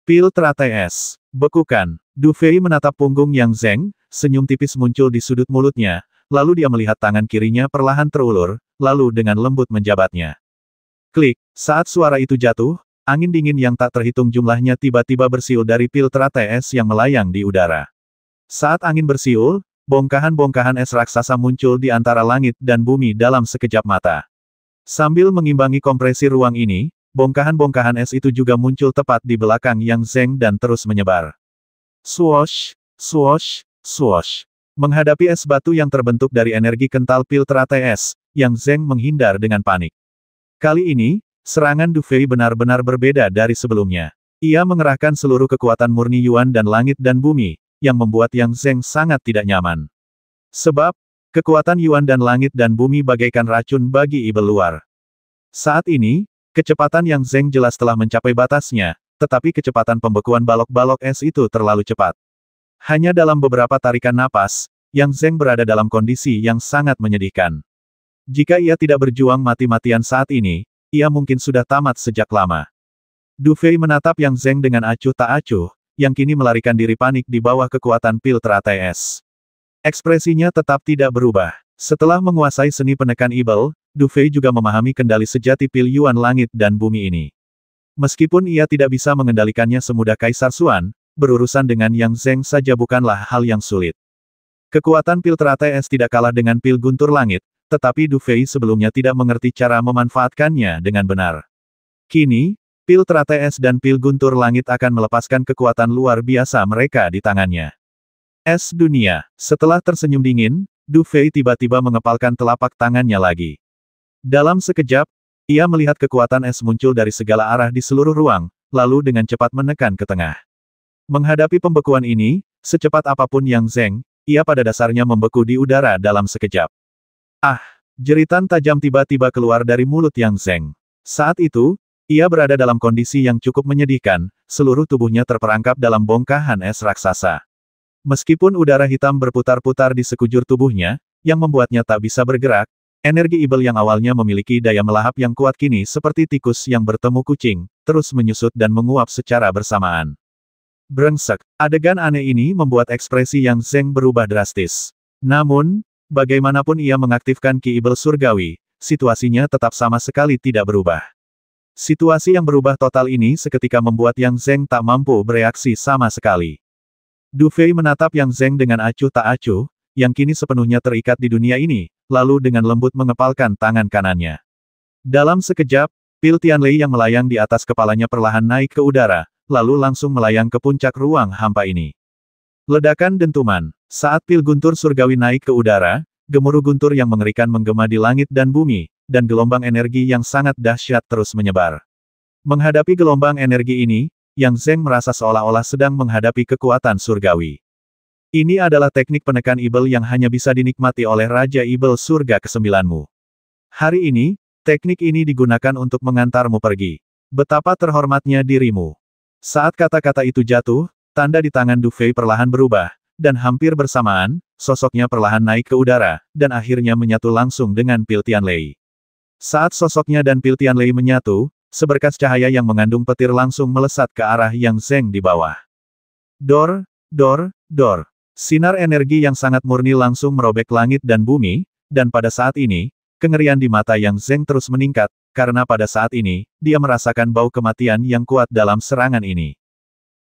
Pil teratai es. Bekukan. Du Fei menatap punggung Yang Zeng, senyum tipis muncul di sudut mulutnya, lalu dia melihat tangan kirinya perlahan terulur, lalu dengan lembut menjabatnya. Klik, saat suara itu jatuh, angin dingin yang tak terhitung jumlahnya tiba-tiba bersiul dari pil teratai es yang melayang di udara. Saat angin bersiul, bongkahan-bongkahan es raksasa muncul di antara langit dan bumi dalam sekejap mata. Sambil mengimbangi kompresi ruang ini, bongkahan-bongkahan es itu juga muncul tepat di belakang Yang Zeng dan terus menyebar. Swoosh, swoosh, swoosh. Menghadapi es batu yang terbentuk dari energi kental pil teratai es, Yang Zeng menghindar dengan panik. Kali ini, serangan Du Fei benar-benar berbeda dari sebelumnya. Ia mengerahkan seluruh kekuatan murni Yuan dan langit dan bumi, yang membuat Yang Zeng sangat tidak nyaman. Sebab, kekuatan Yuan dan langit dan bumi bagaikan racun bagi ibel luar. Saat ini, kecepatan Yang Zeng jelas telah mencapai batasnya, tetapi kecepatan pembekuan balok-balok es itu terlalu cepat. Hanya dalam beberapa tarikan napas, Yang Zeng berada dalam kondisi yang sangat menyedihkan. Jika ia tidak berjuang mati-matian saat ini, ia mungkin sudah tamat sejak lama. Du Fei menatap Yang Zeng dengan acuh tak acuh, yang kini melarikan diri panik di bawah kekuatan pil teratai es. Ekspresinya tetap tidak berubah. Setelah menguasai seni penekan ibel, Du Fei juga memahami kendali sejati pil Yuan langit dan bumi ini. Meskipun ia tidak bisa mengendalikannya semudah Kaisar Xuan, berurusan dengan Yang Zeng saja bukanlah hal yang sulit. Kekuatan pil teratai es tidak kalah dengan pil guntur langit, tetapi Du Fei sebelumnya tidak mengerti cara memanfaatkannya dengan benar. Kini, pil teratai es dan pil guntur langit akan melepaskan kekuatan luar biasa mereka di tangannya. Es dunia. Setelah tersenyum dingin, Du Fei tiba-tiba mengepalkan telapak tangannya lagi. Dalam sekejap, ia melihat kekuatan es muncul dari segala arah di seluruh ruang, lalu dengan cepat menekan ke tengah. Menghadapi pembekuan ini, secepat apapun Yang Zeng, ia pada dasarnya membeku di udara dalam sekejap. Ah! Jeritan tajam tiba-tiba keluar dari mulut Yang Zeng. Saat itu, ia berada dalam kondisi yang cukup menyedihkan, seluruh tubuhnya terperangkap dalam bongkahan es raksasa. Meskipun udara hitam berputar-putar di sekujur tubuhnya, yang membuatnya tak bisa bergerak, energi ibel yang awalnya memiliki daya melahap yang kuat kini seperti tikus yang bertemu kucing, terus menyusut dan menguap secara bersamaan. Brengsek, adegan aneh ini membuat ekspresi Yang Zeng berubah drastis. Namun, bagaimanapun ia mengaktifkan Ki Ibel Surgawi, situasinya tetap sama sekali tidak berubah. Situasi yang berubah total ini seketika membuat Yang Zeng tak mampu bereaksi sama sekali. Du Fei menatap Yang Zeng dengan acuh tak acuh, yang kini sepenuhnya terikat di dunia ini, lalu dengan lembut mengepalkan tangan kanannya. Dalam sekejap, pil Tianlei yang melayang di atas kepalanya perlahan naik ke udara, lalu langsung melayang ke puncak ruang hampa ini. Ledakan dentuman. Saat pil guntur surgawi naik ke udara, gemuruh guntur yang mengerikan menggema di langit dan bumi, dan gelombang energi yang sangat dahsyat terus menyebar. Menghadapi gelombang energi ini, Yang Zeng merasa seolah-olah sedang menghadapi kekuatan surgawi. Ini adalah teknik penekan ibel yang hanya bisa dinikmati oleh Raja Ibel Surga ke-9-mu. Hari ini, teknik ini digunakan untuk mengantarmu pergi. Betapa terhormatnya dirimu. Saat kata-kata itu jatuh, tanda di tangan Du Fei perlahan berubah, dan hampir bersamaan, sosoknya perlahan naik ke udara, dan akhirnya menyatu langsung dengan pil Tianlei. Saat sosoknya dan pil Tianlei menyatu, seberkas cahaya yang mengandung petir langsung melesat ke arah Yang Zeng di bawah. Dor, dor, dor. Sinar energi yang sangat murni langsung merobek langit dan bumi, dan pada saat ini, kengerian di mata Yang Zeng terus meningkat, karena pada saat ini, dia merasakan bau kematian yang kuat dalam serangan ini.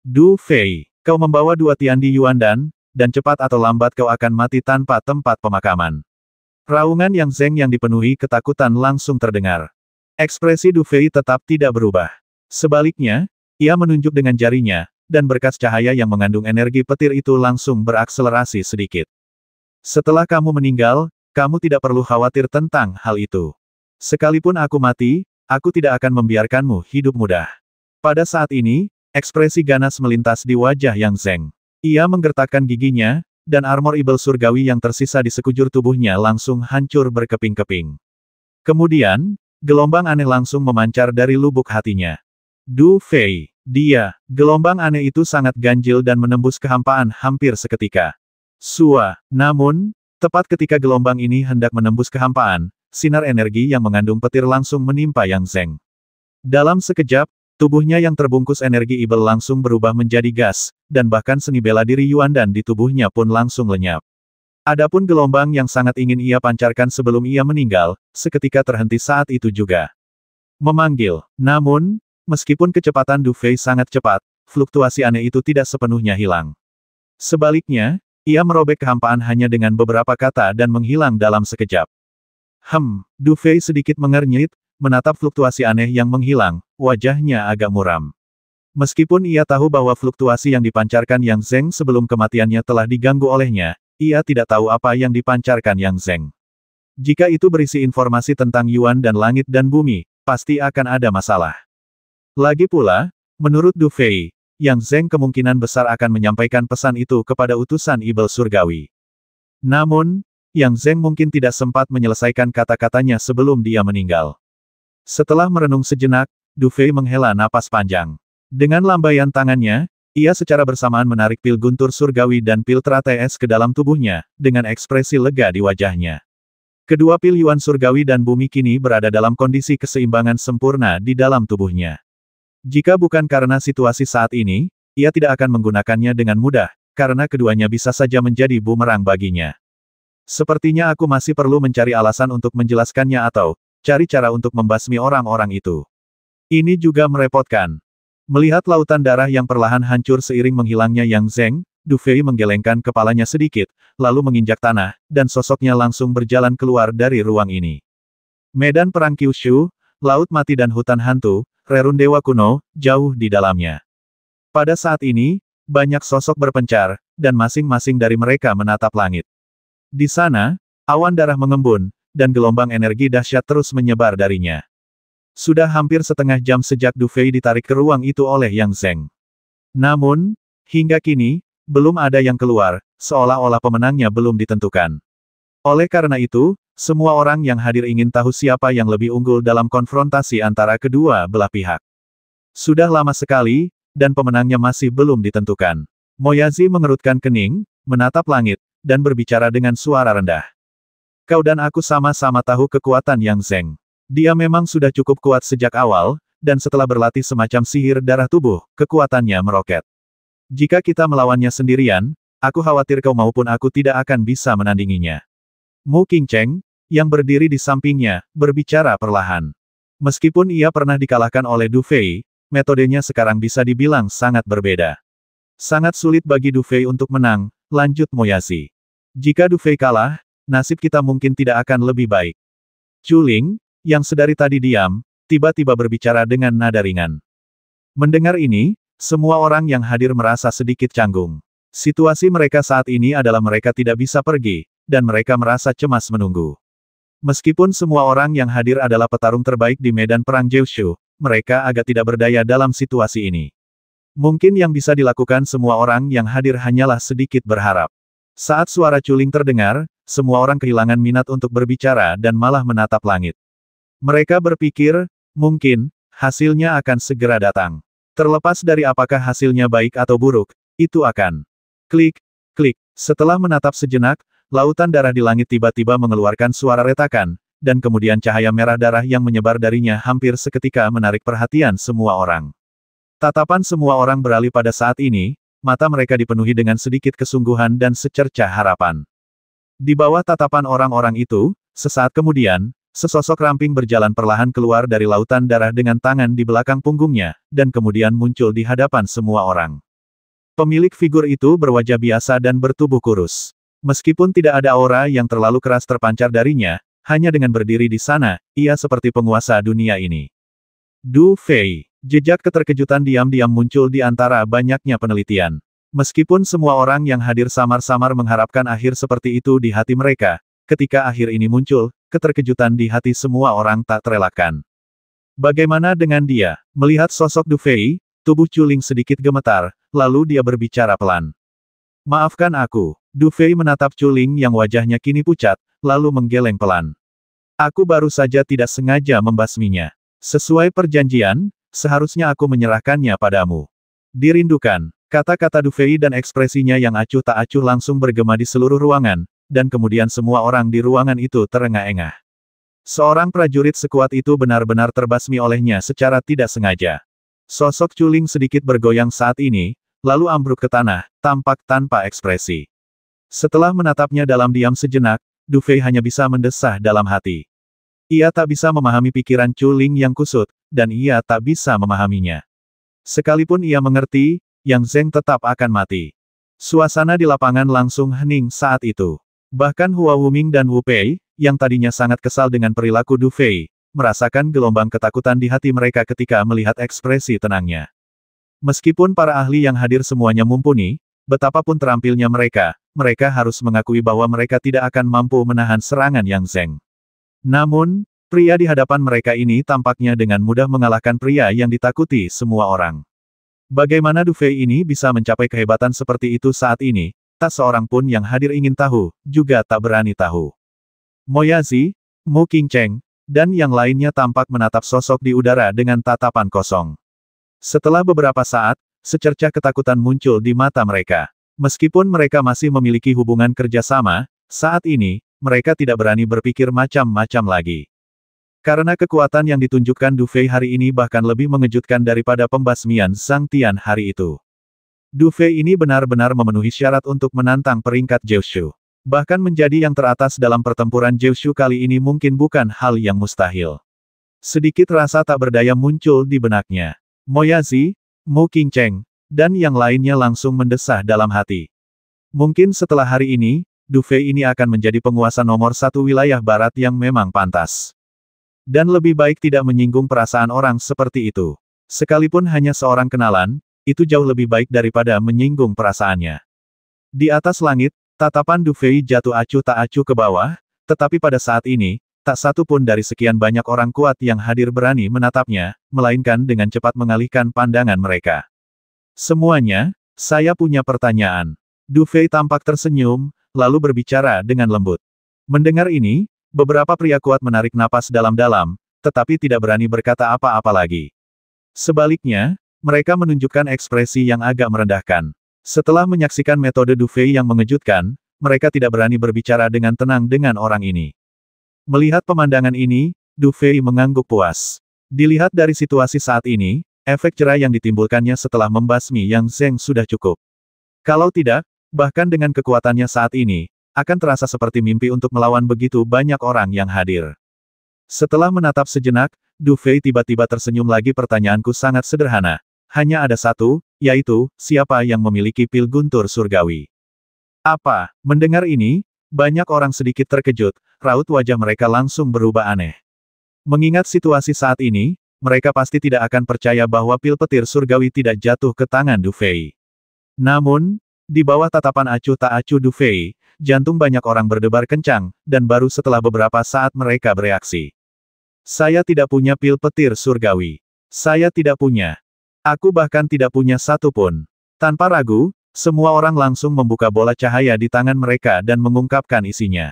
Du Fei, kau membawa 2 tian di Yuan dan cepat atau lambat kau akan mati tanpa tempat pemakaman. Raungan Yang Zeng yang dipenuhi ketakutan langsung terdengar. Ekspresi Du Fei tetap tidak berubah. Sebaliknya, ia menunjuk dengan jarinya, dan berkas cahaya yang mengandung energi petir itu langsung berakselerasi sedikit. Setelah kamu meninggal, kamu tidak perlu khawatir tentang hal itu. Sekalipun aku mati, aku tidak akan membiarkanmu hidup mudah. Pada saat ini, ekspresi ganas melintas di wajah Yang Zeng. Ia menggertakkan giginya, dan armor ibel surgawi yang tersisa di sekujur tubuhnya langsung hancur berkeping-keping. Kemudian, gelombang aneh langsung memancar dari lubuk hatinya. Du Fei, gelombang aneh itu sangat ganjil dan menembus kehampaan hampir seketika. Namun, tepat ketika gelombang ini hendak menembus kehampaan, sinar energi yang mengandung petir langsung menimpa Yang Zeng. Dalam sekejap, Tubuhnya yang terbungkus energi ibel langsung berubah menjadi gas, dan bahkan seni bela diri Yuandan di tubuhnya pun langsung lenyap. Adapun gelombang yang sangat ingin ia pancarkan sebelum ia meninggal, seketika terhenti saat itu juga. Memanggil. Namun, meskipun kecepatan Du Fei sangat cepat, fluktuasi aneh itu tidak sepenuhnya hilang. Sebaliknya, ia merobek kehampaan hanya dengan beberapa kata dan menghilang dalam sekejap. Du Fei sedikit mengernyit, menatap fluktuasi aneh yang menghilang, wajahnya agak muram. Meskipun ia tahu bahwa fluktuasi yang dipancarkan Yang Zeng sebelum kematiannya telah diganggu olehnya, ia tidak tahu apa yang dipancarkan Yang Zeng. Jika itu berisi informasi tentang Yuan dan langit dan bumi, pasti akan ada masalah. Lagi pula, menurut Du Fei, Yang Zeng kemungkinan besar akan menyampaikan pesan itu kepada utusan ibel surgawi. Namun, Yang Zeng mungkin tidak sempat menyelesaikan kata-katanya sebelum dia meninggal. Setelah merenung sejenak, Du Fei menghela napas panjang. Dengan lambaian tangannya, ia secara bersamaan menarik pil guntur surgawi dan pil teratai es ke dalam tubuhnya, dengan ekspresi lega di wajahnya. Kedua pil Yuan surgawi dan bumi kini berada dalam kondisi keseimbangan sempurna di dalam tubuhnya. Jika bukan karena situasi saat ini, ia tidak akan menggunakannya dengan mudah, karena keduanya bisa saja menjadi bumerang baginya. Sepertinya aku masih perlu mencari alasan untuk menjelaskannya atau cari cara untuk membasmi orang-orang itu. Ini juga merepotkan. Melihat lautan darah yang perlahan hancur seiring menghilangnya Yang Zeng, Du Fei menggelengkan kepalanya sedikit, lalu menginjak tanah, dan sosoknya langsung berjalan keluar dari ruang ini. Medan perang Kyushu, laut mati dan hutan hantu, rerun dewa kuno, jauh di dalamnya. Pada saat ini, banyak sosok berpencar, dan masing-masing dari mereka menatap langit. Di sana, awan darah mengembun, dan gelombang energi dahsyat terus menyebar darinya. Sudah hampir setengah jam sejak Du Fei ditarik ke ruang itu oleh Yang Zeng. Namun, hingga kini, belum ada yang keluar, seolah-olah pemenangnya belum ditentukan. Oleh karena itu, semua orang yang hadir ingin tahu siapa yang lebih unggul dalam konfrontasi antara kedua belah pihak. Sudah lama sekali, dan pemenangnya masih belum ditentukan. Moyazi mengerutkan kening, menatap langit, dan berbicara dengan suara rendah. Kau dan aku sama-sama tahu kekuatan Yang Zeng. Dia memang sudah cukup kuat sejak awal, dan setelah berlatih semacam sihir darah tubuh, kekuatannya meroket. Jika kita melawannya sendirian, aku khawatir kau maupun aku tidak akan bisa menandinginya. Mu Qingcheng, yang berdiri di sampingnya, berbicara perlahan. Meskipun ia pernah dikalahkan oleh Du Fei, metodenya sekarang bisa dibilang sangat berbeda. Sangat sulit bagi Du Fei untuk menang, lanjut Moyazi. Jika Du Fei kalah, nasib kita mungkin tidak akan lebih baik. Chuling, yang sedari tadi diam, tiba-tiba berbicara dengan nada ringan. Mendengar ini, semua orang yang hadir merasa sedikit canggung. Situasi mereka saat ini adalah mereka tidak bisa pergi, dan mereka merasa cemas menunggu. Meskipun semua orang yang hadir adalah petarung terbaik di medan perang Jiushu, mereka agak tidak berdaya dalam situasi ini. Mungkin yang bisa dilakukan semua orang yang hadir hanyalah sedikit berharap. Saat suara Chuling terdengar, semua orang kehilangan minat untuk berbicara dan malah menatap langit. Mereka berpikir, mungkin, hasilnya akan segera datang. Terlepas dari apakah hasilnya baik atau buruk, itu akan. Klik, klik. Setelah menatap sejenak, lautan darah di langit tiba-tiba mengeluarkan suara retakan, dan kemudian cahaya merah darah yang menyebar darinya hampir seketika menarik perhatian semua orang. Tatapan semua orang beralih pada saat ini, mata mereka dipenuhi dengan sedikit kesungguhan dan secercah harapan. Di bawah tatapan orang-orang itu, sesaat kemudian, sesosok ramping berjalan perlahan keluar dari lautan darah dengan tangan di belakang punggungnya, dan kemudian muncul di hadapan semua orang. Pemilik figur itu berwajah biasa dan bertubuh kurus. Meskipun tidak ada aura yang terlalu keras terpancar darinya, hanya dengan berdiri di sana, ia seperti penguasa dunia ini. Du Fei. Jejak keterkejutan diam-diam muncul di antara banyaknya penelitian. Meskipun semua orang yang hadir samar-samar mengharapkan akhir seperti itu di hati mereka, ketika akhir ini muncul, keterkejutan di hati semua orang tak terelakkan. Bagaimana dengan dia? Melihat sosok Du Fei, tubuh Chuling sedikit gemetar, lalu dia berbicara pelan. Maafkan aku. Du Fei menatap Chuling yang wajahnya kini pucat, lalu menggeleng pelan. Aku baru saja tidak sengaja membasminya. Sesuai perjanjian, seharusnya aku menyerahkannya padamu. Dirindukan. Kata-kata Du Fei dan ekspresinya yang acuh tak acuh langsung bergema di seluruh ruangan, dan kemudian semua orang di ruangan itu terengah-engah. Seorang prajurit sekuat itu benar-benar terbasmi olehnya secara tidak sengaja. Sosok Culing sedikit bergoyang saat ini, lalu ambruk ke tanah, tampak tanpa ekspresi. Setelah menatapnya dalam diam sejenak, Du Fei hanya bisa mendesah dalam hati. Ia tak bisa memahami pikiran Culing yang kusut, dan ia tak bisa memahaminya. Sekalipun ia mengerti, Yang Zeng tetap akan mati. Suasana di lapangan langsung hening saat itu. Bahkan Hua Wuming dan Wu Pei, yang tadinya sangat kesal dengan perilaku Du Fei, merasakan gelombang ketakutan di hati mereka ketika melihat ekspresi tenangnya. Meskipun para ahli yang hadir semuanya mumpuni, betapapun terampilnya mereka harus mengakui bahwa mereka tidak akan mampu menahan serangan Yang Zeng. Namun, pria di hadapan mereka ini tampaknya dengan mudah mengalahkan pria yang ditakuti semua orang. Bagaimana Du Fei ini bisa mencapai kehebatan seperti itu saat ini, tak seorang pun yang hadir ingin tahu, juga tak berani tahu. Moyazi, Mu Qingcheng, dan yang lainnya tampak menatap sosok di udara dengan tatapan kosong. Setelah beberapa saat, secercah ketakutan muncul di mata mereka. Meskipun mereka masih memiliki hubungan kerjasama, saat ini, mereka tidak berani berpikir macam-macam lagi. Karena kekuatan yang ditunjukkan Du Fei hari ini bahkan lebih mengejutkan daripada pembasmian Zhang Tian hari itu. Du Fei ini benar-benar memenuhi syarat untuk menantang peringkat Jiushu. Bahkan menjadi yang teratas dalam pertempuran Jiushu kali ini mungkin bukan hal yang mustahil. Sedikit rasa tak berdaya muncul di benaknya. Moyazi, Mu Qingcheng, dan yang lainnya langsung mendesah dalam hati. Mungkin setelah hari ini, Du Fei ini akan menjadi penguasa nomor satu wilayah barat yang memang pantas. Dan lebih baik tidak menyinggung perasaan orang seperti itu. Sekalipun hanya seorang kenalan, itu jauh lebih baik daripada menyinggung perasaannya. Di atas langit, tatapan Du Fei jatuh acuh tak acuh ke bawah, tetapi pada saat ini, tak satu pun dari sekian banyak orang kuat yang hadir berani menatapnya, melainkan dengan cepat mengalihkan pandangan mereka. Semuanya, saya punya pertanyaan. Du Fei tampak tersenyum, lalu berbicara dengan lembut. Mendengar ini, beberapa pria kuat menarik napas dalam-dalam, tetapi tidak berani berkata apa-apa lagi. Sebaliknya, mereka menunjukkan ekspresi yang agak merendahkan. Setelah menyaksikan metode Du Fei yang mengejutkan, mereka tidak berani berbicara dengan tenang dengan orang ini. Melihat pemandangan ini, Du Fei mengangguk puas. Dilihat dari situasi saat ini, efek cerah yang ditimbulkannya setelah membasmi Yang Zeng sudah cukup. Kalau tidak, bahkan dengan kekuatannya saat ini, akan terasa seperti mimpi untuk melawan begitu banyak orang yang hadir. Setelah menatap sejenak, Du Fei tiba-tiba tersenyum lagi. Pertanyaanku sangat sederhana. Hanya ada satu, yaitu, siapa yang memiliki pil guntur surgawi? Apa? Mendengar ini, banyak orang sedikit terkejut, raut wajah mereka langsung berubah aneh. Mengingat situasi saat ini, mereka pasti tidak akan percaya bahwa pil petir surgawi tidak jatuh ke tangan Du Fei. Namun, di bawah tatapan acuh tak acuh Du Fei, jantung banyak orang berdebar kencang, dan baru setelah beberapa saat mereka bereaksi. Saya tidak punya pil petir surgawi. Saya tidak punya. Aku bahkan tidak punya satu pun. Tanpa ragu, semua orang langsung membuka bola cahaya di tangan mereka dan mengungkapkan isinya.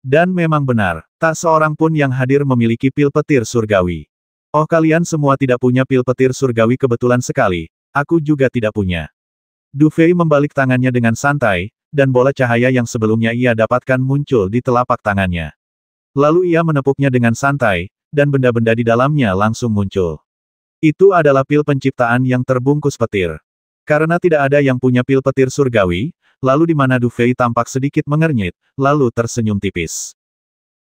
Dan memang benar, tak seorang pun yang hadir memiliki pil petir surgawi. Oh, kalian semua tidak punya pil petir surgawi. Kebetulan sekali, aku juga tidak punya. Du Fei membalik tangannya dengan santai, dan bola cahaya yang sebelumnya ia dapatkan muncul di telapak tangannya. Lalu ia menepuknya dengan santai, dan benda-benda di dalamnya langsung muncul. Itu adalah pil penciptaan yang terbungkus petir. Karena tidak ada yang punya pil petir surgawi, lalu di mana Du Fei tampak sedikit mengernyit, lalu tersenyum tipis.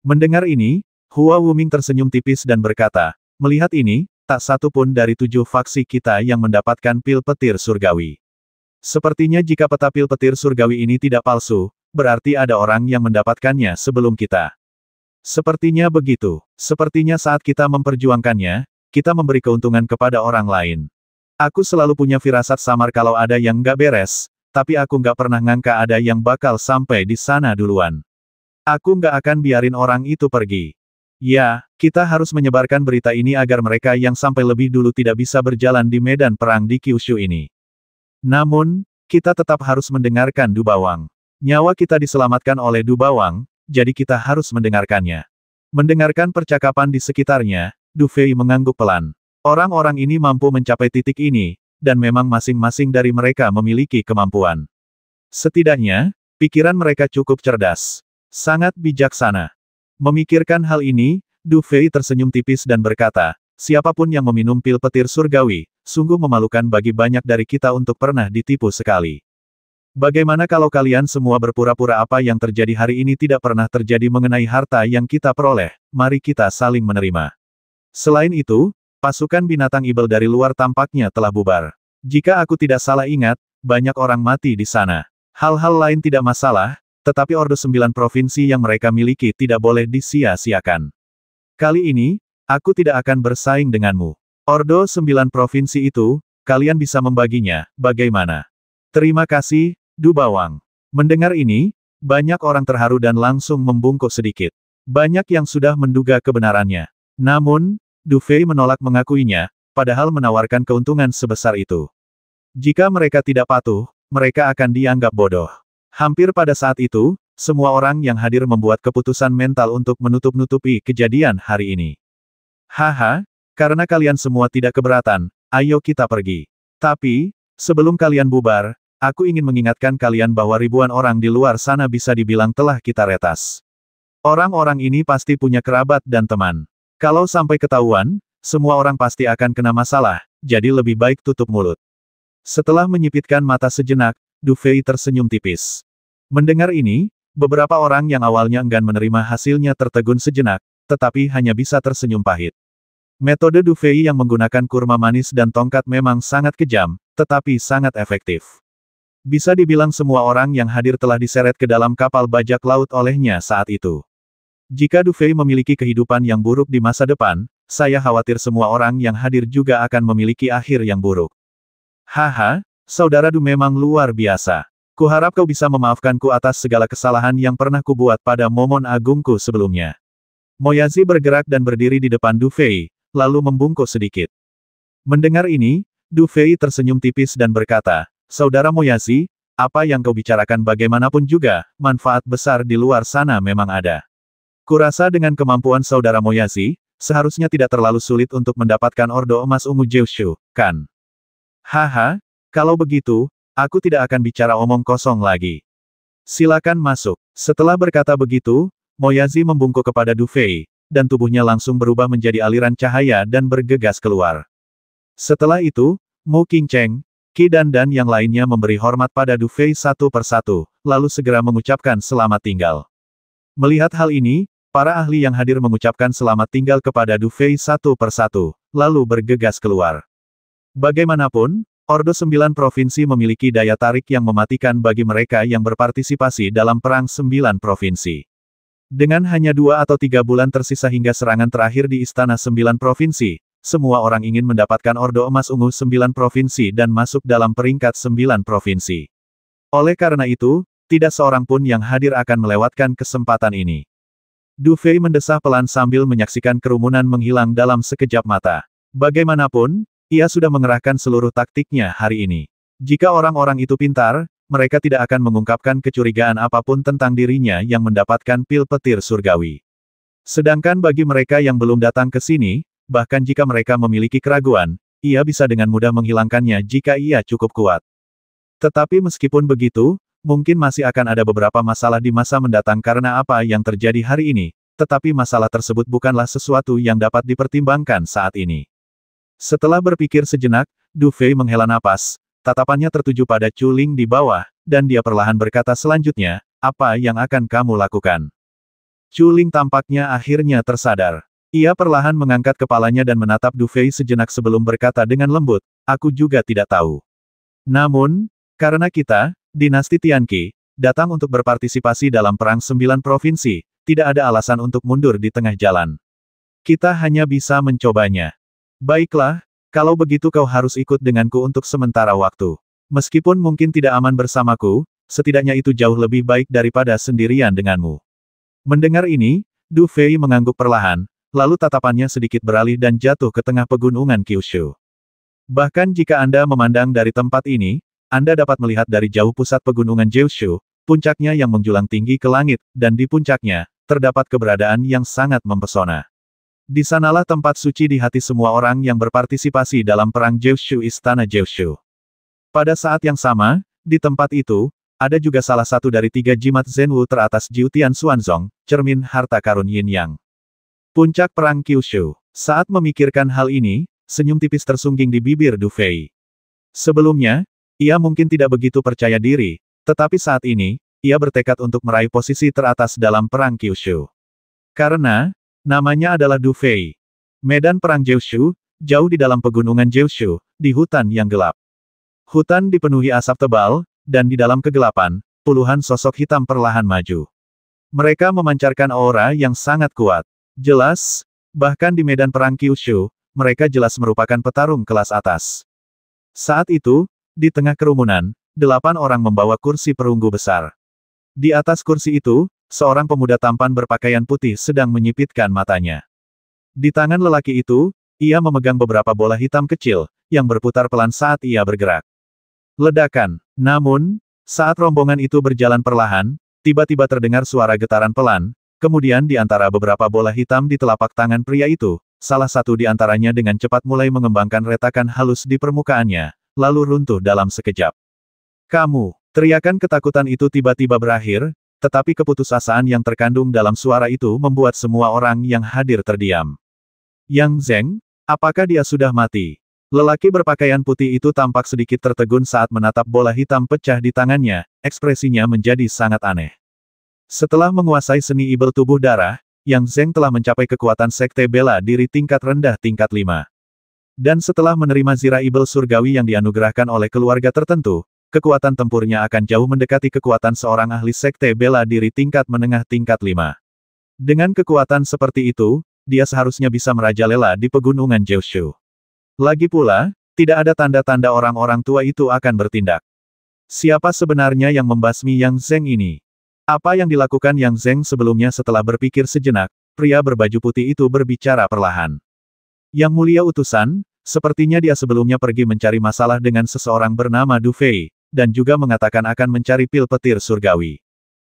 Mendengar ini, Hua Wuming tersenyum tipis dan berkata, melihat ini, tak satu pun dari 7 faksi kita yang mendapatkan pil petir surgawi. Sepertinya jika peta pil petir surgawi ini tidak palsu, berarti ada orang yang mendapatkannya sebelum kita. Sepertinya begitu. Sepertinya saat kita memperjuangkannya, kita memberi keuntungan kepada orang lain. Aku selalu punya firasat samar kalau ada yang nggak beres, tapi aku nggak pernah ngangka ada yang bakal sampai di sana duluan. Aku nggak akan biarin orang itu pergi. Ya, kita harus menyebarkan berita ini agar mereka yang sampai lebih dulu tidak bisa berjalan di medan perang di Kyushu ini. Namun, kita tetap harus mendengarkan Du Bawang. Nyawa kita diselamatkan oleh Du Bawang, jadi kita harus mendengarkannya. Mendengarkan percakapan di sekitarnya, Du Fei mengangguk pelan. Orang-orang ini mampu mencapai titik ini, dan memang masing-masing dari mereka memiliki kemampuan. Setidaknya, pikiran mereka cukup cerdas. Sangat bijaksana. Memikirkan hal ini, Du Fei tersenyum tipis dan berkata, siapapun yang meminum pil petir surgawi, sungguh memalukan bagi banyak dari kita untuk pernah ditipu sekali. Bagaimana kalau kalian semua berpura-pura apa yang terjadi hari ini tidak pernah terjadi mengenai harta yang kita peroleh, mari kita saling menerima. Selain itu, pasukan binatang ibel dari luar tampaknya telah bubar. Jika aku tidak salah ingat, banyak orang mati di sana. Hal-hal lain tidak masalah, tetapi Ordo 9 provinsi yang mereka miliki tidak boleh disia-siakan. Kali ini, aku tidak akan bersaing denganmu. Ordo 9 provinsi itu, kalian bisa membaginya, bagaimana? Terima kasih, Du Bawang. Mendengar ini, banyak orang terharu dan langsung membungkuk sedikit. Banyak yang sudah menduga kebenarannya. Namun, Du Fei menolak mengakuinya, padahal menawarkan keuntungan sebesar itu. Jika mereka tidak patuh, mereka akan dianggap bodoh. Hampir pada saat itu, semua orang yang hadir membuat keputusan mental untuk menutup-nutupi kejadian hari ini. Haha, karena kalian semua tidak keberatan, ayo kita pergi. Tapi, sebelum kalian bubar, aku ingin mengingatkan kalian bahwa ribuan orang di luar sana bisa dibilang telah kita retas. Orang-orang ini pasti punya kerabat dan teman. Kalau sampai ketahuan, semua orang pasti akan kena masalah, jadi lebih baik tutup mulut. Setelah menyipitkan mata sejenak, Du Fei tersenyum tipis. Mendengar ini, beberapa orang yang awalnya enggan menerima hasilnya tertegun sejenak, tetapi hanya bisa tersenyum pahit. Metode Du Fei yang menggunakan kurma manis dan tongkat memang sangat kejam, tetapi sangat efektif. Bisa dibilang semua orang yang hadir telah diseret ke dalam kapal bajak laut olehnya saat itu. Jika Du Fei memiliki kehidupan yang buruk di masa depan, saya khawatir semua orang yang hadir juga akan memiliki akhir yang buruk. Haha, saudara Du memang luar biasa. Kuharap kau bisa memaafkanku atas segala kesalahan yang pernah kubuat pada momon agungku sebelumnya. Moyazi bergerak dan berdiri di depan Du Fei, lalu membungkuk sedikit. Mendengar ini, Du Fei tersenyum tipis dan berkata, Saudara Moyazi, apa yang kau bicarakan bagaimanapun juga, manfaat besar di luar sana memang ada. Kurasa dengan kemampuan saudara Moyazi, seharusnya tidak terlalu sulit untuk mendapatkan Ordo Emas Ungu Jiushu, kan? Haha, kalau begitu, aku tidak akan bicara omong kosong lagi. Silakan masuk. Setelah berkata begitu, Moyazi membungkuk kepada Du Fei, dan tubuhnya langsung berubah menjadi aliran cahaya dan bergegas keluar. Setelah itu, Mu Qingcheng, Qi dan yang lainnya memberi hormat pada Du Fei satu persatu, lalu segera mengucapkan selamat tinggal. Melihat hal ini, para ahli yang hadir mengucapkan selamat tinggal kepada Du Fei satu persatu, lalu bergegas keluar. Bagaimanapun, Ordo 9 Provinsi memiliki daya tarik yang mematikan bagi mereka yang berpartisipasi dalam Perang 9 Provinsi. Dengan hanya 2 atau 3 bulan tersisa hingga serangan terakhir di Istana 9 Provinsi, semua orang ingin mendapatkan Ordo Emas Ungu 9 Provinsi dan masuk dalam peringkat 9 Provinsi. Oleh karena itu, tidak seorang pun yang hadir akan melewatkan kesempatan ini. Du Fei mendesah pelan sambil menyaksikan kerumunan menghilang dalam sekejap mata. Bagaimanapun, ia sudah mengerahkan seluruh taktiknya hari ini. Jika orang-orang itu pintar, mereka tidak akan mengungkapkan kecurigaan apapun tentang dirinya yang mendapatkan pil petir surgawi. Sedangkan bagi mereka yang belum datang ke sini, bahkan jika mereka memiliki keraguan, ia bisa dengan mudah menghilangkannya jika ia cukup kuat. Tetapi meskipun begitu, mungkin masih akan ada beberapa masalah di masa mendatang karena apa yang terjadi hari ini, tetapi masalah tersebut bukanlah sesuatu yang dapat dipertimbangkan saat ini. Setelah berpikir sejenak, Du Fei menghela napas, tatapannya tertuju pada Chu Ling di bawah, dan dia perlahan berkata selanjutnya, apa yang akan kamu lakukan? Chu Ling tampaknya akhirnya tersadar. Ia perlahan mengangkat kepalanya dan menatap Du Fei sejenak sebelum berkata dengan lembut, aku juga tidak tahu. Namun, karena kita, dinasti Tianqi, datang untuk berpartisipasi dalam Perang 9 Provinsi, tidak ada alasan untuk mundur di tengah jalan. Kita hanya bisa mencobanya. Baiklah, kalau begitu kau harus ikut denganku untuk sementara waktu. Meskipun mungkin tidak aman bersamaku, setidaknya itu jauh lebih baik daripada sendirian denganmu. Mendengar ini, Du Fei mengangguk perlahan, lalu tatapannya sedikit beralih dan jatuh ke tengah pegunungan Kyushu. Bahkan jika Anda memandang dari tempat ini, Anda dapat melihat dari jauh pusat pegunungan Jeushu, puncaknya yang menjulang tinggi ke langit, dan di puncaknya, terdapat keberadaan yang sangat mempesona. Di sanalah tempat suci di hati semua orang yang berpartisipasi dalam perang Jeushu Istana Jeushu. Pada saat yang sama, di tempat itu, ada juga salah satu dari 3 jimat Zenwu teratas Jiutian Xuanzong, cermin harta karun Yin Yang. Puncak Perang Kyushu. Saat memikirkan hal ini, senyum tipis tersungging di bibir Du Fei. Sebelumnya, ia mungkin tidak begitu percaya diri, tetapi saat ini, ia bertekad untuk meraih posisi teratas dalam perang Kyushu. Karena, namanya adalah Du Fei. Medan perang Jeoshu, jauh di dalam pegunungan Jeoshu, di hutan yang gelap. Hutan dipenuhi asap tebal, dan di dalam kegelapan, puluhan sosok hitam perlahan maju. Mereka memancarkan aura yang sangat kuat. Jelas, bahkan di medan perang Kyushu, mereka jelas merupakan petarung kelas atas. Saat itu, di tengah kerumunan, 8 orang membawa kursi perunggu besar. Di atas kursi itu, seorang pemuda tampan berpakaian putih sedang menyipitkan matanya. Di tangan lelaki itu, ia memegang beberapa bola hitam kecil, yang berputar pelan saat ia bergerak. Ledakan. Namun, saat rombongan itu berjalan perlahan, tiba-tiba terdengar suara getaran pelan, kemudian di antara beberapa bola hitam di telapak tangan pria itu, salah satu di antaranya dengan cepat mulai mengembangkan retakan halus di permukaannya, lalu runtuh dalam sekejap. Kamu! Teriakan ketakutan itu tiba-tiba berakhir, tetapi keputusasaan yang terkandung dalam suara itu membuat semua orang yang hadir terdiam. Yang Zeng? Apakah dia sudah mati? Lelaki berpakaian putih itu tampak sedikit tertegun saat menatap bola hitam pecah di tangannya, ekspresinya menjadi sangat aneh. Setelah menguasai seni ibel tubuh darah, Yang Zeng telah mencapai kekuatan sekte bela diri tingkat rendah tingkat 5. Dan setelah menerima zirah ibel surgawi yang dianugerahkan oleh keluarga tertentu, kekuatan tempurnya akan jauh mendekati kekuatan seorang ahli sekte bela diri tingkat menengah tingkat 5. Dengan kekuatan seperti itu, dia seharusnya bisa merajalela di pegunungan Jeoshu. Lagi pula, tidak ada tanda-tanda orang-orang tua itu akan bertindak. Siapa sebenarnya yang membasmi Yang Zeng ini? Apa yang dilakukan Yang Zeng sebelumnya? Setelah berpikir sejenak, pria berbaju putih itu berbicara perlahan. Yang mulia utusan, sepertinya dia sebelumnya pergi mencari masalah dengan seseorang bernama Du Fei, dan juga mengatakan akan mencari pil petir surgawi.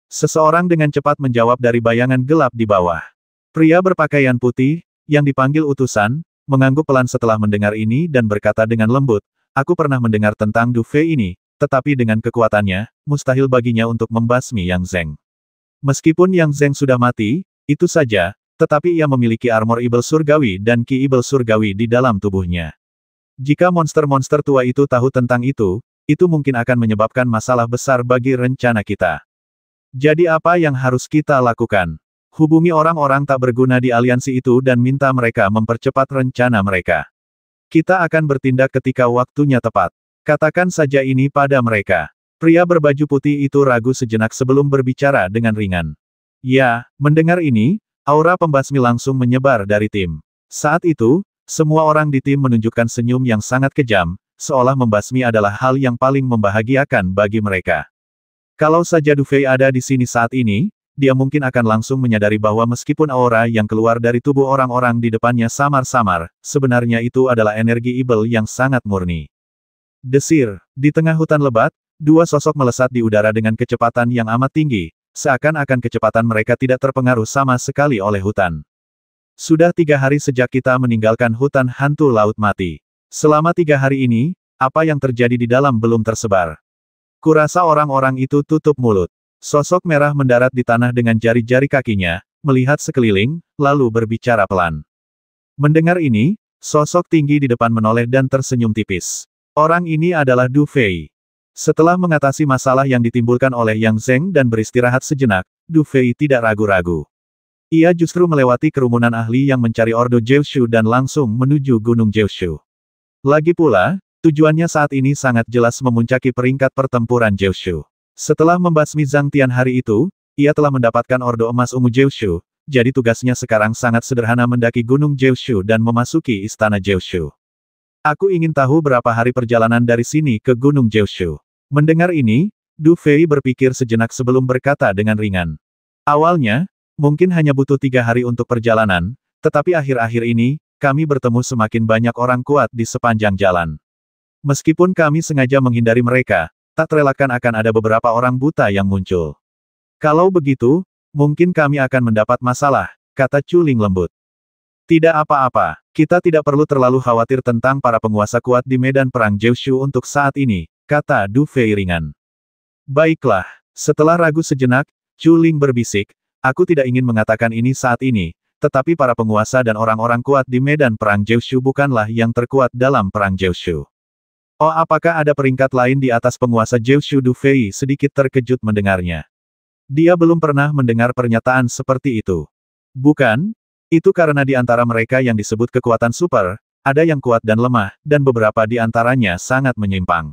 Seseorang dengan cepat menjawab dari bayangan gelap di bawah. Pria berpakaian putih, yang dipanggil utusan, mengangguk pelan setelah mendengar ini dan berkata dengan lembut, aku pernah mendengar tentang Du Fei ini, tetapi dengan kekuatannya, mustahil baginya untuk membasmi Yang Zeng. Meskipun Yang Zeng sudah mati, itu saja, tetapi ia memiliki armor ibel surgawi dan ki ibel surgawi di dalam tubuhnya. Jika monster-monster tua itu tahu tentang itu mungkin akan menyebabkan masalah besar bagi rencana kita. Jadi apa yang harus kita lakukan? Hubungi orang-orang tak berguna di aliansi itu dan minta mereka mempercepat rencana mereka. Kita akan bertindak ketika waktunya tepat. Katakan saja ini pada mereka. Pria berbaju putih itu ragu sejenak sebelum berbicara dengan ringan. Ya, mendengar ini, aura pembasmi langsung menyebar dari tim. Saat itu, semua orang di tim menunjukkan senyum yang sangat kejam, seolah membasmi adalah hal yang paling membahagiakan bagi mereka. Kalau saja Du Fei ada di sini saat ini, dia mungkin akan langsung menyadari bahwa meskipun aura yang keluar dari tubuh orang-orang di depannya samar-samar, sebenarnya itu adalah energi ibel yang sangat murni. Desir, di tengah hutan lebat, dua sosok melesat di udara dengan kecepatan yang amat tinggi, seakan-akan kecepatan mereka tidak terpengaruh sama sekali oleh hutan. Sudah 3 hari sejak kita meninggalkan hutan hantu laut mati. Selama 3 hari ini, apa yang terjadi di dalam belum tersebar. Kurasa orang-orang itu tutup mulut. Sosok merah mendarat di tanah dengan jari-jari kakinya, melihat sekeliling, lalu berbicara pelan. Mendengar ini, sosok tinggi di depan menoleh dan tersenyum tipis. Orang ini adalah Du Fei. Setelah mengatasi masalah yang ditimbulkan oleh Yang Zeng dan beristirahat sejenak, Du Fei tidak ragu-ragu. Ia justru melewati kerumunan ahli yang mencari Ordo Jeoshu dan langsung menuju Gunung Jeoshu. Lagi pula, tujuannya saat ini sangat jelas memuncaki peringkat pertempuran Jeoshu. Setelah membasmi Zhang Tian hari itu, ia telah mendapatkan Ordo Emas Ungu Jeoshu, jadi tugasnya sekarang sangat sederhana mendaki Gunung Jeoshu dan memasuki Istana Jeoshu. Aku ingin tahu berapa hari perjalanan dari sini ke Gunung Jeoshu. Mendengar ini, Du Fei berpikir sejenak sebelum berkata dengan ringan. Awalnya, mungkin hanya butuh 3 hari untuk perjalanan, tetapi akhir-akhir ini, kami bertemu semakin banyak orang kuat di sepanjang jalan. Meskipun kami sengaja menghindari mereka, tak terelakkan akan ada beberapa orang buta yang muncul. Kalau begitu, mungkin kami akan mendapat masalah, kata Chu Ling lembut. Tidak apa-apa, kita tidak perlu terlalu khawatir tentang para penguasa kuat di medan perang Jeoshu untuk saat ini, kata Du Fei ringan. Baiklah, setelah ragu sejenak, Chu Ling berbisik, aku tidak ingin mengatakan ini saat ini, tetapi para penguasa dan orang-orang kuat di medan perang Jiushu bukanlah yang terkuat dalam perang Jiushu. Oh, apakah ada peringkat lain di atas penguasa Jiushu? Du Fei sedikit terkejut mendengarnya. Dia belum pernah mendengar pernyataan seperti itu. Bukan? Itu karena di antara mereka yang disebut kekuatan super, ada yang kuat dan lemah, dan beberapa di antaranya sangat menyimpang.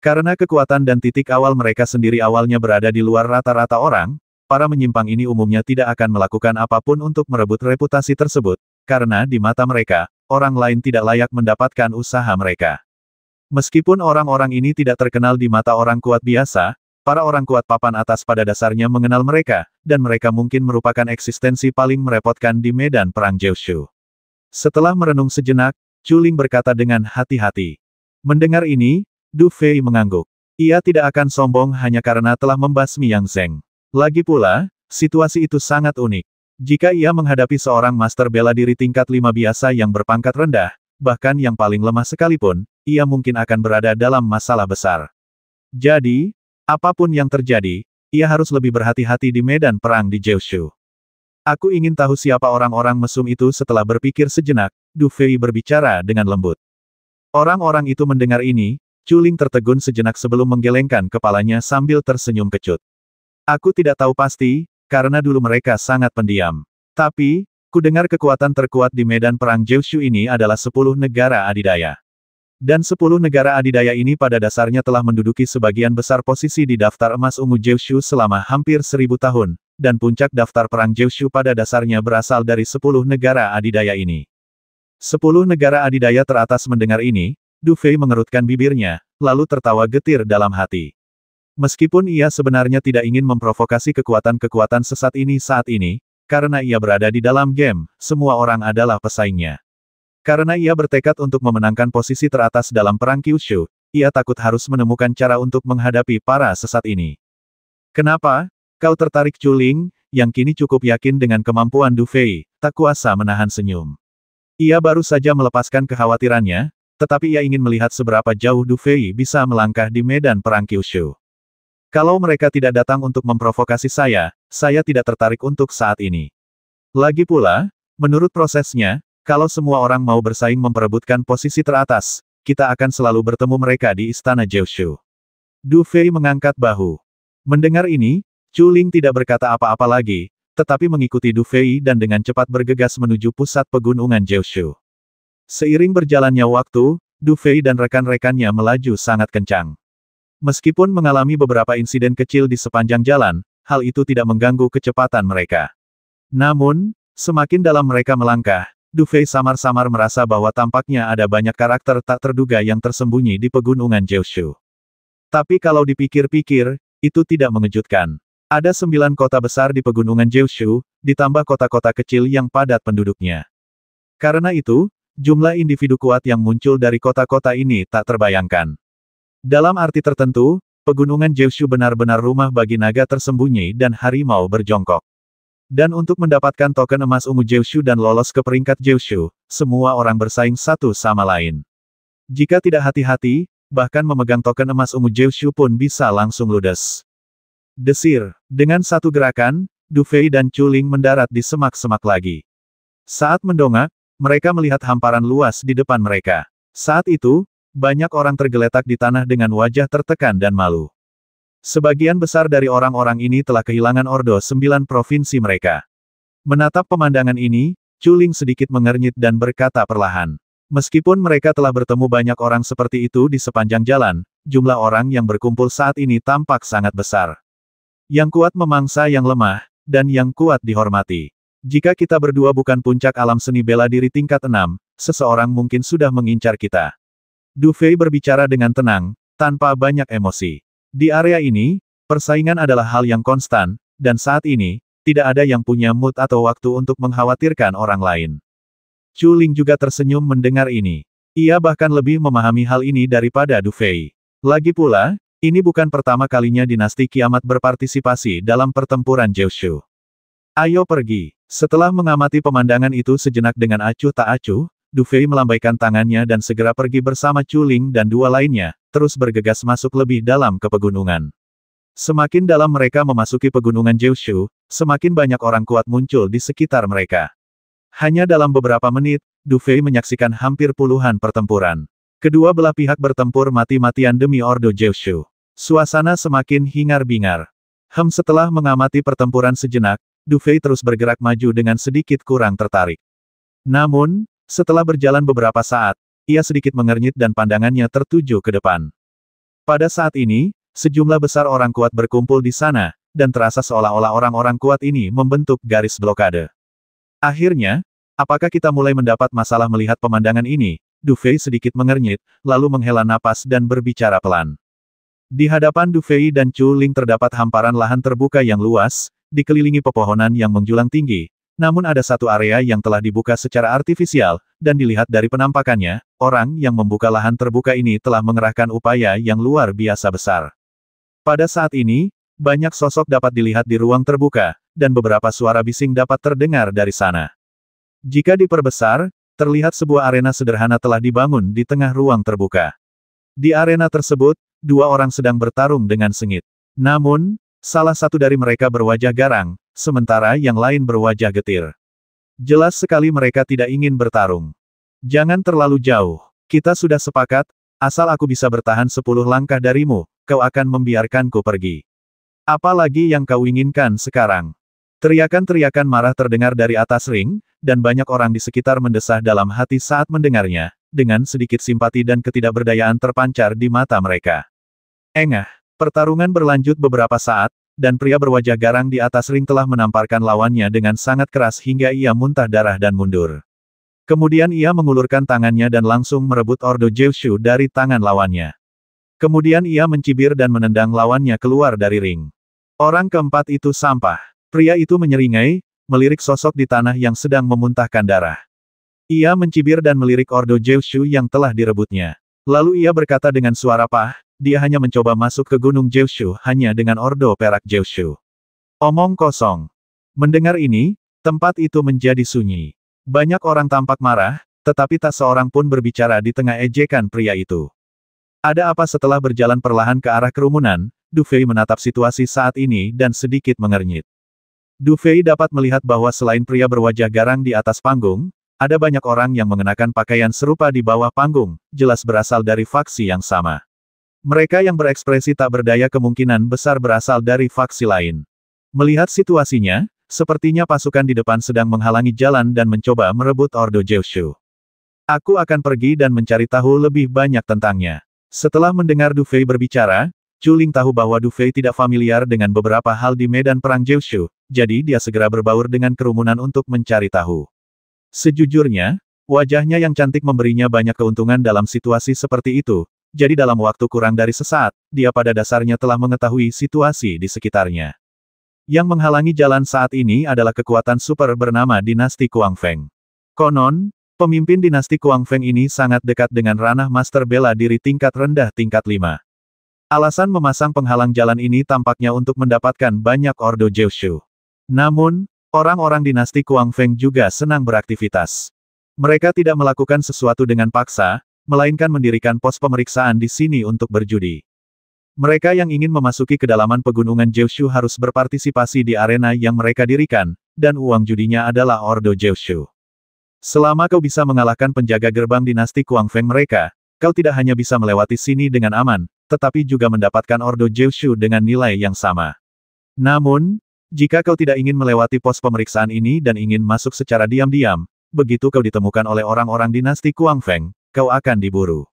Karena kekuatan dan titik awal mereka sendiri awalnya berada di luar rata-rata orang, para menyimpang ini umumnya tidak akan melakukan apapun untuk merebut reputasi tersebut, karena di mata mereka, orang lain tidak layak mendapatkan usaha mereka. Meskipun orang-orang ini tidak terkenal di mata orang kuat biasa, para orang kuat papan atas pada dasarnya mengenal mereka, dan mereka mungkin merupakan eksistensi paling merepotkan di medan perang Jiushu. Setelah merenung sejenak, Chu Ling berkata dengan hati-hati. Mendengar ini, Du Fei mengangguk. Ia tidak akan sombong hanya karena telah membasmi Yang Zeng. Lagi pula, situasi itu sangat unik. Jika ia menghadapi seorang master bela diri tingkat 5 biasa yang berpangkat rendah, bahkan yang paling lemah sekalipun, ia mungkin akan berada dalam masalah besar. Jadi, apapun yang terjadi, ia harus lebih berhati-hati di medan perang di Jiushu. Aku ingin tahu siapa orang-orang mesum itu. Setelah berpikir sejenak, Du Fei berbicara dengan lembut. Orang-orang itu mendengar ini, Chu Ling tertegun sejenak sebelum menggelengkan kepalanya sambil tersenyum kecut. Aku tidak tahu pasti, karena dulu mereka sangat pendiam. Tapi, ku dengar kekuatan terkuat di medan perang Jiushu ini adalah 10 negara adidaya. Dan 10 negara adidaya ini pada dasarnya telah menduduki sebagian besar posisi di daftar emas ungu Jiushu selama hampir 1000 tahun, dan puncak daftar perang Jiushu pada dasarnya berasal dari 10 negara adidaya ini. 10 negara adidaya teratas mendengar ini, Du Fei mengerutkan bibirnya, lalu tertawa getir dalam hati. Meskipun ia sebenarnya tidak ingin memprovokasi kekuatan-kekuatan sesat ini saat ini, karena ia berada di dalam game, semua orang adalah pesaingnya. Karena ia bertekad untuk memenangkan posisi teratas dalam perang Kyushu, ia takut harus menemukan cara untuk menghadapi para sesat ini. Kenapa? Kau tertarik? Chu Ling, yang kini cukup yakin dengan kemampuan Du Fei, tak kuasa menahan senyum. Ia baru saja melepaskan kekhawatirannya, tetapi ia ingin melihat seberapa jauh Du Fei bisa melangkah di medan perang Kyushu. Kalau mereka tidak datang untuk memprovokasi saya tidak tertarik untuk saat ini. Lagi pula, menurut prosesnya, kalau semua orang mau bersaing memperebutkan posisi teratas, kita akan selalu bertemu mereka di Istana Jiushu. Du Fei mengangkat bahu. Mendengar ini, Chu Ling tidak berkata apa-apa lagi, tetapi mengikuti Du Fei dan dengan cepat bergegas menuju pusat pegunungan Jiushu. Seiring berjalannya waktu, Du Fei dan rekan-rekannya melaju sangat kencang. Meskipun mengalami beberapa insiden kecil di sepanjang jalan, hal itu tidak mengganggu kecepatan mereka. Namun, semakin dalam mereka melangkah, Du Fei samar-samar merasa bahwa tampaknya ada banyak karakter tak terduga yang tersembunyi di pegunungan Jiushu. Tapi kalau dipikir-pikir, itu tidak mengejutkan. Ada 9 kota besar di pegunungan Jiushu, ditambah kota-kota kecil yang padat penduduknya. Karena itu, jumlah individu kuat yang muncul dari kota-kota ini tak terbayangkan. Dalam arti tertentu, pegunungan Jiushu benar-benar rumah bagi naga tersembunyi dan harimau berjongkok. Dan untuk mendapatkan token emas ungu Jiushu dan lolos ke peringkat Jiushu, semua orang bersaing satu sama lain. Jika tidak hati-hati, bahkan memegang token emas ungu Jiushu pun bisa langsung ludes. Desir, dengan satu gerakan, Du Fei dan Chu Ling mendarat di semak-semak lagi. Saat mendongak, mereka melihat hamparan luas di depan mereka. Saat itu, banyak orang tergeletak di tanah dengan wajah tertekan dan malu. Sebagian besar dari orang-orang ini telah kehilangan ordo 9 provinsi mereka. Menatap pemandangan ini, Chu Ling sedikit mengernyit dan berkata perlahan. Meskipun mereka telah bertemu banyak orang seperti itu di sepanjang jalan, jumlah orang yang berkumpul saat ini tampak sangat besar. Yang kuat memangsa yang lemah, dan yang kuat dihormati. Jika kita berdua bukan puncak alam seni bela diri tingkat 6, seseorang mungkin sudah mengincar kita. Du Fei berbicara dengan tenang, tanpa banyak emosi. Di area ini, persaingan adalah hal yang konstan, dan saat ini, tidak ada yang punya mood atau waktu untuk mengkhawatirkan orang lain. Chu Ling juga tersenyum mendengar ini. Ia bahkan lebih memahami hal ini daripada Du Fei. Lagi pula, ini bukan pertama kalinya dinasti kiamat berpartisipasi dalam pertempuran Jiushu. Ayo pergi. Setelah mengamati pemandangan itu sejenak dengan acuh tak acuh, Du Fei melambaikan tangannya dan segera pergi bersama Chu Ling dan 2 lainnya, terus bergegas masuk lebih dalam ke pegunungan. Semakin dalam mereka memasuki pegunungan Jiushu, semakin banyak orang kuat muncul di sekitar mereka. Hanya dalam beberapa menit, Du Fei menyaksikan hampir puluhan pertempuran. Kedua belah pihak bertempur mati-matian demi Ordo Jiushu. Suasana semakin hingar-bingar. Setelah mengamati pertempuran sejenak, Du Fei terus bergerak maju dengan sedikit kurang tertarik. Namun, setelah berjalan beberapa saat, ia sedikit mengernyit dan pandangannya tertuju ke depan. Pada saat ini, sejumlah besar orang kuat berkumpul di sana, dan terasa seolah-olah orang-orang kuat ini membentuk garis blokade. Akhirnya, apakah kita mulai mendapat masalah melihat pemandangan ini? Du Fei sedikit mengernyit, lalu menghela napas dan berbicara pelan. Di hadapan Du Fei dan Chu Ling terdapat hamparan lahan terbuka yang luas, dikelilingi pepohonan yang menjulang tinggi, namun ada satu area yang telah dibuka secara artifisial, dan dilihat dari penampakannya, orang yang membuka lahan terbuka ini telah mengerahkan upaya yang luar biasa besar. Pada saat ini, banyak sosok dapat dilihat di ruang terbuka, dan beberapa suara bising dapat terdengar dari sana. Jika diperbesar, terlihat sebuah arena sederhana telah dibangun di tengah ruang terbuka. Di arena tersebut, dua orang sedang bertarung dengan sengit. Namun, salah satu dari mereka berwajah garang, sementara yang lain berwajah getir. Jelas sekali mereka tidak ingin bertarung. Jangan terlalu jauh. Kita sudah sepakat, asal aku bisa bertahan 10 langkah darimu, kau akan membiarkanku pergi. Apalagi yang kau inginkan sekarang? Teriakan-teriakan marah terdengar dari atas ring, dan banyak orang di sekitar mendesah dalam hati saat mendengarnya, dengan sedikit simpati dan ketidakberdayaan terpancar di mata mereka. Engah, pertarungan berlanjut beberapa saat, dan pria berwajah garang di atas ring telah menamparkan lawannya dengan sangat keras hingga ia muntah darah dan mundur. Kemudian ia mengulurkan tangannya dan langsung merebut Ordo Jiushu dari tangan lawannya. Kemudian ia mencibir dan menendang lawannya keluar dari ring. Orang keempat itu sampah. Pria itu menyeringai, melirik sosok di tanah yang sedang memuntahkan darah. Ia mencibir dan melirik Ordo Jiushu yang telah direbutnya. Lalu ia berkata dengan suara pah, dia hanya mencoba masuk ke Gunung Jiushu hanya dengan Ordo Perak Jiushu. Omong kosong. Mendengar ini, tempat itu menjadi sunyi. Banyak orang tampak marah, tetapi tak seorang pun berbicara di tengah ejekan pria itu. Ada apa? Setelah berjalan perlahan ke arah kerumunan, Du Fei menatap situasi saat ini dan sedikit mengernyit. Du Fei dapat melihat bahwa selain pria berwajah garang di atas panggung, ada banyak orang yang mengenakan pakaian serupa di bawah panggung, jelas berasal dari faksi yang sama. Mereka yang berekspresi tak berdaya kemungkinan besar berasal dari faksi lain. Melihat situasinya, sepertinya pasukan di depan sedang menghalangi jalan dan mencoba merebut Ordo Jiushu. Aku akan pergi dan mencari tahu lebih banyak tentangnya. Setelah mendengar Du Fei berbicara, Chu Ling tahu bahwa Du Fei tidak familiar dengan beberapa hal di medan perang Jiushu, jadi dia segera berbaur dengan kerumunan untuk mencari tahu. Sejujurnya, wajahnya yang cantik memberinya banyak keuntungan dalam situasi seperti itu, jadi dalam waktu kurang dari sesaat, dia pada dasarnya telah mengetahui situasi di sekitarnya. Yang menghalangi jalan saat ini adalah kekuatan super bernama Dinasti Kuang Feng. Konon, pemimpin Dinasti Kuang Feng ini sangat dekat dengan ranah Master Bela Diri tingkat rendah tingkat 5. Alasan memasang penghalang jalan ini tampaknya untuk mendapatkan banyak Ordo Jiushu. Namun, orang-orang Dinasti Kuang Feng juga senang beraktivitas. Mereka tidak melakukan sesuatu dengan paksa, melainkan mendirikan pos pemeriksaan di sini untuk berjudi. Mereka yang ingin memasuki kedalaman pegunungan Jiushu harus berpartisipasi di arena yang mereka dirikan, dan uang judinya adalah Ordo Jiushu. Selama kau bisa mengalahkan penjaga gerbang Dinasti Kuang Feng mereka, kau tidak hanya bisa melewati sini dengan aman, tetapi juga mendapatkan Ordo Jiushu dengan nilai yang sama. Namun, jika kau tidak ingin melewati pos pemeriksaan ini dan ingin masuk secara diam-diam, begitu kau ditemukan oleh orang-orang Dinasti Kuang Feng, kau akan diburu.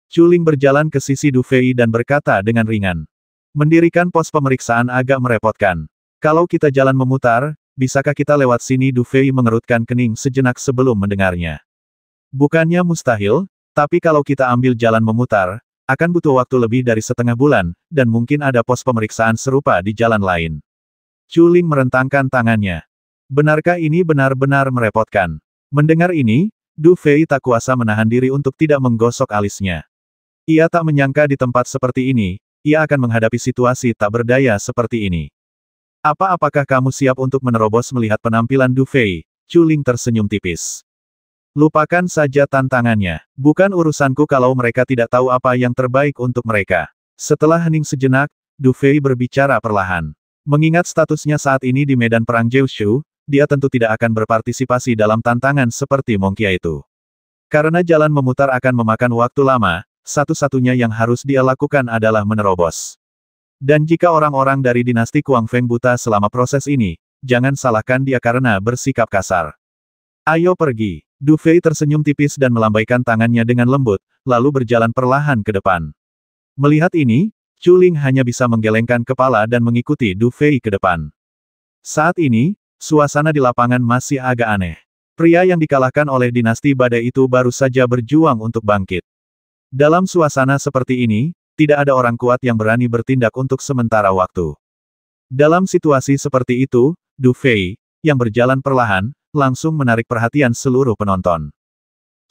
Chu Ling berjalan ke sisi Du Fei dan berkata dengan ringan. Mendirikan pos pemeriksaan agak merepotkan. Kalau kita jalan memutar, bisakah kita lewat sini? Du Fei mengerutkan kening sejenak sebelum mendengarnya. Bukannya mustahil, tapi kalau kita ambil jalan memutar, akan butuh waktu lebih dari setengah bulan, dan mungkin ada pos pemeriksaan serupa di jalan lain. Chu Ling merentangkan tangannya. Benarkah ini benar-benar merepotkan? Mendengar ini, Du Fei tak kuasa menahan diri untuk tidak menggosok alisnya. Ia tak menyangka di tempat seperti ini, ia akan menghadapi situasi tak berdaya seperti ini. Apakah kamu siap untuk menerobos? Melihat penampilan Du Fei, Chu Ling tersenyum tipis. Lupakan saja tantangannya. Bukan urusanku kalau mereka tidak tahu apa yang terbaik untuk mereka. Setelah hening sejenak, Du Fei berbicara perlahan. Mengingat statusnya saat ini di medan perang Jiushu, dia tentu tidak akan berpartisipasi dalam tantangan seperti Mongkia itu. Karena jalan memutar akan memakan waktu lama, satu-satunya yang harus dia lakukan adalah menerobos. Dan jika orang-orang dari dinasti Kuang Feng buta selama proses ini, jangan salahkan dia karena bersikap kasar. Ayo pergi. Du Fei tersenyum tipis dan melambaikan tangannya dengan lembut, lalu berjalan perlahan ke depan. Melihat ini, Chu Ling hanya bisa menggelengkan kepala dan mengikuti Du Fei ke depan. Saat ini, suasana di lapangan masih agak aneh. Pria yang dikalahkan oleh dinasti badai itu baru saja berjuang untuk bangkit. Dalam suasana seperti ini, tidak ada orang kuat yang berani bertindak untuk sementara waktu. Dalam situasi seperti itu, Du Fei, yang berjalan perlahan, langsung menarik perhatian seluruh penonton.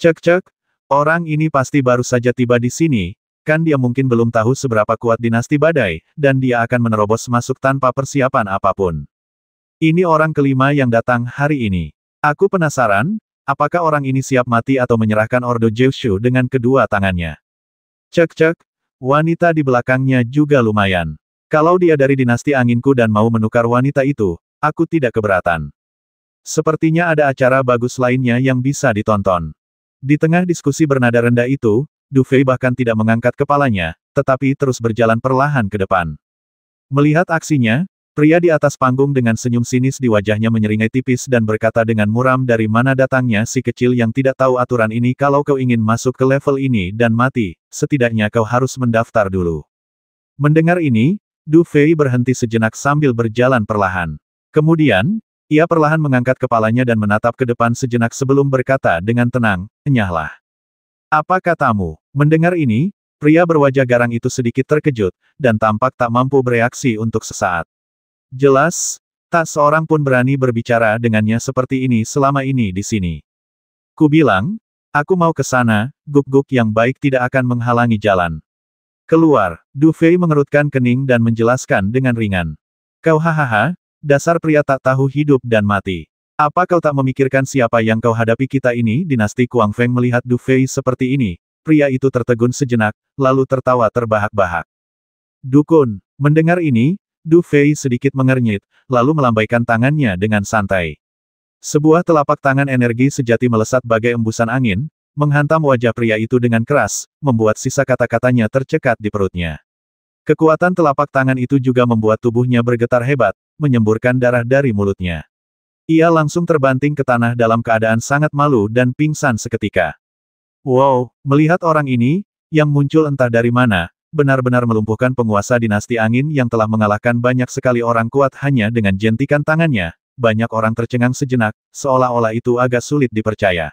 Cek-cek, orang ini pasti baru saja tiba di sini, kan dia mungkin belum tahu seberapa kuat dinasti badai, dan dia akan menerobos masuk tanpa persiapan apapun. Ini orang kelima yang datang hari ini. Aku penasaran, apakah orang ini siap mati atau menyerahkan Ordo Jiushu dengan kedua tangannya. Cek-cek, wanita di belakangnya juga lumayan. Kalau dia dari dinasti anginku dan mau menukar wanita itu, aku tidak keberatan. Sepertinya ada acara bagus lainnya yang bisa ditonton. Di tengah diskusi bernada rendah itu, Du Fei bahkan tidak mengangkat kepalanya, tetapi terus berjalan perlahan ke depan. Melihat aksinya, pria di atas panggung dengan senyum sinis di wajahnya menyeringai tipis dan berkata dengan muram, dari mana datangnya si kecil yang tidak tahu aturan ini. Kalau kau ingin masuk ke level ini dan mati, setidaknya kau harus mendaftar dulu. Mendengar ini, Du Fei berhenti sejenak sambil berjalan perlahan. Kemudian, ia perlahan mengangkat kepalanya dan menatap ke depan sejenak sebelum berkata dengan tenang, "Enyahlah." Apa katamu? Mendengar ini, pria berwajah garang itu sedikit terkejut, dan tampak tak mampu bereaksi untuk sesaat. Jelas, tak seorang pun berani berbicara dengannya seperti ini selama ini di sini. Kubilang, aku mau ke sana, guk-guk yang baik tidak akan menghalangi jalan. Keluar, Du Fei mengerutkan kening dan menjelaskan dengan ringan. Kau hahaha, dasar pria tak tahu hidup dan mati. Apa kau tak memikirkan siapa yang kau hadapi kita ini? Dinasti Kuang Feng melihat Du Fei seperti ini, pria itu tertegun sejenak, lalu tertawa terbahak-bahak. Dukun, mendengar ini, Du Fei sedikit mengernyit, lalu melambaikan tangannya dengan santai. Sebuah telapak tangan energi sejati melesat bagai embusan angin, menghantam wajah pria itu dengan keras, membuat sisa kata-katanya tercekat di perutnya. Kekuatan telapak tangan itu juga membuat tubuhnya bergetar hebat, menyemburkan darah dari mulutnya. Ia langsung terbanting ke tanah dalam keadaan sangat malu dan pingsan seketika. Wow, melihat orang ini, yang muncul entah dari mana, benar-benar melumpuhkan penguasa dinasti angin yang telah mengalahkan banyak sekali orang kuat hanya dengan jentikan tangannya. Banyak orang tercengang sejenak, seolah-olah itu agak sulit dipercaya.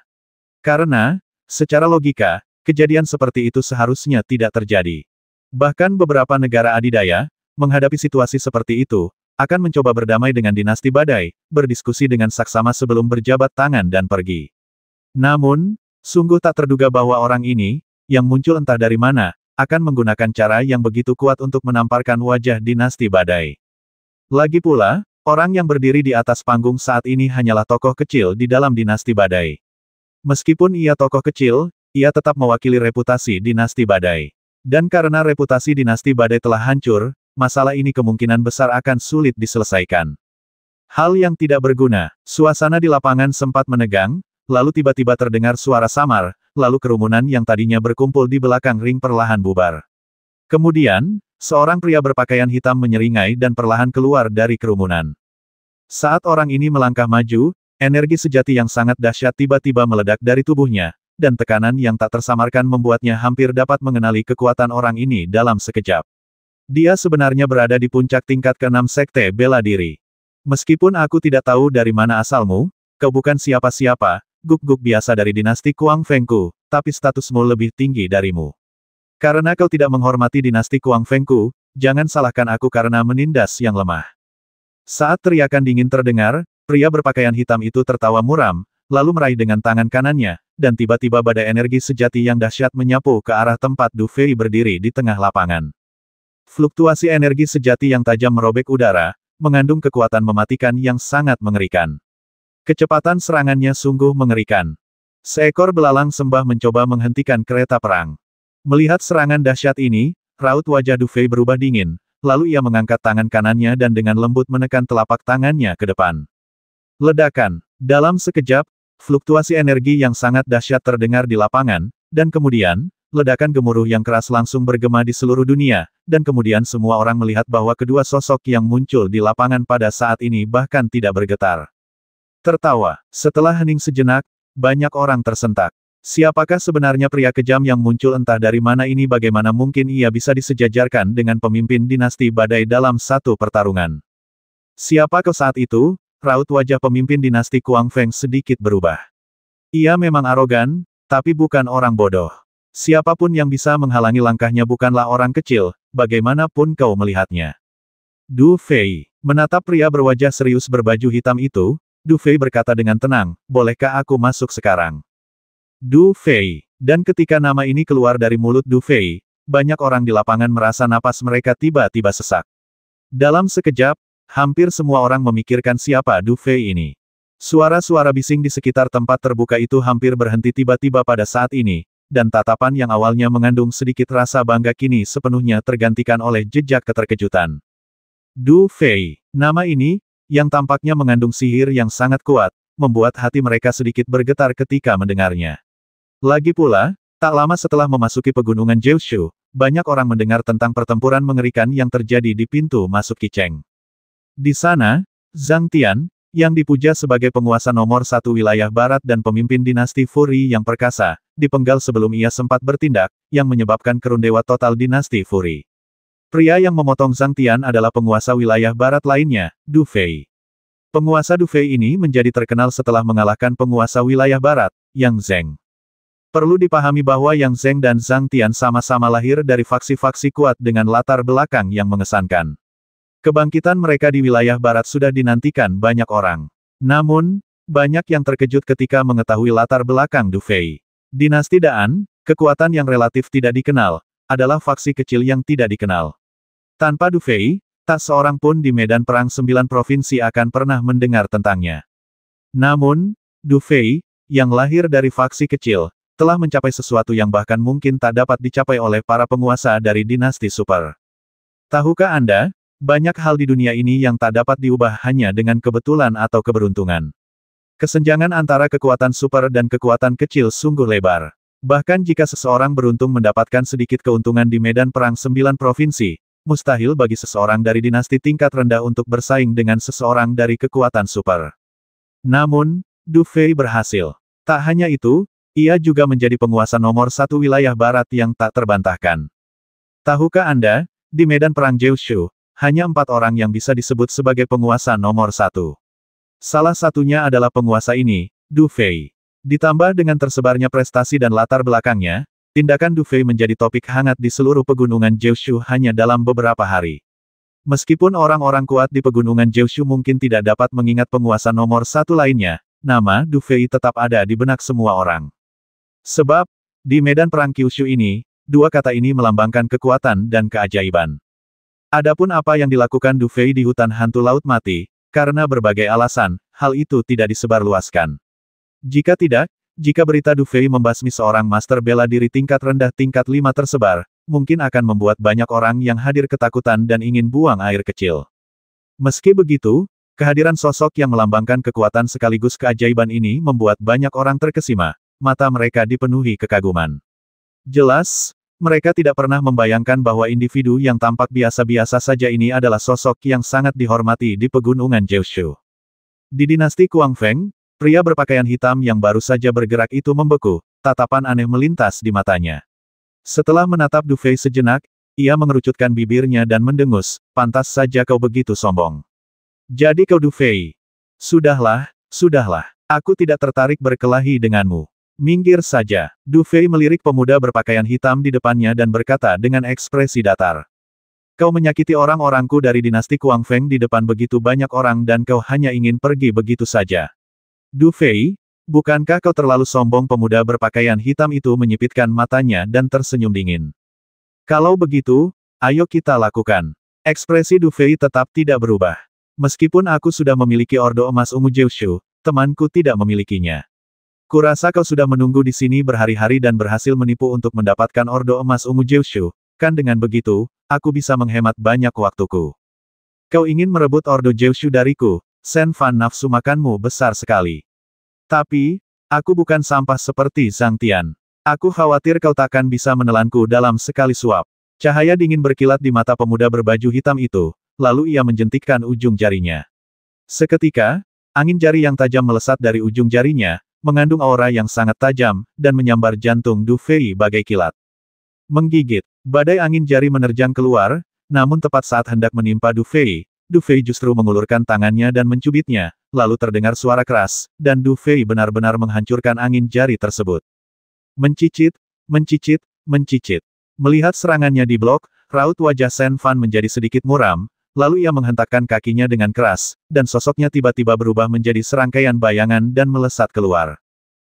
Karena, secara logika, kejadian seperti itu seharusnya tidak terjadi. Bahkan beberapa negara adidaya, menghadapi situasi seperti itu, akan mencoba berdamai dengan dinasti badai, berdiskusi dengan saksama sebelum berjabat tangan dan pergi. Namun, sungguh tak terduga bahwa orang ini, yang muncul entah dari mana, akan menggunakan cara yang begitu kuat untuk menamparkan wajah dinasti badai. Lagi pula, orang yang berdiri di atas panggung saat ini hanyalah tokoh kecil di dalam dinasti badai. Meskipun ia tokoh kecil, ia tetap mewakili reputasi dinasti badai. Dan karena reputasi dinasti badai telah hancur, masalah ini kemungkinan besar akan sulit diselesaikan. Hal yang tidak berguna, suasana di lapangan sempat menegang, lalu tiba-tiba terdengar suara samar, lalu kerumunan yang tadinya berkumpul di belakang ring perlahan bubar. Kemudian, seorang pria berpakaian hitam menyeringai dan perlahan keluar dari kerumunan. Saat orang ini melangkah maju, energi sejati yang sangat dahsyat tiba-tiba meledak dari tubuhnya, dan tekanan yang tak tersamarkan membuatnya hampir dapat mengenali kekuatan orang ini dalam sekejap. Dia sebenarnya berada di puncak tingkat ke-6 sekte bela diri. Meskipun aku tidak tahu dari mana asalmu, kau bukan siapa-siapa, guk-guk biasa dari dinasti Kuang Fengku, tapi statusmu lebih tinggi darimu. Karena kau tidak menghormati dinasti Kuang Fengku, jangan salahkan aku karena menindas yang lemah. Saat teriakan dingin terdengar, pria berpakaian hitam itu tertawa muram, lalu meraih dengan tangan kanannya, dan tiba-tiba badai energi sejati yang dahsyat menyapu ke arah tempat Du Fei berdiri di tengah lapangan. Fluktuasi energi sejati yang tajam merobek udara, mengandung kekuatan mematikan yang sangat mengerikan. Kecepatan serangannya sungguh mengerikan. Seekor belalang sembah mencoba menghentikan kereta perang. Melihat serangan dahsyat ini, raut wajah Du Fei berubah dingin, lalu ia mengangkat tangan kanannya dan dengan lembut menekan telapak tangannya ke depan. Ledakan. Dalam sekejap, fluktuasi energi yang sangat dahsyat terdengar di lapangan, dan kemudian, ledakan gemuruh yang keras langsung bergema di seluruh dunia, dan kemudian semua orang melihat bahwa kedua sosok yang muncul di lapangan pada saat ini bahkan tidak bergetar. Tertawa. Setelah hening sejenak, banyak orang tersentak. Siapakah sebenarnya pria kejam yang muncul entah dari mana ini, bagaimana mungkin ia bisa disejajarkan dengan pemimpin dinasti badai dalam satu pertarungan? Siapa kau saat itu? Raut wajah pemimpin dinasti Kuang Feng sedikit berubah. Ia memang arogan, tapi bukan orang bodoh. Siapapun yang bisa menghalangi langkahnya bukanlah orang kecil, bagaimanapun kau melihatnya. Du Fei. Menatap pria berwajah serius berbaju hitam itu, Du Fei berkata dengan tenang, bolehkah aku masuk sekarang? Du Fei. Dan ketika nama ini keluar dari mulut Du Fei, banyak orang di lapangan merasa napas mereka tiba-tiba sesak. Dalam sekejap, hampir semua orang memikirkan siapa Du Fei ini. Suara-suara bising di sekitar tempat terbuka itu hampir berhenti tiba-tiba pada saat ini, dan tatapan yang awalnya mengandung sedikit rasa bangga kini sepenuhnya tergantikan oleh jejak keterkejutan. Du Fei. Nama ini, yang tampaknya mengandung sihir yang sangat kuat, membuat hati mereka sedikit bergetar ketika mendengarnya. Lagi pula, tak lama setelah memasuki pegunungan Jiushu, banyak orang mendengar tentang pertempuran mengerikan yang terjadi di pintu masuk Qiceng. Di sana, Zhang Tian, yang dipuja sebagai penguasa nomor satu wilayah barat dan pemimpin dinasti Furi yang perkasa, dipenggal sebelum ia sempat bertindak, yang menyebabkan kerundewa total dinasti Furi. Pria yang memotong Zhang Tian adalah penguasa wilayah barat lainnya, Du Fei. Penguasa Du Fei ini menjadi terkenal setelah mengalahkan penguasa wilayah barat, Yang Zheng. Perlu dipahami bahwa Yang Zheng dan Zhang Tian sama-sama lahir dari faksi-faksi kuat dengan latar belakang yang mengesankan. Kebangkitan mereka di wilayah barat sudah dinantikan banyak orang. Namun, banyak yang terkejut ketika mengetahui latar belakang Du Fei. Dinasti Daan, kekuatan yang relatif tidak dikenal, adalah faksi kecil yang tidak dikenal. Tanpa Du Fei, tak seorang pun di medan perang 9 provinsi akan pernah mendengar tentangnya. Namun, Du Fei, yang lahir dari faksi kecil, telah mencapai sesuatu yang bahkan mungkin tak dapat dicapai oleh para penguasa dari dinasti super. Tahukah Anda, banyak hal di dunia ini yang tak dapat diubah hanya dengan kebetulan atau keberuntungan. Kesenjangan antara kekuatan super dan kekuatan kecil sungguh lebar. Bahkan jika seseorang beruntung mendapatkan sedikit keuntungan di medan perang 9 provinsi, mustahil bagi seseorang dari dinasti tingkat rendah untuk bersaing dengan seseorang dari kekuatan super. Namun, Du Fei berhasil. Tak hanya itu, ia juga menjadi penguasa nomor satu wilayah barat yang tak terbantahkan. Tahukah Anda, di medan perang Jiushu, hanya 4 orang yang bisa disebut sebagai penguasa nomor satu. Salah satunya adalah penguasa ini, Du Fei. Ditambah dengan tersebarnya prestasi dan latar belakangnya, tindakan Du Fei menjadi topik hangat di seluruh pegunungan Jiushu hanya dalam beberapa hari. Meskipun orang-orang kuat di pegunungan Jiushu mungkin tidak dapat mengingat penguasa nomor satu lainnya, nama Du Fei tetap ada di benak semua orang. Sebab, di medan perang Kyushu ini, dua kata ini melambangkan kekuatan dan keajaiban. Adapun apa yang dilakukan Du Fei di hutan hantu laut mati, karena berbagai alasan, hal itu tidak disebarluaskan. Jika berita Du Fei membasmi seorang master bela diri tingkat rendah tingkat 5 tersebar, mungkin akan membuat banyak orang yang hadir ketakutan dan ingin buang air kecil. Meski begitu, kehadiran sosok yang melambangkan kekuatan sekaligus keajaiban ini membuat banyak orang terkesima. Mata mereka dipenuhi kekaguman. Jelas, mereka tidak pernah membayangkan bahwa individu yang tampak biasa-biasa saja ini adalah sosok yang sangat dihormati di pegunungan Jiushu. Di dinasti Kuang Feng, pria berpakaian hitam yang baru saja bergerak itu membeku, tatapan aneh melintas di matanya. Setelah menatap Du Fei sejenak, ia mengerucutkan bibirnya dan mendengus, pantas saja kau begitu sombong. Jadi kau Du Fei. Sudahlah, aku tidak tertarik berkelahi denganmu. Minggir saja. Du Fei melirik pemuda berpakaian hitam di depannya dan berkata dengan ekspresi datar. Kau menyakiti orang-orangku dari dinasti Kuang Feng di depan begitu banyak orang dan kau hanya ingin pergi begitu saja. Du Fei, bukankah kau terlalu sombong? Pemuda berpakaian hitam itu menyipitkan matanya dan tersenyum dingin. Kalau begitu, ayo kita lakukan. Ekspresi Du Fei tetap tidak berubah. Meskipun aku sudah memiliki Ordo Emas Ungu Jiushu, temanku tidak memilikinya. Kurasa kau sudah menunggu di sini berhari-hari dan berhasil menipu untuk mendapatkan Ordo Emas Ungu Jiushu, kan dengan begitu, aku bisa menghemat banyak waktuku. Kau ingin merebut Ordo Jiushu dariku, Shen Fan nafsu makanmu besar sekali. Tapi, aku bukan sampah seperti Zhang Tian. Aku khawatir kau takkan bisa menelanku dalam sekali suap. Cahaya dingin berkilat di mata pemuda berbaju hitam itu, lalu ia menjentikkan ujung jarinya. Seketika, angin jari yang tajam melesat dari ujung jarinya, mengandung aura yang sangat tajam, dan menyambar jantung Du Fei bagai kilat. Menggigit, badai angin jari menerjang keluar, namun tepat saat hendak menimpa Du Fei justru mengulurkan tangannya dan mencubitnya, lalu terdengar suara keras, dan Du Fei benar-benar menghancurkan angin jari tersebut. Mencicit, mencicit, mencicit. Melihat serangannya diblok, raut wajah Shen Fan menjadi sedikit muram, lalu ia menghentakkan kakinya dengan keras, dan sosoknya tiba-tiba berubah menjadi serangkaian bayangan dan melesat keluar.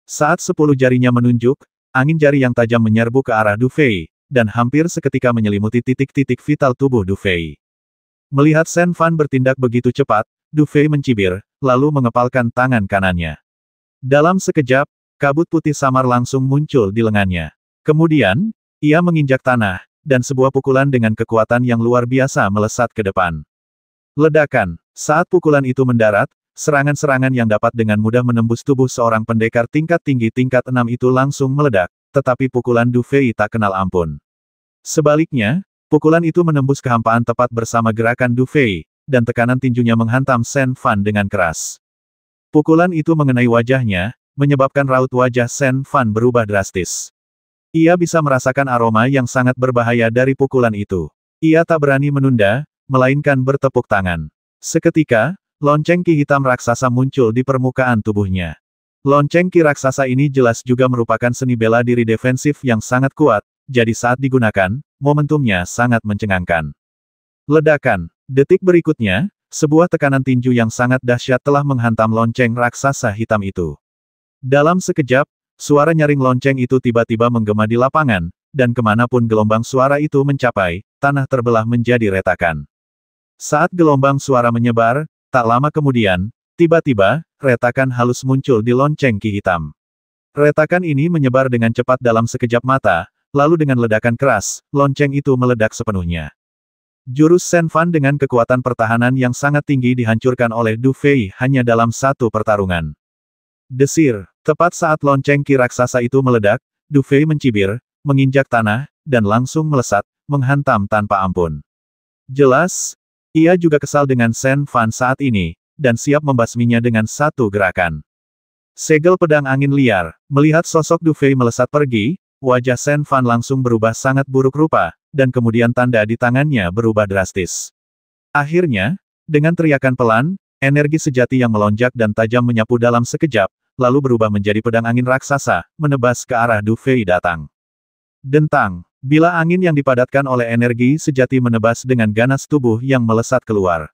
Saat 10 jarinya menunjuk, angin jari yang tajam menyerbu ke arah Du Fei, dan hampir seketika menyelimuti titik-titik vital tubuh Du Fei. Melihat Shen Fan bertindak begitu cepat, Du Fei mencibir, lalu mengepalkan tangan kanannya. Dalam sekejap, kabut putih samar langsung muncul di lengannya. Kemudian, ia menginjak tanah, dan sebuah pukulan dengan kekuatan yang luar biasa melesat ke depan. Ledakan. Saat pukulan itu mendarat, serangan-serangan yang dapat dengan mudah menembus tubuh seorang pendekar tingkat tinggi tingkat 6 itu langsung meledak, tetapi pukulan Du Fei tak kenal ampun. Sebaliknya, pukulan itu menembus kehampaan tepat bersama gerakan Du Fei, dan tekanan tinjunya menghantam Shen Fan dengan keras. Pukulan itu mengenai wajahnya, menyebabkan raut wajah Shen Fan berubah drastis. Ia bisa merasakan aroma yang sangat berbahaya dari pukulan itu. Ia tak berani menunda, melainkan bertepuk tangan. Seketika, lonceng ki hitam raksasa muncul di permukaan tubuhnya. Lonceng ki raksasa ini jelas juga merupakan seni bela diri defensif yang sangat kuat, jadi saat digunakan, momentumnya sangat mencengangkan. Ledakan. Detik berikutnya, sebuah tekanan tinju yang sangat dahsyat telah menghantam lonceng raksasa hitam itu. Dalam sekejap, suara nyaring lonceng itu tiba-tiba menggema di lapangan, dan kemanapun gelombang suara itu mencapai, tanah terbelah menjadi retakan. Saat gelombang suara menyebar, tak lama kemudian, tiba-tiba, retakan halus muncul di lonceng ki hitam. Retakan ini menyebar dengan cepat dalam sekejap mata, lalu dengan ledakan keras, lonceng itu meledak sepenuhnya. Jurus Shen Fan dengan kekuatan pertahanan yang sangat tinggi dihancurkan oleh Du Fei hanya dalam satu pertarungan. Desir. Tepat saat lonceng ki raksasa itu meledak, Du Fei mencibir, menginjak tanah, dan langsung melesat, menghantam tanpa ampun. Jelas, ia juga kesal dengan Shen Fan saat ini, dan siap membasminya dengan satu gerakan. Segel pedang angin liar. Melihat sosok Du Fei melesat pergi, wajah Shen Fan langsung berubah sangat buruk rupa, dan kemudian tanda di tangannya berubah drastis. Akhirnya, dengan teriakan pelan, energi sejati yang melonjak dan tajam menyapu dalam sekejap, lalu berubah menjadi pedang angin raksasa, menebas ke arah Du Fei datang. Dentang. Bila angin yang dipadatkan oleh energi sejati menebas dengan ganas tubuh yang melesat keluar.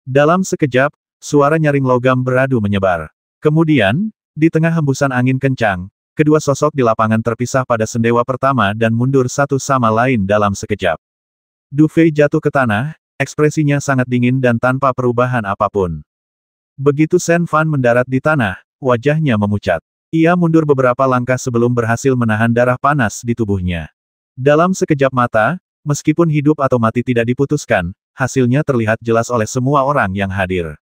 Dalam sekejap, suara nyaring logam beradu menyebar. Kemudian, di tengah hembusan angin kencang, kedua sosok di lapangan terpisah pada sendewa pertama dan mundur satu sama lain dalam sekejap. Du Fei jatuh ke tanah, ekspresinya sangat dingin dan tanpa perubahan apapun. Begitu Shen Fan mendarat di tanah, wajahnya memucat. Ia mundur beberapa langkah sebelum berhasil menahan darah panas di tubuhnya. Dalam sekejap mata, meskipun hidup atau mati tidak diputuskan, hasilnya terlihat jelas oleh semua orang yang hadir.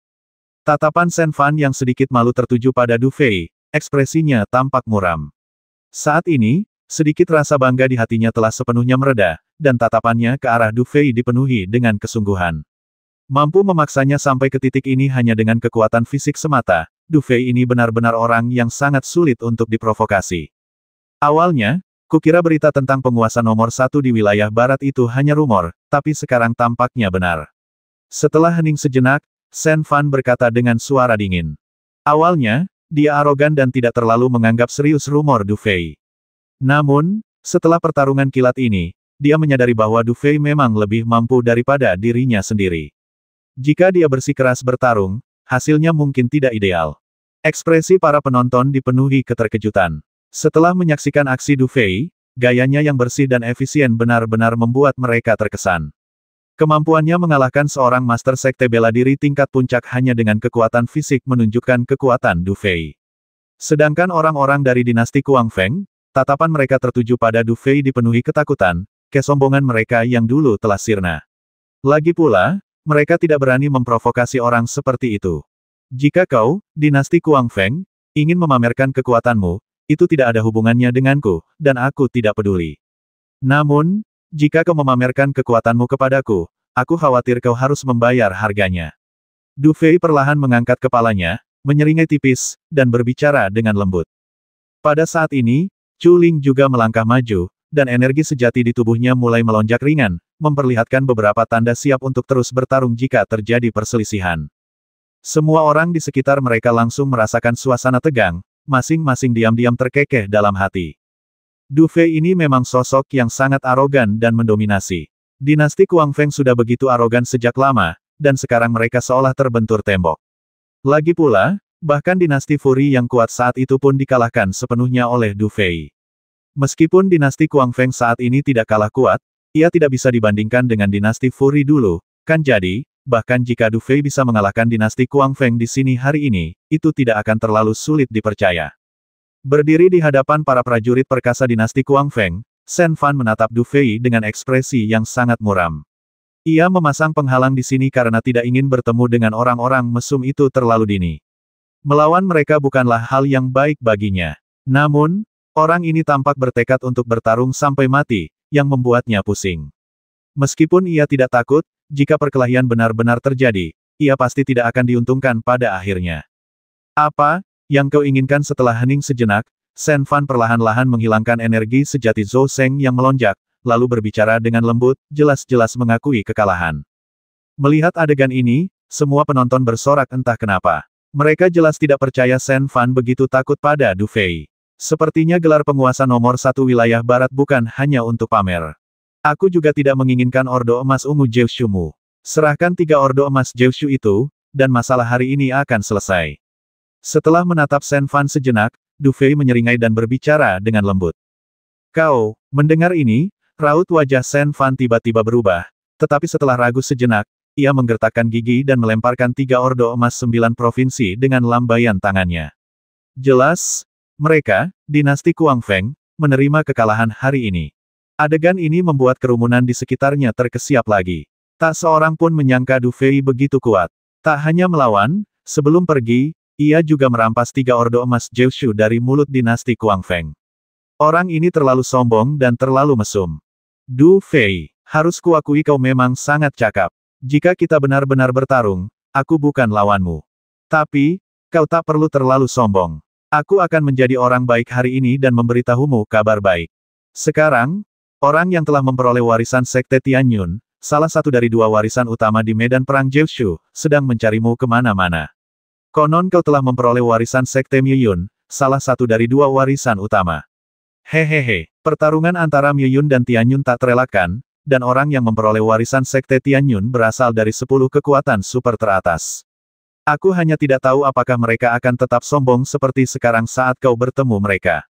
Tatapan Shen Fan yang sedikit malu tertuju pada Du Fei, ekspresinya tampak muram. Saat ini, sedikit rasa bangga di hatinya telah sepenuhnya mereda, dan tatapannya ke arah Du Fei dipenuhi dengan kesungguhan. Mampu memaksanya sampai ke titik ini hanya dengan kekuatan fisik semata, Du Fei ini benar-benar orang yang sangat sulit untuk diprovokasi. Awalnya, kukira berita tentang penguasa nomor 1 di wilayah barat itu hanya rumor, tapi sekarang tampaknya benar. Setelah hening sejenak, Shen Fan berkata dengan suara dingin. Awalnya, dia arogan dan tidak terlalu menganggap serius rumor Du Fei. Namun, setelah pertarungan kilat ini, dia menyadari bahwa Du Fei memang lebih mampu daripada dirinya sendiri. Jika dia bersikeras bertarung, hasilnya mungkin tidak ideal. Ekspresi para penonton dipenuhi keterkejutan. Setelah menyaksikan aksi Du Fei, gayanya yang bersih dan efisien benar-benar membuat mereka terkesan. Kemampuannya mengalahkan seorang master sekte bela diri tingkat puncak hanya dengan kekuatan fisik menunjukkan kekuatan Du Fei. Sedangkan orang-orang dari dinasti Kuang Feng, tatapan mereka tertuju pada Du Fei dipenuhi ketakutan, kesombongan mereka yang dulu telah sirna. Lagi pula, mereka tidak berani memprovokasi orang seperti itu. Jika kau, dinasti Kuang Feng, ingin memamerkan kekuatanmu, itu tidak ada hubungannya denganku, dan aku tidak peduli. Namun, jika kau memamerkan kekuatanmu kepadaku, aku khawatir kau harus membayar harganya. Du Fei perlahan mengangkat kepalanya, menyeringai tipis, dan berbicara dengan lembut. Pada saat ini, Chu Ling juga melangkah maju, dan energi sejati di tubuhnya mulai melonjak ringan, memperlihatkan beberapa tanda siap untuk terus bertarung jika terjadi perselisihan. Semua orang di sekitar mereka langsung merasakan suasana tegang, masing-masing diam-diam terkekeh dalam hati. Du Fei ini memang sosok yang sangat arogan dan mendominasi. Dinasti Kuang Feng sudah begitu arogan sejak lama, dan sekarang mereka seolah terbentur tembok. Lagi pula, bahkan dinasti Fury yang kuat saat itu pun dikalahkan sepenuhnya oleh Du Fei. Meskipun dinasti Kuang Feng saat ini tidak kalah kuat, ia tidak bisa dibandingkan dengan dinasti Fury dulu, kan jadi, bahkan jika Du Fei bisa mengalahkan dinasti Kuang Feng di sini hari ini, itu tidak akan terlalu sulit dipercaya. Berdiri di hadapan para prajurit perkasa dinasti Kuang Feng, Shen Fan menatap Du Fei dengan ekspresi yang sangat muram. Ia memasang penghalang di sini karena tidak ingin bertemu dengan orang-orang mesum itu terlalu dini. Melawan mereka bukanlah hal yang baik baginya. Namun, orang ini tampak bertekad untuk bertarung sampai mati, yang membuatnya pusing. Meskipun ia tidak takut, jika perkelahian benar-benar terjadi, ia pasti tidak akan diuntungkan pada akhirnya. Apa yang kau inginkan? Setelah hening sejenak, Shen Fan perlahan-lahan menghilangkan energi sejati Zhou Sheng yang melonjak, lalu berbicara dengan lembut, jelas-jelas mengakui kekalahan. Melihat adegan ini, semua penonton bersorak entah kenapa. Mereka jelas tidak percaya Shen Fan begitu takut pada Du Fei. Sepertinya gelar penguasa nomor satu wilayah barat bukan hanya untuk pamer. Aku juga tidak menginginkan Ordo Emas Ungu Jiushu-mu. Serahkan 3 Ordo Emas Jiushu itu, dan masalah hari ini akan selesai. Setelah menatap Shen Fan sejenak, Du Fei menyeringai dan berbicara dengan lembut. Kau, mendengar ini, raut wajah Shen Fan tiba-tiba berubah, tetapi setelah ragu sejenak, ia menggertakkan gigi dan melemparkan 3 Ordo Emas 9 provinsi dengan lambaian tangannya. Jelas, mereka, dinasti Kuang Feng, menerima kekalahan hari ini. Adegan ini membuat kerumunan di sekitarnya terkesiap lagi. Tak seorang pun menyangka Du Fei begitu kuat. Tak hanya melawan, sebelum pergi, ia juga merampas 3 Ordo Emas Jiushu dari mulut dinasti Kuang Feng. Orang ini terlalu sombong dan terlalu mesum. Du Fei, harus kuakui kau memang sangat cakap. Jika kita benar-benar bertarung, aku bukan lawanmu. Tapi, kau tak perlu terlalu sombong. Aku akan menjadi orang baik hari ini dan memberitahumu kabar baik. Sekarang, orang yang telah memperoleh warisan Sekte Tianyun, salah satu dari 2 warisan utama di medan perang Jiushu, sedang mencarimu kemana-mana. Konon kau telah memperoleh warisan Sekte Miyun, salah satu dari 2 warisan utama. Hehehe, pertarungan antara Miyun dan Tianyun tak terelakkan, dan orang yang memperoleh warisan Sekte Tianyun berasal dari 10 kekuatan super teratas. Aku hanya tidak tahu apakah mereka akan tetap sombong seperti sekarang saat kau bertemu mereka.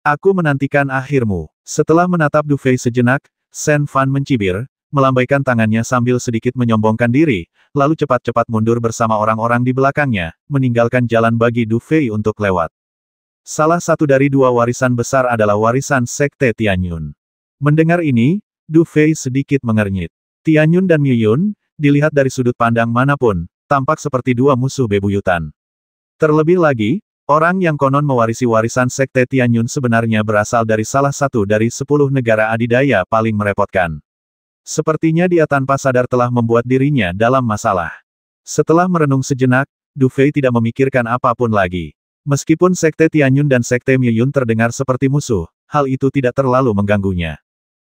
Aku menantikan akhirmu. Setelah menatap Du Fei sejenak, Shen Fan mencibir, melambaikan tangannya sambil sedikit menyombongkan diri, lalu cepat-cepat mundur bersama orang-orang di belakangnya, meninggalkan jalan bagi Du Fei untuk lewat. Salah satu dari 2 warisan besar adalah warisan Sekte Tianyun. Mendengar ini, Du Fei sedikit mengernyit. Tianyun dan Miyun, dilihat dari sudut pandang manapun, tampak seperti 2 musuh bebuyutan. Terlebih lagi, orang yang konon mewarisi warisan Sekte Tianyun sebenarnya berasal dari salah satu dari 10 negara adidaya paling merepotkan. Sepertinya dia tanpa sadar telah membuat dirinya dalam masalah. Setelah merenung sejenak, Du Fei tidak memikirkan apapun lagi. Meskipun Sekte Tianyun dan Sekte Miyun terdengar seperti musuh, hal itu tidak terlalu mengganggunya.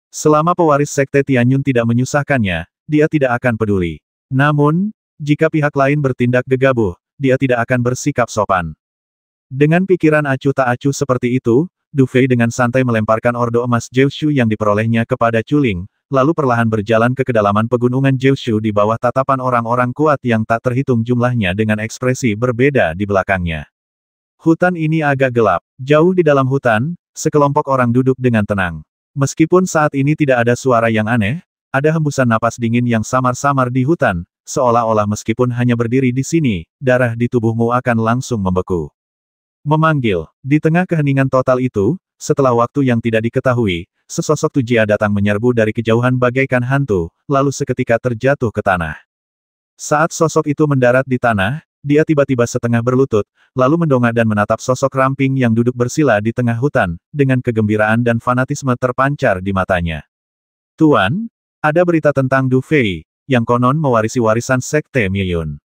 Selama pewaris Sekte Tianyun tidak menyusahkannya, dia tidak akan peduli. Namun, jika pihak lain bertindak gegabah, dia tidak akan bersikap sopan. Dengan pikiran acuh tak acuh seperti itu, Du Fei dengan santai melemparkan Ordo Emas Jiushu yang diperolehnya kepada Chu Ling, lalu perlahan berjalan ke kedalaman pegunungan Jiushu di bawah tatapan orang-orang kuat yang tak terhitung jumlahnya dengan ekspresi berbeda di belakangnya. Hutan ini agak gelap. Jauh di dalam hutan, sekelompok orang duduk dengan tenang. Meskipun saat ini tidak ada suara yang aneh, ada hembusan napas dingin yang samar-samar di hutan, seolah-olah meskipun hanya berdiri di sini, darah di tubuhmu akan langsung membeku. Memanggil. Di tengah keheningan total itu, setelah waktu yang tidak diketahui, sesosok Tujia datang menyerbu dari kejauhan bagaikan hantu, lalu seketika terjatuh ke tanah. Saat sosok itu mendarat di tanah, dia tiba-tiba setengah berlutut, lalu mendongak dan menatap sosok ramping yang duduk bersila di tengah hutan, dengan kegembiraan dan fanatisme terpancar di matanya. Tuan, ada berita tentang Du Fei, yang konon mewarisi warisan Sekte Miyun.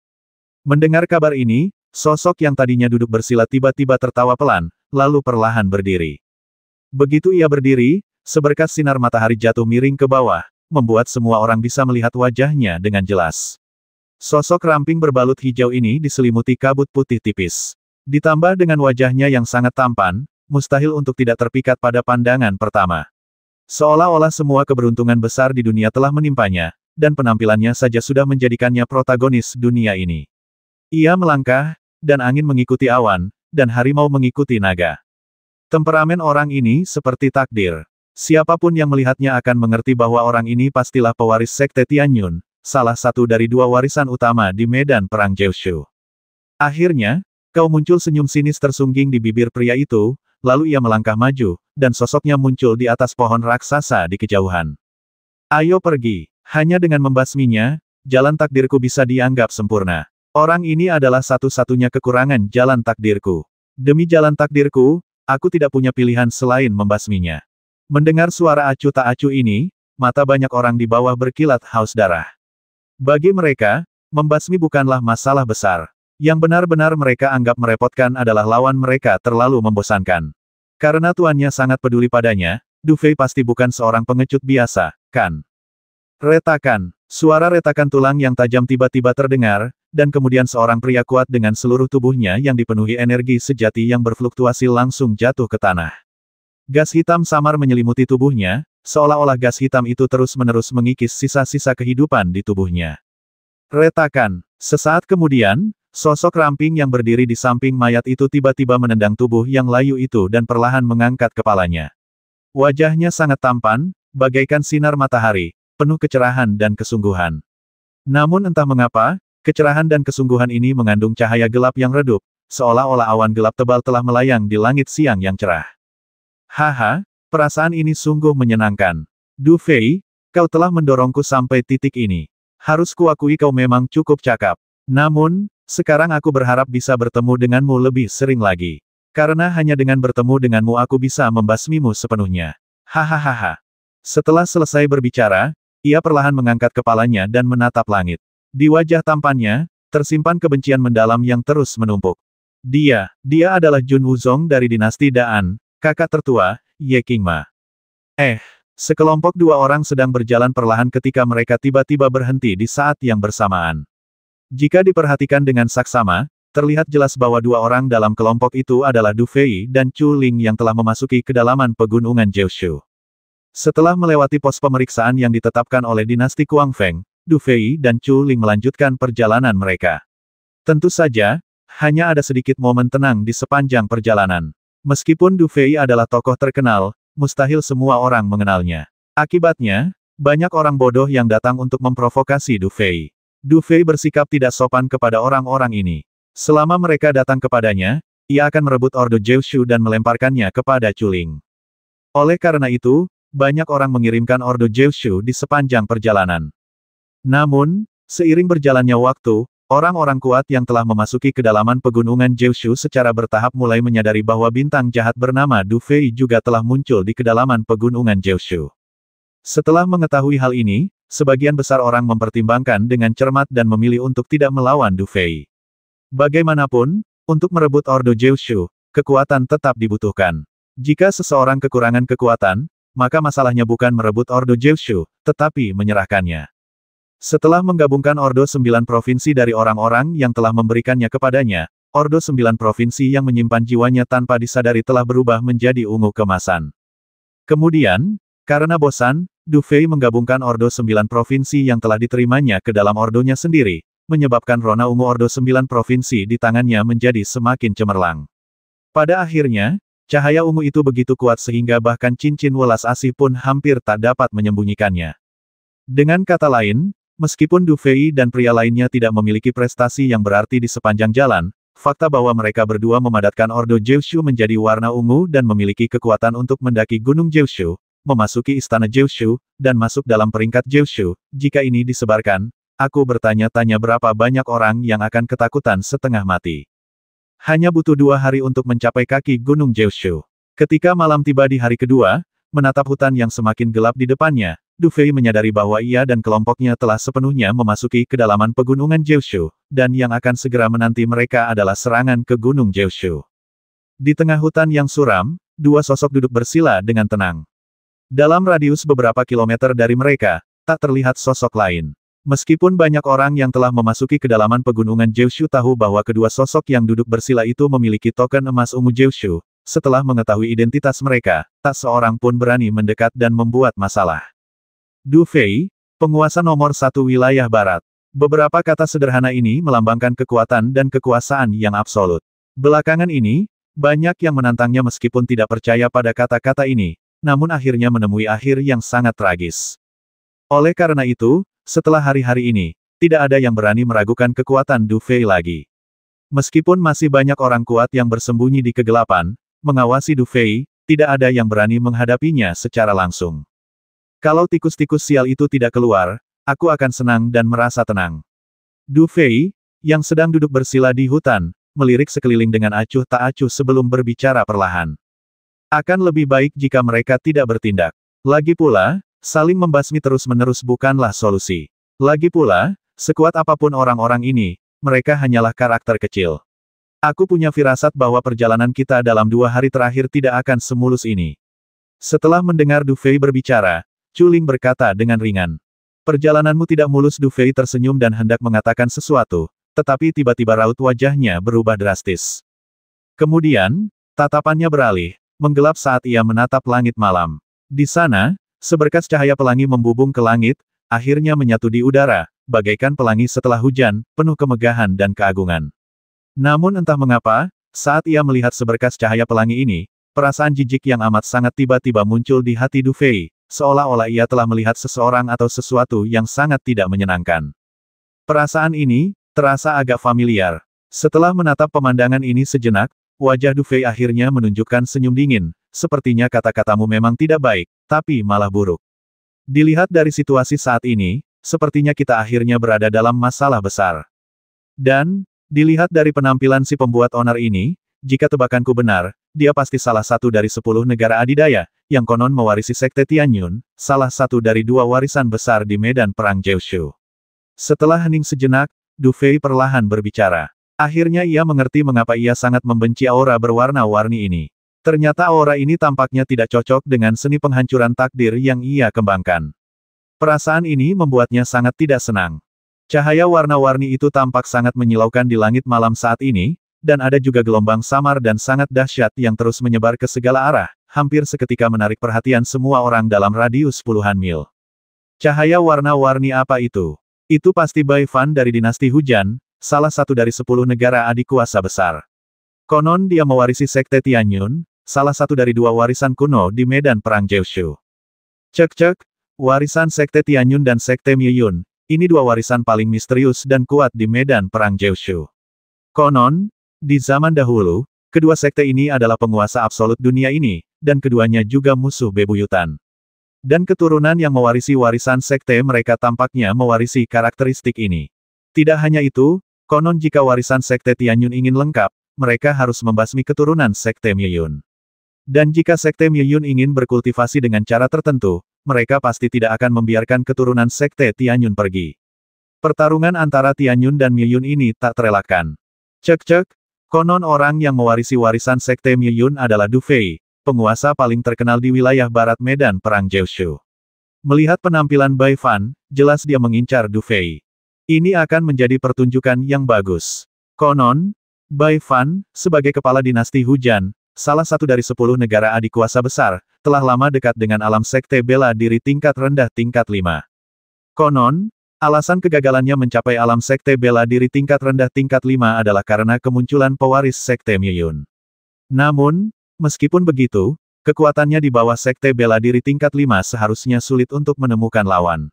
Mendengar kabar ini, sosok yang tadinya duduk bersila tiba-tiba tertawa pelan, lalu perlahan berdiri. Begitu ia berdiri, seberkas sinar matahari jatuh miring ke bawah, membuat semua orang bisa melihat wajahnya dengan jelas. Sosok ramping berbalut hijau ini diselimuti kabut putih tipis. Ditambah dengan wajahnya yang sangat tampan, mustahil untuk tidak terpikat pada pandangan pertama. Seolah-olah semua keberuntungan besar di dunia telah menimpanya, dan penampilannya saja sudah menjadikannya protagonis dunia ini. Ia melangkah, dan angin mengikuti awan, dan harimau mengikuti naga. Temperamen orang ini seperti takdir. Siapapun yang melihatnya akan mengerti bahwa orang ini pastilah pewaris Sekte Tianyun, salah satu dari dua warisan utama di medan perang Jiushu. Akhirnya, kau muncul senyum sinis tersungging di bibir pria itu, lalu ia melangkah maju, dan sosoknya muncul di atas pohon raksasa di kejauhan. Ayo pergi, hanya dengan membasminya, jalan takdirku bisa dianggap sempurna. Orang ini adalah satu-satunya kekurangan jalan takdirku. Demi jalan takdirku, aku tidak punya pilihan selain membasminya. Mendengar suara acuh tak acuh ini, mata banyak orang di bawah berkilat haus darah. Bagi mereka, membasmi bukanlah masalah besar. Yang benar-benar mereka anggap merepotkan adalah lawan mereka terlalu membosankan. Karena tuannya sangat peduli padanya, Du Fei pasti bukan seorang pengecut biasa, kan? Retakan. Suara retakan tulang yang tajam tiba-tiba terdengar, dan kemudian seorang pria kuat dengan seluruh tubuhnya yang dipenuhi energi sejati yang berfluktuasi langsung jatuh ke tanah. Gas hitam samar menyelimuti tubuhnya, seolah-olah gas hitam itu terus-menerus mengikis sisa-sisa kehidupan di tubuhnya. Retakan. Sesaat kemudian, sosok ramping yang berdiri di samping mayat itu tiba-tiba menendang tubuh yang layu itu dan perlahan mengangkat kepalanya. Wajahnya sangat tampan, bagaikan sinar matahari, penuh kecerahan dan kesungguhan. Namun entah mengapa, kecerahan dan kesungguhan ini mengandung cahaya gelap yang redup, seolah-olah awan gelap tebal telah melayang di langit siang yang cerah. Haha, perasaan ini sungguh menyenangkan. Du Fei, kau telah mendorongku sampai titik ini. Harus kuakui kau memang cukup cakap. Namun, sekarang aku berharap bisa bertemu denganmu lebih sering lagi. Karena hanya dengan bertemu denganmu aku bisa membasmimu sepenuhnya. Hahaha. Setelah selesai berbicara, ia perlahan mengangkat kepalanya dan menatap langit. Di wajah tampannya, tersimpan kebencian mendalam yang terus menumpuk. Dia adalah Jun Wuzong dari dinasti Daan, kakak tertua, Ye Qingma. Sekelompok dua orang sedang berjalan perlahan ketika mereka tiba-tiba berhenti di saat yang bersamaan. Jika diperhatikan dengan saksama, terlihat jelas bahwa dua orang dalam kelompok itu adalah Du Fei dan Chu Ling yang telah memasuki kedalaman pegunungan Jiushu. Setelah melewati pos pemeriksaan yang ditetapkan oleh dinasti Kuang Feng, Du Fei dan Chu Ling melanjutkan perjalanan mereka. Tentu saja, hanya ada sedikit momen tenang di sepanjang perjalanan. Meskipun Du Fei adalah tokoh terkenal, mustahil semua orang mengenalnya. Akibatnya, banyak orang bodoh yang datang untuk memprovokasi Du Fei. Du Fei bersikap tidak sopan kepada orang-orang ini. Selama mereka datang kepadanya, ia akan merebut Ordo Jiushu dan melemparkannya kepada Chu Ling. Oleh karena itu, banyak orang mengirimkan Ordo Jiushu di sepanjang perjalanan. Namun, seiring berjalannya waktu, orang-orang kuat yang telah memasuki kedalaman pegunungan Jiushu secara bertahap mulai menyadari bahwa bintang jahat bernama Du Fei juga telah muncul di kedalaman pegunungan Jiushu. Setelah mengetahui hal ini, sebagian besar orang mempertimbangkan dengan cermat dan memilih untuk tidak melawan Du Fei. Bagaimanapun, untuk merebut Ordo Jiushu, kekuatan tetap dibutuhkan. Jika seseorang kekurangan kekuatan, maka masalahnya bukan merebut Ordo Jiushu, tetapi menyerahkannya. Setelah menggabungkan Ordo 9 provinsi dari orang-orang yang telah memberikannya kepadanya, Ordo 9 provinsi yang menyimpan jiwanya tanpa disadari telah berubah menjadi ungu kemasan. Kemudian, karena bosan, Du Fei menggabungkan Ordo 9 provinsi yang telah diterimanya ke dalam ordonya sendiri, menyebabkan rona ungu Ordo 9 provinsi di tangannya menjadi semakin cemerlang. Pada akhirnya, cahaya ungu itu begitu kuat sehingga bahkan cincin welas asih pun hampir tak dapat menyembunyikannya. Dengan kata lain, meskipun Du Fei dan pria lainnya tidak memiliki prestasi yang berarti di sepanjang jalan, fakta bahwa mereka berdua memadatkan Ordo Jiushu menjadi warna ungu dan memiliki kekuatan untuk mendaki Gunung Jiushu, memasuki Istana Jiushu, dan masuk dalam peringkat Jiushu, jika ini disebarkan, Aku bertanya-tanya berapa banyak orang yang akan ketakutan setengah mati. Hanya butuh 2 hari untuk mencapai kaki Gunung Jeoshu. Ketika malam tiba di hari kedua, menatap hutan yang semakin gelap di depannya, Du Fei menyadari bahwa ia dan kelompoknya telah sepenuhnya memasuki kedalaman pegunungan Jeoshu, dan yang akan segera menanti mereka adalah serangan ke Gunung Jeoshu. Di tengah hutan yang suram, 2 sosok duduk bersila dengan tenang. Dalam radius beberapa kilometer dari mereka, tak terlihat sosok lain. Meskipun banyak orang yang telah memasuki kedalaman pegunungan Jeoshu tahu bahwa kedua sosok yang duduk bersila itu memiliki token emas ungu Jeoshu, setelah mengetahui identitas mereka, tak seorang pun berani mendekat dan membuat masalah. Du Fei, penguasa nomor 1 wilayah barat. Beberapa kata sederhana ini melambangkan kekuatan dan kekuasaan yang absolut. Belakangan ini, banyak yang menantangnya meskipun tidak percaya pada kata-kata ini, namun akhirnya menemui akhir yang sangat tragis. Oleh karena itu, setelah hari-hari ini, tidak ada yang berani meragukan kekuatan Du Fei lagi. Meskipun masih banyak orang kuat yang bersembunyi di kegelapan, mengawasi Du Fei, tidak ada yang berani menghadapinya secara langsung. Kalau tikus-tikus sial itu tidak keluar, aku akan senang dan merasa tenang. Du Fei, yang sedang duduk bersila di hutan, melirik sekeliling dengan acuh tak acuh sebelum berbicara perlahan. Akan lebih baik jika mereka tidak bertindak. Lagi pula, saling membasmi terus-menerus bukanlah solusi. Lagi pula, sekuat apapun orang-orang ini, mereka hanyalah karakter kecil. Aku punya firasat bahwa perjalanan kita dalam 2 hari terakhir tidak akan semulus ini. Setelah mendengar Du Fei berbicara, Chu Ling berkata dengan ringan. Perjalananmu tidak mulus. Du Fei tersenyum dan hendak mengatakan sesuatu, tetapi tiba-tiba raut wajahnya berubah drastis. Kemudian, tatapannya beralih, menggelap saat ia menatap langit malam. Di sana, seberkas cahaya pelangi membubung ke langit, akhirnya menyatu di udara, bagaikan pelangi setelah hujan, penuh kemegahan dan keagungan. Namun entah mengapa, saat ia melihat seberkas cahaya pelangi ini, perasaan jijik yang amat sangat tiba-tiba muncul di hati Du Fei, seolah-olah ia telah melihat seseorang atau sesuatu yang sangat tidak menyenangkan. Perasaan ini, terasa agak familiar. Setelah menatap pemandangan ini sejenak, wajah Du Fei akhirnya menunjukkan senyum dingin, sepertinya kata-katamu memang tidak baik, tapi malah buruk. Dilihat dari situasi saat ini, sepertinya kita akhirnya berada dalam masalah besar. Dan, dilihat dari penampilan si pembuat onar ini, jika tebakanku benar, dia pasti salah satu dari 10 negara adidaya, yang konon mewarisi Sekte Tianyun, salah satu dari 2 warisan besar di medan perang Jeoshu. Setelah hening sejenak, Du Fei perlahan berbicara. Akhirnya ia mengerti mengapa ia sangat membenci aura berwarna-warni ini. Ternyata aura ini tampaknya tidak cocok dengan seni penghancuran takdir yang ia kembangkan. Perasaan ini membuatnya sangat tidak senang. Cahaya warna-warni itu tampak sangat menyilaukan di langit malam saat ini, dan ada juga gelombang samar dan sangat dahsyat yang terus menyebar ke segala arah, hampir seketika menarik perhatian semua orang dalam radius puluhan mil. Cahaya warna-warni apa itu? Itu pasti Bai Fan dari dinasti Hujan, salah satu dari 10 negara adik kuasa besar. Konon dia mewarisi Sekte Tianyun, salah satu dari 2 warisan kuno di medan perang Jeoshu. Cek-cek, warisan Sekte Tianyun dan Sekte Miyun, ini 2 warisan paling misterius dan kuat di medan perang Jeoshu. Konon, di zaman dahulu, kedua sekte ini adalah penguasa absolut dunia ini, dan keduanya juga musuh bebuyutan. Dan keturunan yang mewarisi warisan sekte mereka tampaknya mewarisi karakteristik ini. Tidak hanya itu, konon jika warisan Sekte Tianyun ingin lengkap, mereka harus membasmi keturunan Sekte Miyun. Dan jika Sekte Miyun ingin berkultivasi dengan cara tertentu, mereka pasti tidak akan membiarkan keturunan Sekte Tianyun pergi. Pertarungan antara Tianyun dan Miyun ini tak terelakkan. Cek-cek, konon orang yang mewarisi warisan Sekte Miyun adalah Du Fei, penguasa paling terkenal di wilayah barat medan perang Jeoshu. Melihat penampilan Bai Fan, jelas dia mengincar Du Fei. Ini akan menjadi pertunjukan yang bagus. Konon, Bai Fan, sebagai kepala dinasti Hujan, salah satu dari 10 negara adik kuasa besar, telah lama dekat dengan alam sekte bela diri tingkat rendah tingkat 5. Konon, alasan kegagalannya mencapai alam sekte bela diri tingkat rendah tingkat 5 adalah karena kemunculan pewaris Sekte Miyun. Namun, meskipun begitu, kekuatannya di bawah Sekte bela diri tingkat 5 seharusnya sulit untuk menemukan lawan.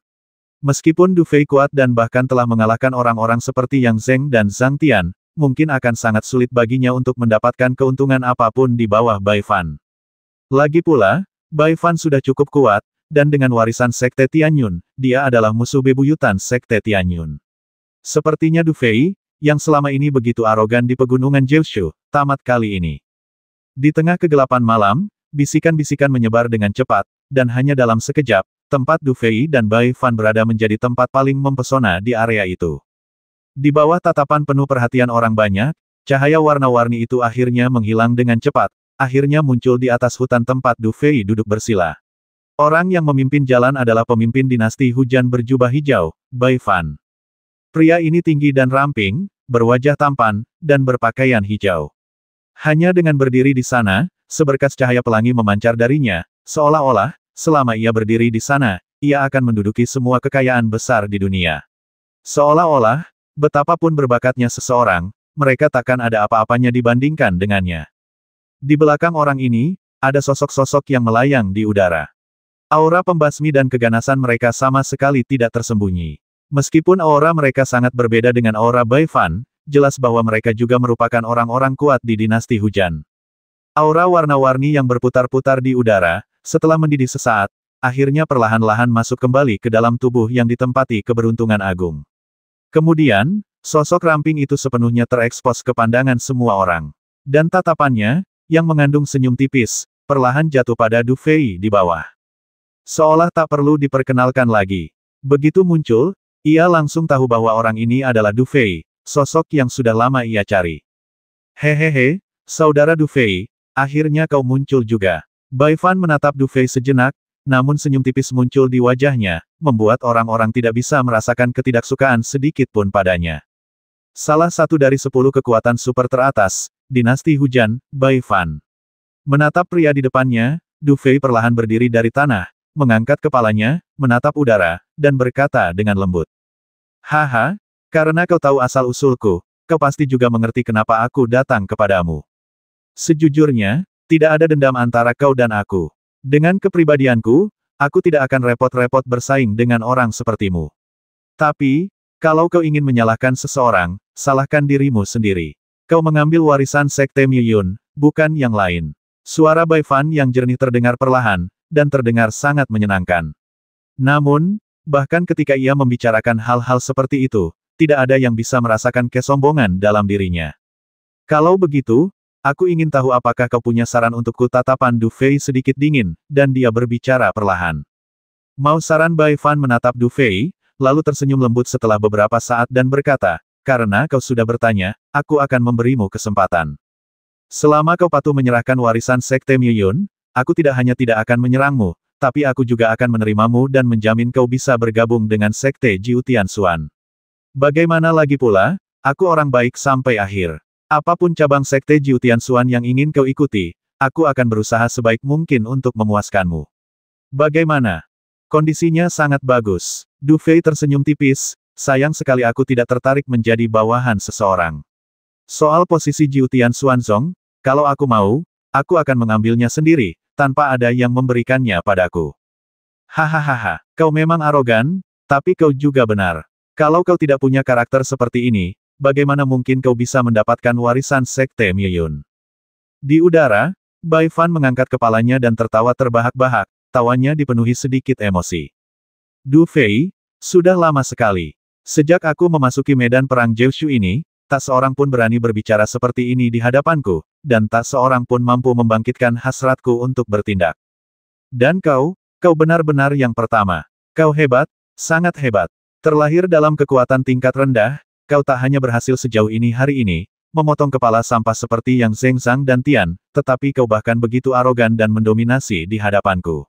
Meskipun Du Fei kuat dan bahkan telah mengalahkan orang-orang seperti Yang Zheng dan Zhang Tian, mungkin akan sangat sulit baginya untuk mendapatkan keuntungan apapun di bawah Bai Fan. Lagi pula, Bai Fan sudah cukup kuat, dan dengan warisan Sekte Tianyun, dia adalah musuh bebuyutan Sekte Tianyun. Sepertinya Du Fei, yang selama ini begitu arogan di pegunungan Jiushu, tamat kali ini. Di tengah kegelapan malam, bisikan-bisikan menyebar dengan cepat, dan hanya dalam sekejap, tempat Du Fei dan Bai Fan berada menjadi tempat paling mempesona di area itu. Di bawah tatapan penuh perhatian orang banyak, cahaya warna-warni itu akhirnya menghilang dengan cepat, akhirnya muncul di atas hutan tempat Du Fei duduk bersila. Orang yang memimpin jalan adalah pemimpin dinasti hujan berjubah hijau, Bai Fan. Pria ini tinggi dan ramping, berwajah tampan, dan berpakaian hijau. Hanya dengan berdiri di sana, seberkas cahaya pelangi memancar darinya, seolah-olah, selama ia berdiri di sana, ia akan menduduki semua kekayaan besar di dunia. Seolah-olah, betapapun berbakatnya seseorang, mereka takkan ada apa-apanya dibandingkan dengannya. Di belakang orang ini, ada sosok-sosok yang melayang di udara. Aura pembasmi dan keganasan mereka sama sekali tidak tersembunyi. Meskipun aura mereka sangat berbeda dengan aura Bai Fan, jelas bahwa mereka juga merupakan orang-orang kuat di dinasti hujan. Aura warna-warni yang berputar-putar di udara, setelah mendidih sesaat, akhirnya perlahan-lahan masuk kembali ke dalam tubuh yang ditempati keberuntungan agung. Kemudian, sosok ramping itu sepenuhnya terekspos ke pandangan semua orang. Dan tatapannya, yang mengandung senyum tipis, perlahan jatuh pada Du Fei di bawah. Seolah tak perlu diperkenalkan lagi. Begitu muncul, ia langsung tahu bahwa orang ini adalah Du Fei, sosok yang sudah lama ia cari. Hehehe, saudara Du Fei, akhirnya kau muncul juga. Bai Fan menatap Du Fei sejenak, namun senyum tipis muncul di wajahnya, membuat orang-orang tidak bisa merasakan ketidaksukaan sedikit pun padanya. Salah satu dari 10 kekuatan super teratas, dinasti hujan, Bai Fan. Menatap pria di depannya, Du Fei perlahan berdiri dari tanah, mengangkat kepalanya, menatap udara, dan berkata dengan lembut. Haha, karena kau tahu asal-usulku, kau pasti juga mengerti kenapa aku datang kepadamu. Sejujurnya, tidak ada dendam antara kau dan aku. Dengan kepribadianku, aku tidak akan repot-repot bersaing dengan orang sepertimu. Tapi, kalau kau ingin menyalahkan seseorang, salahkan dirimu sendiri. Kau mengambil warisan Sekte Miyun, bukan yang lain. Suara Bai Fan yang jernih terdengar perlahan, dan terdengar sangat menyenangkan. Namun, bahkan ketika ia membicarakan hal-hal seperti itu, tidak ada yang bisa merasakan kesombongan dalam dirinya. Kalau begitu, aku ingin tahu apakah kau punya saran untukku. Tatapan Du Fei sedikit dingin, dan dia berbicara perlahan. Mau saran? Bai Fan menatap Du Fei, lalu tersenyum lembut setelah beberapa saat dan berkata, karena kau sudah bertanya, aku akan memberimu kesempatan. Selama kau patuh menyerahkan warisan Sekte Miyun, aku tidak hanya tidak akan menyerangmu, tapi aku juga akan menerimamu dan menjamin kau bisa bergabung dengan Sekte Jiu Tianxuan. Bagaimana lagi pula, aku orang baik sampai akhir. Apapun cabang Sekte Jiu Tianxuan yang ingin kau ikuti, aku akan berusaha sebaik mungkin untuk memuaskanmu. Bagaimana? Kondisinya sangat bagus. Du Fei tersenyum tipis, sayang sekali aku tidak tertarik menjadi bawahan seseorang. Soal posisi Jiu Tianxuan Zong, kalau aku mau, aku akan mengambilnya sendiri, tanpa ada yang memberikannya padaku. Hahaha, kau memang arogan, tapi kau juga benar. Kalau kau tidak punya karakter seperti ini, bagaimana mungkin kau bisa mendapatkan warisan Sekte Miyun? Di udara, Bai Fan mengangkat kepalanya dan tertawa terbahak-bahak, tawanya dipenuhi sedikit emosi. Du Fei, sudah lama sekali. Sejak aku memasuki medan perang Jiushu ini, tak seorang pun berani berbicara seperti ini di hadapanku, dan tak seorang pun mampu membangkitkan hasratku untuk bertindak. Dan kau benar-benar yang pertama. Kau hebat, sangat hebat. Terlahir dalam kekuatan tingkat rendah, kau tak hanya berhasil sejauh ini hari ini, memotong kepala sampah seperti yang Zheng Zhang dan Tian, tetapi kau bahkan begitu arogan dan mendominasi di hadapanku.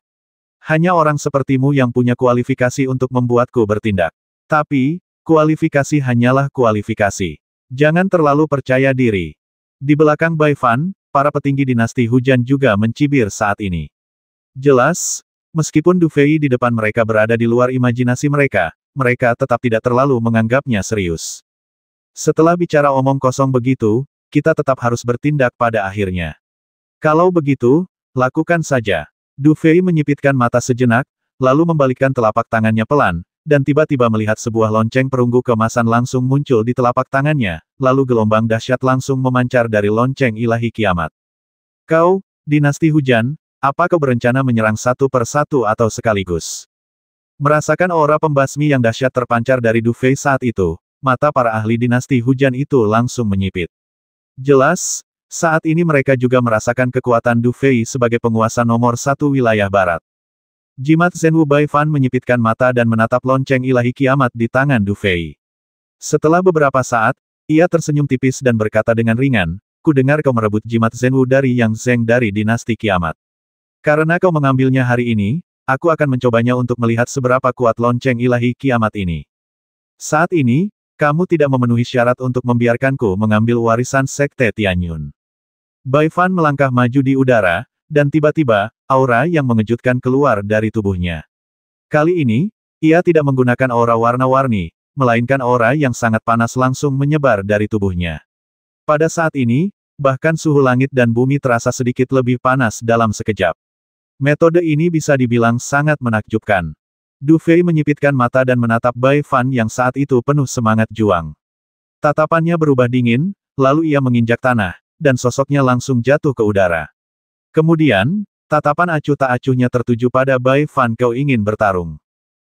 Hanya orang sepertimu yang punya kualifikasi untuk membuatku bertindak. Tapi, kualifikasi hanyalah kualifikasi. Jangan terlalu percaya diri. Di belakang Bai Fan, para petinggi dinasti hujan juga mencibir saat ini. Jelas, meskipun Du Fei di depan mereka berada di luar imajinasi mereka, mereka tetap tidak terlalu menganggapnya serius. Setelah bicara omong kosong begitu, kita tetap harus bertindak pada akhirnya. Kalau begitu, lakukan saja. Du Fei menyipitkan mata sejenak, lalu membalikkan telapak tangannya pelan, dan tiba-tiba melihat sebuah lonceng perunggu keemasan langsung muncul di telapak tangannya, lalu gelombang dahsyat langsung memancar dari lonceng ilahi kiamat. Kau, dinasti hujan, Apa kau berencana menyerang satu per satu atau sekaligus? Merasakan aura pembasmi yang dahsyat terpancar dari Du Fei saat itu, mata para ahli dinasti hujan itu langsung menyipit. Jelas, saat ini mereka juga merasakan kekuatan Du Fei sebagai penguasa nomor satu wilayah barat. Jimat Zenwu Baifan menyipitkan mata dan menatap lonceng ilahi kiamat di tangan Du Fei. Setelah beberapa saat, ia tersenyum tipis dan berkata dengan ringan, "Ku dengar kau merebut jimat Zenwu dari Yang Zeng dari dinasti kiamat. Karena kau mengambilnya hari ini, aku akan mencobanya untuk melihat seberapa kuat lonceng ilahi kiamat ini. Saat ini, kamu tidak memenuhi syarat untuk membiarkanku mengambil warisan Sekte Tianyun." Baifan melangkah maju di udara, dan tiba-tiba, aura yang mengejutkan keluar dari tubuhnya. Kali ini, ia tidak menggunakan aura warna-warni, melainkan aura yang sangat panas langsung menyebar dari tubuhnya. Pada saat ini, bahkan suhu langit dan bumi terasa sedikit lebih panas dalam sekejap. Metode ini bisa dibilang sangat menakjubkan. Du Fei menyipitkan mata dan menatap Baifan yang saat itu penuh semangat juang. Tatapannya berubah dingin, lalu ia menginjak tanah, dan sosoknya langsung jatuh ke udara. Kemudian, tatapan acuh tak acuhnya tertuju pada Baifan. "Kau ingin bertarung?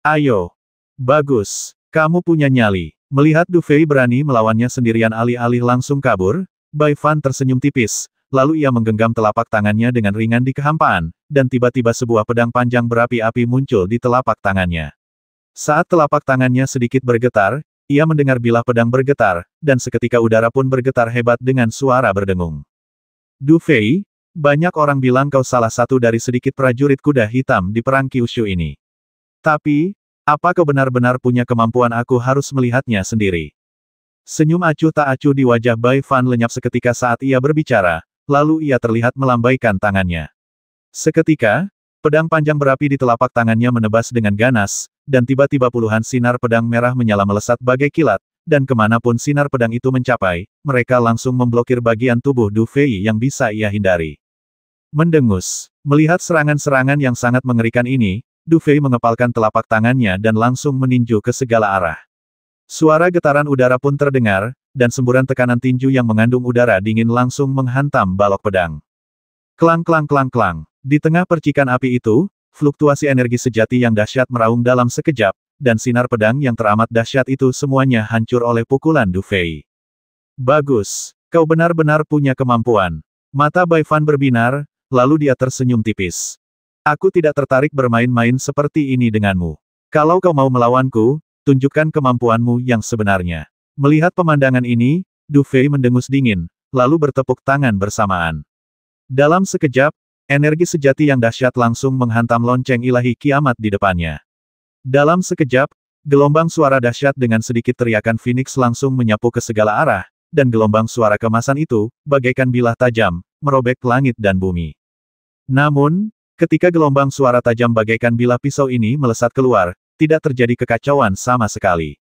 Ayo. Bagus. Kamu punya nyali." Melihat Du Fei berani melawannya sendirian alih-alih langsung kabur, Baifan tersenyum tipis, lalu ia menggenggam telapak tangannya dengan ringan di kehampaan, dan tiba-tiba sebuah pedang panjang berapi-api muncul di telapak tangannya. Saat telapak tangannya sedikit bergetar, ia mendengar bilah pedang bergetar, dan seketika udara pun bergetar hebat dengan suara berdengung. "Du Fei, banyak orang bilang kau salah satu dari sedikit prajurit kuda hitam di perang Kyushu ini. Tapi, apa kau benar-benar punya kemampuan? Aku harus melihatnya sendiri." Senyum acuh tak acuh di wajah Baifan lenyap seketika saat ia berbicara, lalu ia terlihat melambaikan tangannya. Seketika, pedang panjang berapi di telapak tangannya menebas dengan ganas, dan tiba-tiba puluhan sinar pedang merah menyala melesat bagai kilat, dan kemanapun sinar pedang itu mencapai, mereka langsung memblokir bagian tubuh Du Fei yang bisa ia hindari. Mendengus. Melihat serangan-serangan yang sangat mengerikan ini, Du Fei mengepalkan telapak tangannya dan langsung meninju ke segala arah. Suara getaran udara pun terdengar, dan semburan tekanan tinju yang mengandung udara dingin langsung menghantam balok pedang. Klang klang klang klang. Di tengah percikan api itu, fluktuasi energi sejati yang dahsyat meraung dalam sekejap, dan sinar pedang yang teramat dahsyat itu semuanya hancur oleh pukulan Du Fei. "Bagus. Kau benar-benar punya kemampuan." Mata Baifan berbinar, lalu dia tersenyum tipis. "Aku tidak tertarik bermain-main seperti ini denganmu. Kalau kau mau melawanku, tunjukkan kemampuanmu yang sebenarnya." Melihat pemandangan ini, Du Fei mendengus dingin, lalu bertepuk tangan bersamaan. Dalam sekejap, energi sejati yang dahsyat langsung menghantam lonceng ilahi kiamat di depannya. Dalam sekejap, gelombang suara dahsyat dengan sedikit teriakan Phoenix langsung menyapu ke segala arah, dan gelombang suara kemasan itu, bagaikan bilah tajam, merobek langit dan bumi. Namun, ketika gelombang suara tajam bagaikan bilah pisau ini melesat keluar, tidak terjadi kekacauan sama sekali.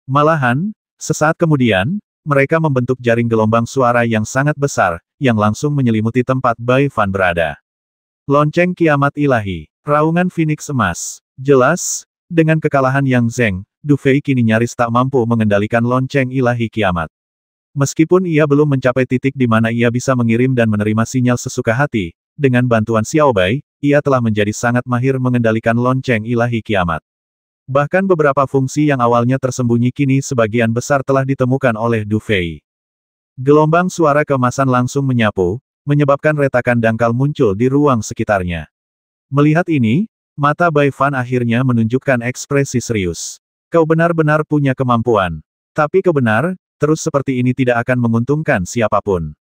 Malahan, sesaat kemudian, mereka membentuk jaring gelombang suara yang sangat besar, yang langsung menyelimuti tempat Baifan berada. Lonceng kiamat ilahi. Raungan Phoenix emas. Jelas, dengan kekalahan Yang Zeng, Du Fei kini nyaris tak mampu mengendalikan lonceng ilahi kiamat. Meskipun ia belum mencapai titik di mana ia bisa mengirim dan menerima sinyal sesuka hati, dengan bantuan Xiao Bai, ia telah menjadi sangat mahir mengendalikan lonceng ilahi kiamat. Bahkan beberapa fungsi yang awalnya tersembunyi kini sebagian besar telah ditemukan oleh Du Fei. Gelombang suara keemasan langsung menyapu, menyebabkan retakan dangkal muncul di ruang sekitarnya. Melihat ini, mata Baifan akhirnya menunjukkan ekspresi serius. "Kau benar-benar punya kemampuan. Tapi kau benar, terus seperti ini tidak akan menguntungkan siapapun.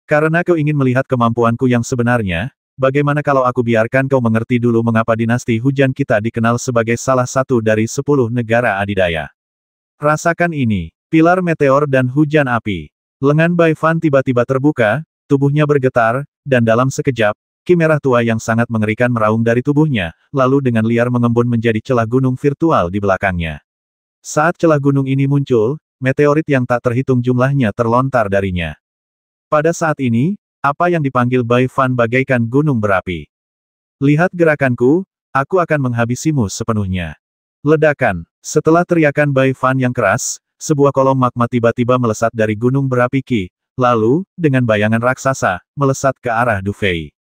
Karena kau ingin melihat kemampuanku yang sebenarnya, bagaimana kalau aku biarkan kau mengerti dulu mengapa dinasti hujan kita dikenal sebagai salah satu dari 10 negara adidaya. Rasakan ini, pilar meteor dan hujan api." Lengan Baifan tiba-tiba terbuka, tubuhnya bergetar, dan dalam sekejap, ki merah tua yang sangat mengerikan meraung dari tubuhnya, lalu dengan liar mengembun menjadi celah gunung virtual di belakangnya. Saat celah gunung ini muncul, meteorit yang tak terhitung jumlahnya terlontar darinya. Pada saat ini, apa yang dipanggil Baifan bagaikan gunung berapi. "Lihat gerakanku, aku akan menghabisimu sepenuhnya." Ledakan. Setelah teriakan Baifan yang keras, sebuah kolom magma tiba-tiba melesat dari gunung berapi Qi, lalu, dengan bayangan raksasa, melesat ke arah Du Fei.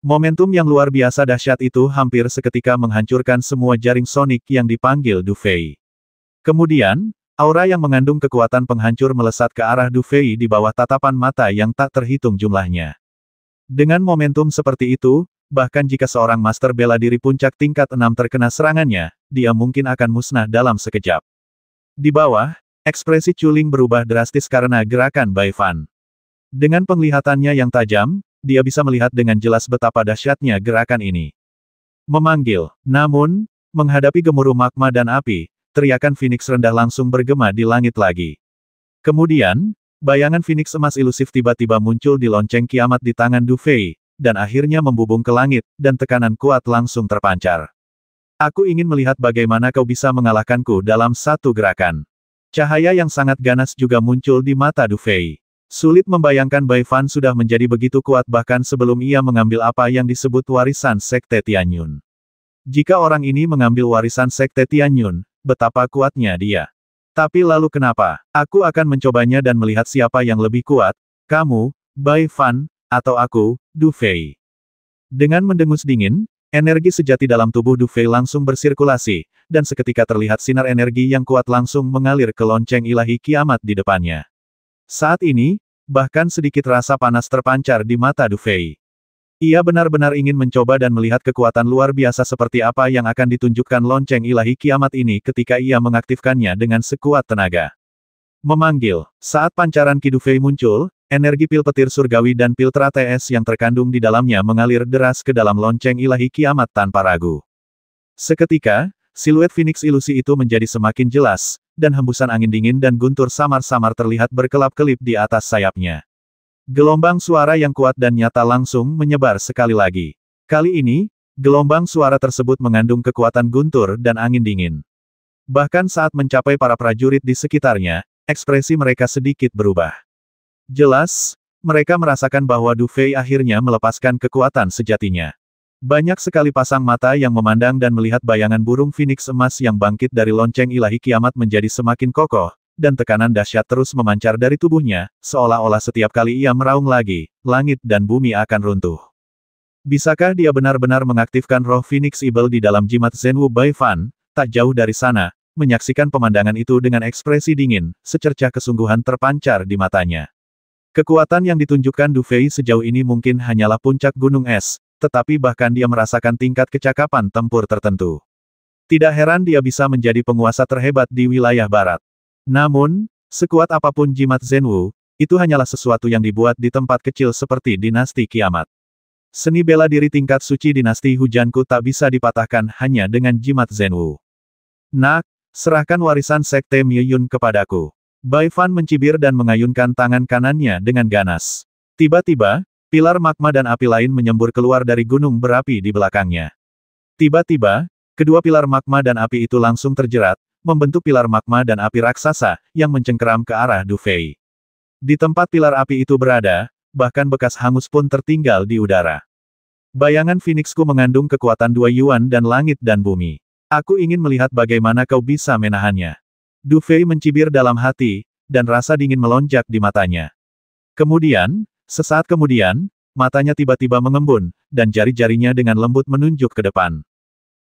Momentum yang luar biasa dahsyat itu hampir seketika menghancurkan semua jaring sonik yang dipanggil Du Fei. Kemudian, aura yang mengandung kekuatan penghancur melesat ke arah Du Fei di bawah tatapan mata yang tak terhitung jumlahnya. Dengan momentum seperti itu, bahkan jika seorang master bela diri puncak tingkat 6 terkena serangannya, dia mungkin akan musnah dalam sekejap. Di bawah, ekspresi Chuling berubah drastis karena gerakan Bai Fan. Dengan penglihatannya yang tajam, dia bisa melihat dengan jelas betapa dahsyatnya gerakan ini. Memanggil. Namun, menghadapi gemuruh magma dan api, teriakan Phoenix rendah langsung bergema di langit lagi. Kemudian, bayangan Phoenix emas ilusif tiba-tiba muncul di lonceng kiamat di tangan Du Fei, dan akhirnya membubung ke langit, dan tekanan kuat langsung terpancar. Aku ingin melihat bagaimana kau bisa mengalahkanku dalam satu gerakan. Cahaya yang sangat ganas juga muncul di mata Du Fei. Sulit membayangkan Bai Fan sudah menjadi begitu kuat bahkan sebelum ia mengambil apa yang disebut warisan Sekte Tianyun. Jika orang ini mengambil warisan Sekte Tianyun, betapa kuatnya dia. Tapi lalu kenapa? Aku akan mencobanya dan melihat siapa yang lebih kuat, kamu, Bai Fan, atau aku, Du Fei. Dengan mendengus dingin, energi sejati dalam tubuh Du Fei langsung bersirkulasi, dan seketika terlihat sinar energi yang kuat langsung mengalir ke lonceng ilahi kiamat di depannya. Saat ini, bahkan sedikit rasa panas terpancar di mata Du Fei. Ia benar-benar ingin mencoba dan melihat kekuatan luar biasa seperti apa yang akan ditunjukkan lonceng ilahi kiamat ini ketika ia mengaktifkannya dengan sekuat tenaga. Memanggil. Saat pancaran Ki Du Fei muncul, energi pil petir surgawi dan pil TS yang terkandung di dalamnya mengalir deras ke dalam lonceng ilahi kiamat tanpa ragu. Seketika, siluet Phoenix ilusi itu menjadi semakin jelas, dan hembusan angin dingin dan guntur samar-samar terlihat berkelap-kelip di atas sayapnya. Gelombang suara yang kuat dan nyata langsung menyebar sekali lagi. Kali ini, gelombang suara tersebut mengandung kekuatan guntur dan angin dingin. Bahkan saat mencapai para prajurit di sekitarnya, ekspresi mereka sedikit berubah. Jelas, mereka merasakan bahwa Du Fei akhirnya melepaskan kekuatan sejatinya. Banyak sekali pasang mata yang memandang dan melihat bayangan burung Phoenix emas yang bangkit dari lonceng ilahi kiamat menjadi semakin kokoh, dan tekanan dahsyat terus memancar dari tubuhnya, seolah-olah setiap kali ia meraung lagi, langit dan bumi akan runtuh. Bisakah dia benar-benar mengaktifkan roh Phoenix Evil di dalam jimat Zhenwu Bai Fan? Tak jauh dari sana, menyaksikan pemandangan itu dengan ekspresi dingin, secercah kesungguhan terpancar di matanya. Kekuatan yang ditunjukkan Du Fei sejauh ini mungkin hanyalah puncak gunung es, tetapi bahkan dia merasakan tingkat kecakapan tempur tertentu. Tidak heran dia bisa menjadi penguasa terhebat di wilayah barat. Namun, sekuat apapun jimat Zhenwu, itu hanyalah sesuatu yang dibuat di tempat kecil seperti dinasti kiamat. Seni bela diri tingkat suci dinasti hujanku tak bisa dipatahkan hanya dengan jimat Zhenwu. Nak, serahkan warisan Sekte Miyun kepadaku. Bai Fan mencibir dan mengayunkan tangan kanannya dengan ganas. Tiba-tiba, pilar magma dan api lain menyembur keluar dari gunung berapi di belakangnya. Tiba-tiba, kedua pilar magma dan api itu langsung terjerat, membentuk pilar magma dan api raksasa, yang mencengkeram ke arah Du Fei. Di tempat pilar api itu berada, bahkan bekas hangus pun tertinggal di udara. Bayangan Phoenixku mengandung kekuatan dua yuan dan langit dan bumi. Aku ingin melihat bagaimana kau bisa menahannya. Du Fei mencibir dalam hati, dan rasa dingin melonjak di matanya. Kemudian, sesaat kemudian, matanya tiba-tiba mengembun, dan jari-jarinya dengan lembut menunjuk ke depan.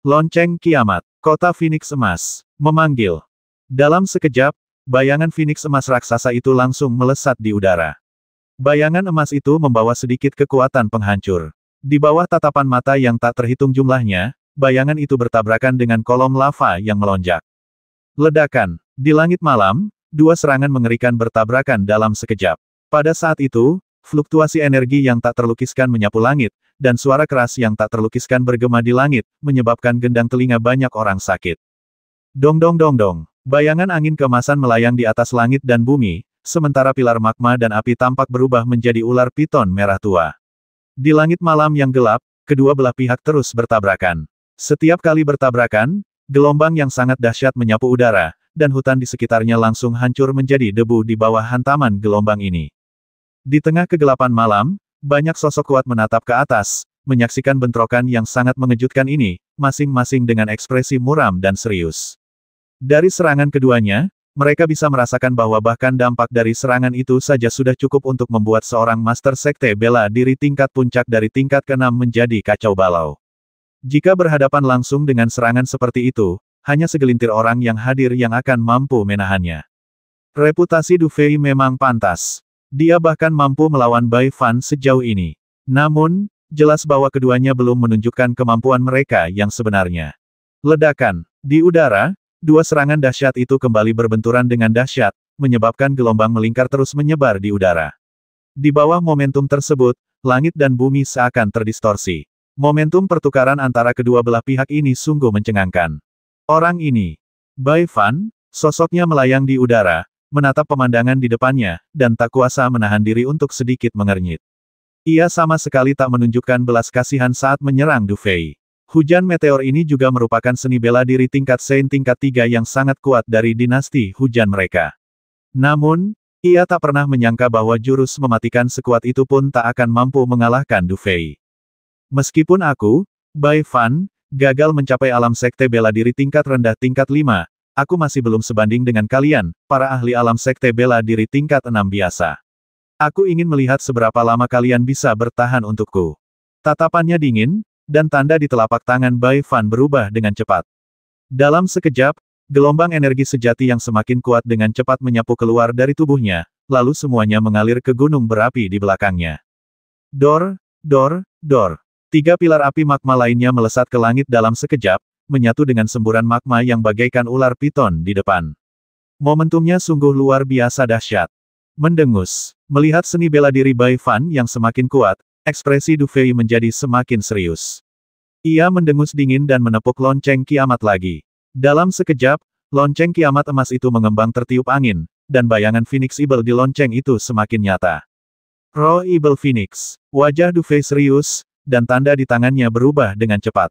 Lonceng kiamat, kota Phoenix emas, memanggil. Dalam sekejap, bayangan Phoenix emas raksasa itu langsung melesat di udara. Bayangan emas itu membawa sedikit kekuatan penghancur. Di bawah tatapan mata yang tak terhitung jumlahnya, bayangan itu bertabrakan dengan kolom lava yang melonjak. Ledakan. Di langit malam, dua serangan mengerikan bertabrakan dalam sekejap. Pada saat itu, fluktuasi energi yang tak terlukiskan menyapu langit, dan suara keras yang tak terlukiskan bergema di langit, menyebabkan gendang telinga banyak orang sakit. Dong dong dong dong. Bayangan angin keemasan melayang di atas langit dan bumi, sementara pilar magma dan api tampak berubah menjadi ular piton merah tua. Di langit malam yang gelap, kedua belah pihak terus bertabrakan. Setiap kali bertabrakan, gelombang yang sangat dahsyat menyapu udara, dan hutan di sekitarnya langsung hancur menjadi debu di bawah hantaman gelombang ini. Di tengah kegelapan malam, banyak sosok kuat menatap ke atas, menyaksikan bentrokan yang sangat mengejutkan ini, masing-masing dengan ekspresi muram dan serius. Dari serangan keduanya, mereka bisa merasakan bahwa bahkan dampak dari serangan itu saja sudah cukup untuk membuat seorang master sekte bela diri tingkat puncak dari tingkat ke-6 menjadi kacau balau. Jika berhadapan langsung dengan serangan seperti itu, hanya segelintir orang yang hadir yang akan mampu menahannya. Reputasi Du Fei memang pantas. Dia bahkan mampu melawan Bai Fan sejauh ini. Namun, jelas bahwa keduanya belum menunjukkan kemampuan mereka yang sebenarnya. Ledakan. Di udara, dua serangan dahsyat itu kembali berbenturan dengan dahsyat, menyebabkan gelombang melingkar terus menyebar di udara. Di bawah momentum tersebut, langit dan bumi seakan terdistorsi. Momentum pertukaran antara kedua belah pihak ini sungguh mencengangkan. Orang ini, Bai Fan, sosoknya melayang di udara, menatap pemandangan di depannya, dan tak kuasa menahan diri untuk sedikit mengernyit. Ia sama sekali tak menunjukkan belas kasihan saat menyerang Du Fei. Hujan meteor ini juga merupakan seni bela diri tingkat Sein tingkat 3 yang sangat kuat dari dinasti hujan mereka. Namun, ia tak pernah menyangka bahwa jurus mematikan sekuat itu pun tak akan mampu mengalahkan Du Fei. Meskipun aku, Bai Fan, gagal mencapai alam sekte bela diri tingkat rendah tingkat 5, aku masih belum sebanding dengan kalian, para ahli alam sekte bela diri tingkat 6 biasa. Aku ingin melihat seberapa lama kalian bisa bertahan untukku. Tatapannya dingin, dan tanda di telapak tangan Bai Fan berubah dengan cepat. Dalam sekejap, gelombang energi sejati yang semakin kuat dengan cepat menyapu keluar dari tubuhnya, lalu semuanya mengalir ke gunung berapi di belakangnya. Dor, dor, dor. 3 pilar api magma lainnya melesat ke langit dalam sekejap, menyatu dengan semburan magma yang bagaikan ular piton di depan. Momentumnya sungguh luar biasa dahsyat. Mendengus. Melihat seni bela diri Bai Fan yang semakin kuat, ekspresi Du Fei menjadi semakin serius. Ia mendengus dingin dan menepuk lonceng kiamat lagi. Dalam sekejap, lonceng kiamat emas itu mengembang tertiup angin, dan bayangan Phoenix Evil di lonceng itu semakin nyata. Roh Evil Phoenix. Wajah Du Fei serius, dan tanda di tangannya berubah dengan cepat.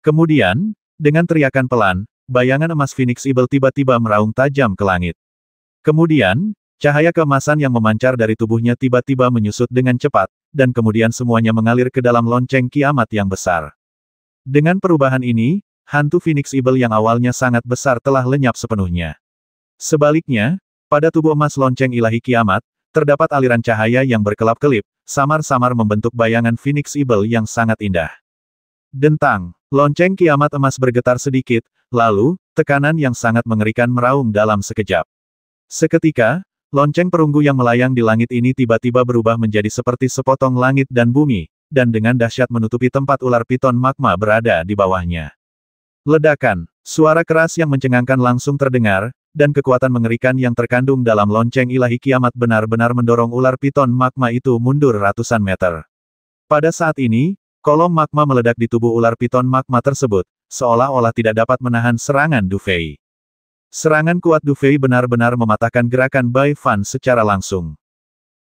Kemudian, dengan teriakan pelan, bayangan emas Phoenix Evil tiba-tiba meraung tajam ke langit. Kemudian, cahaya keemasan yang memancar dari tubuhnya tiba-tiba menyusut dengan cepat, dan kemudian semuanya mengalir ke dalam lonceng kiamat yang besar. Dengan perubahan ini, hantu Phoenix Evil yang awalnya sangat besar telah lenyap sepenuhnya. Sebaliknya, pada tubuh emas lonceng ilahi kiamat, terdapat aliran cahaya yang berkelap-kelip, samar-samar membentuk bayangan Phoenix Evil yang sangat indah. Dentang, lonceng kiamat emas bergetar sedikit, lalu, tekanan yang sangat mengerikan meraung dalam sekejap. Seketika, lonceng perunggu yang melayang di langit ini tiba-tiba berubah menjadi seperti sepotong langit dan bumi, dan dengan dahsyat menutupi tempat ular piton magma berada di bawahnya. Ledakan, suara keras yang mencengangkan langsung terdengar, dan kekuatan mengerikan yang terkandung dalam lonceng ilahi kiamat benar-benar mendorong ular piton magma itu mundur ratusan meter. Pada saat ini, kolom magma meledak di tubuh ular piton magma tersebut, seolah-olah tidak dapat menahan serangan Du Fei. Serangan kuat Du Fei benar-benar mematahkan gerakan Bai Fan secara langsung.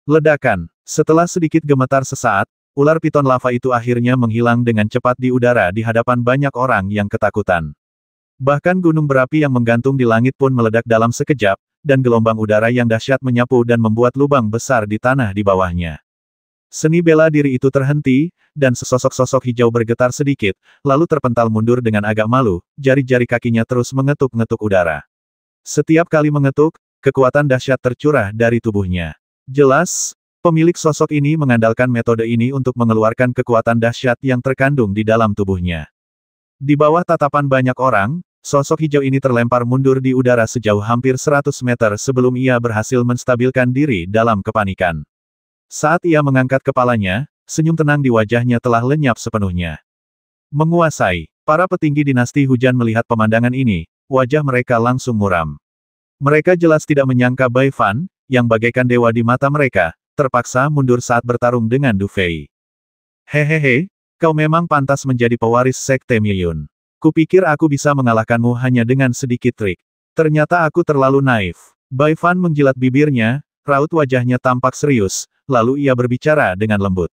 Ledakan. Setelah sedikit gemetar sesaat, ular piton lava itu akhirnya menghilang dengan cepat di udara di hadapan banyak orang yang ketakutan. Bahkan gunung berapi yang menggantung di langit pun meledak dalam sekejap, dan gelombang udara yang dahsyat menyapu dan membuat lubang besar di tanah di bawahnya. Seni bela diri itu terhenti, dan sesosok-sosok hijau bergetar sedikit, lalu terpental mundur dengan agak malu, jari-jari kakinya terus mengetuk-ngetuk udara. Setiap kali mengetuk, kekuatan dahsyat tercurah dari tubuhnya. Jelas, pemilik sosok ini mengandalkan metode ini untuk mengeluarkan kekuatan dahsyat yang terkandung di dalam tubuhnya. Di bawah tatapan banyak orang, sosok hijau ini terlempar mundur di udara sejauh hampir 100 meter sebelum ia berhasil menstabilkan diri dalam kepanikan. Saat ia mengangkat kepalanya, senyum tenang di wajahnya telah lenyap sepenuhnya. Menguasai. Para petinggi dinasti hujan melihat pemandangan ini, wajah mereka langsung muram. Mereka jelas tidak menyangka Bai Fan, yang bagaikan dewa di mata mereka, terpaksa mundur saat bertarung dengan Du Fei. Hehehe, kau memang pantas menjadi pewaris Sekte Miyun. Kupikir aku bisa mengalahkanmu hanya dengan sedikit trik. Ternyata aku terlalu naif. Bai Fan menjilat bibirnya, raut wajahnya tampak serius, lalu ia berbicara dengan lembut.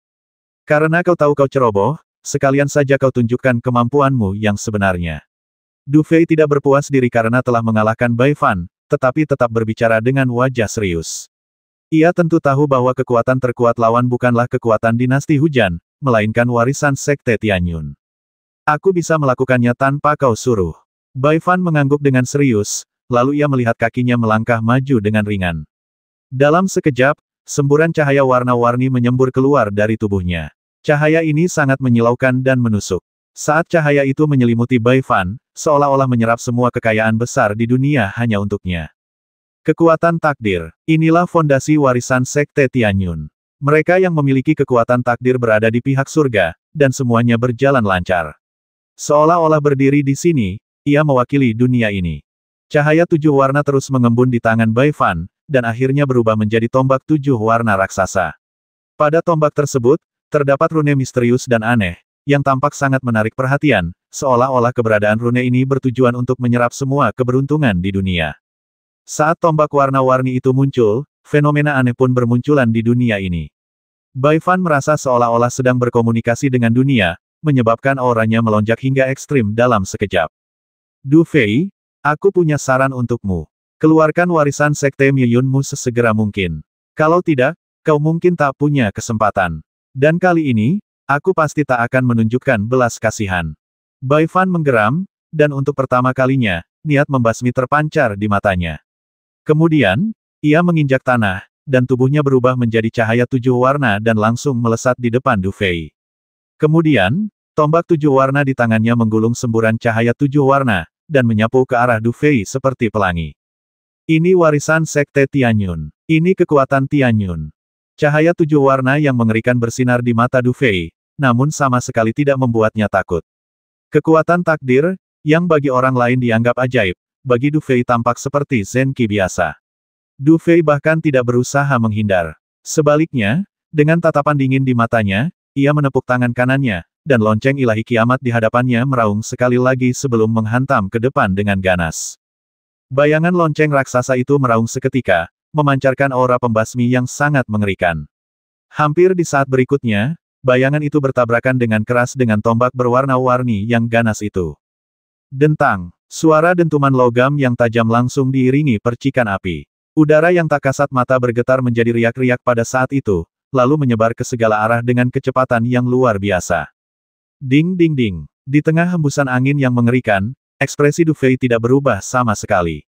Karena kau tahu kau ceroboh, sekalian saja kau tunjukkan kemampuanmu yang sebenarnya. Du Fei tidak berpuas diri karena telah mengalahkan Bai Fan, tetapi tetap berbicara dengan wajah serius. Ia tentu tahu bahwa kekuatan terkuat lawan bukanlah kekuatan dinasti hujan, melainkan warisan Sekte Tianyun. Aku bisa melakukannya tanpa kau suruh. Bai Fan mengangguk dengan serius, lalu ia melihat kakinya melangkah maju dengan ringan. Dalam sekejap, semburan cahaya warna-warni menyembur keluar dari tubuhnya. Cahaya ini sangat menyilaukan dan menusuk. Saat cahaya itu menyelimuti Bai Fan, seolah-olah menyerap semua kekayaan besar di dunia hanya untuknya. Kekuatan takdir. Inilah fondasi warisan Sekte Tianyun. Mereka yang memiliki kekuatan takdir berada di pihak surga, dan semuanya berjalan lancar. Seolah-olah berdiri di sini, ia mewakili dunia ini. Cahaya 7 warna terus mengembun di tangan Bai Fan, dan akhirnya berubah menjadi tombak 7 warna raksasa. Pada tombak tersebut, terdapat rune misterius dan aneh, yang tampak sangat menarik perhatian, seolah-olah keberadaan rune ini bertujuan untuk menyerap semua keberuntungan di dunia. Saat tombak warna-warni itu muncul, fenomena aneh pun bermunculan di dunia ini. Bai Fan merasa seolah-olah sedang berkomunikasi dengan dunia, menyebabkan auranya melonjak hingga ekstrim dalam sekejap. Du Fei, aku punya saran untukmu. Keluarkan warisan Sekte Miyunmu sesegera mungkin. Kalau tidak, kau mungkin tak punya kesempatan. Dan kali ini, aku pasti tak akan menunjukkan belas kasihan. Bai Fan menggeram, dan untuk pertama kalinya, niat membasmi terpancar di matanya. Kemudian, ia menginjak tanah, dan tubuhnya berubah menjadi cahaya 7 warna dan langsung melesat di depan Du Fei. Kemudian, tombak 7 warna di tangannya menggulung semburan cahaya 7 warna, dan menyapu ke arah Du Fei seperti pelangi. Ini warisan Sekte Tianyun. Ini kekuatan Tianyun. Cahaya 7 warna yang mengerikan bersinar di mata Du Fei, namun sama sekali tidak membuatnya takut. Kekuatan takdir, yang bagi orang lain dianggap ajaib, bagi Du Fei tampak seperti Zenki biasa. Du Fei bahkan tidak berusaha menghindar. Sebaliknya, dengan tatapan dingin di matanya, ia menepuk tangan kanannya, dan lonceng ilahi kiamat di hadapannya meraung sekali lagi sebelum menghantam ke depan dengan ganas. Bayangan lonceng raksasa itu meraung seketika, memancarkan aura pembasmi yang sangat mengerikan. Hampir di saat berikutnya, bayangan itu bertabrakan dengan keras dengan tombak berwarna-warni yang ganas itu. Dentang, suara dentuman logam yang tajam langsung diiringi percikan api. Udara yang tak kasat mata bergetar menjadi riak-riak pada saat itu, lalu menyebar ke segala arah dengan kecepatan yang luar biasa. Ding ding ding. Di tengah hembusan angin yang mengerikan, ekspresi Du Fei tidak berubah sama sekali.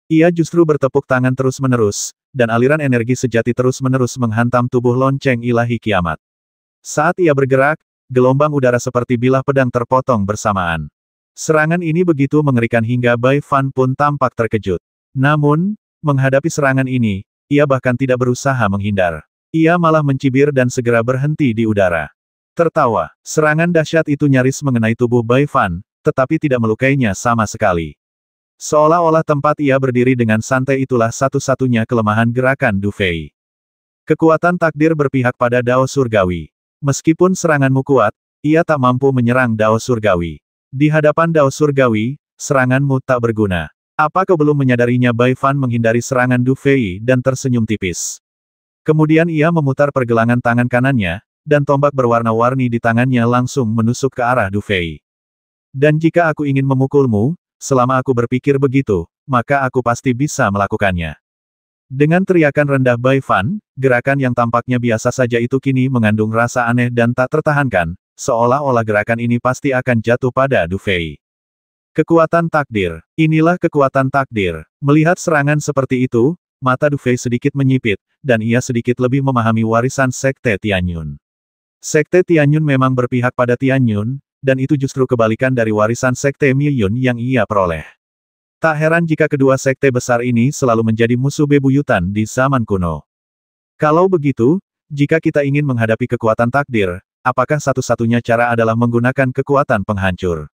Ia justru bertepuk tangan terus-menerus, dan aliran energi sejati terus-menerus menghantam tubuh lonceng ilahi kiamat. Saat ia bergerak, gelombang udara seperti bilah pedang terpotong bersamaan. Serangan ini begitu mengerikan hingga Bai Fan pun tampak terkejut. Namun, menghadapi serangan ini, ia bahkan tidak berusaha menghindar. Ia malah mencibir dan segera berhenti di udara. Tertawa, serangan dahsyat itu nyaris mengenai tubuh Bai Fan, tetapi tidak melukainya sama sekali. Seolah-olah tempat ia berdiri dengan santai itulah satu-satunya kelemahan gerakan Du Fei. Kekuatan takdir berpihak pada Dao Surgawi. Meskipun seranganmu kuat, ia tak mampu menyerang Dao Surgawi. Di hadapan Dao Surgawi, seranganmu tak berguna. Apa kau belum menyadarinya? Bai Fan menghindari serangan Du Fei dan tersenyum tipis. Kemudian ia memutar pergelangan tangan kanannya, dan tombak berwarna-warni di tangannya langsung menusuk ke arah Du Fei. Dan jika aku ingin memukulmu, selama aku berpikir begitu, maka aku pasti bisa melakukannya. Dengan teriakan rendah Bai Fan, gerakan yang tampaknya biasa saja itu kini mengandung rasa aneh dan tak tertahankan, seolah-olah gerakan ini pasti akan jatuh pada Du Fei. Kekuatan takdir. Inilah kekuatan takdir. Melihat serangan seperti itu, mata Du Fei sedikit menyipit, dan ia sedikit lebih memahami warisan Sekte Tianyun. Sekte Tianyun memang berpihak pada Tianyun, dan itu justru kebalikan dari warisan Sekte Miyun yang ia peroleh. Tak heran jika kedua sekte besar ini selalu menjadi musuh bebuyutan di zaman kuno. Kalau begitu, jika kita ingin menghadapi kekuatan takdir, apakah satu-satunya cara adalah menggunakan kekuatan penghancur?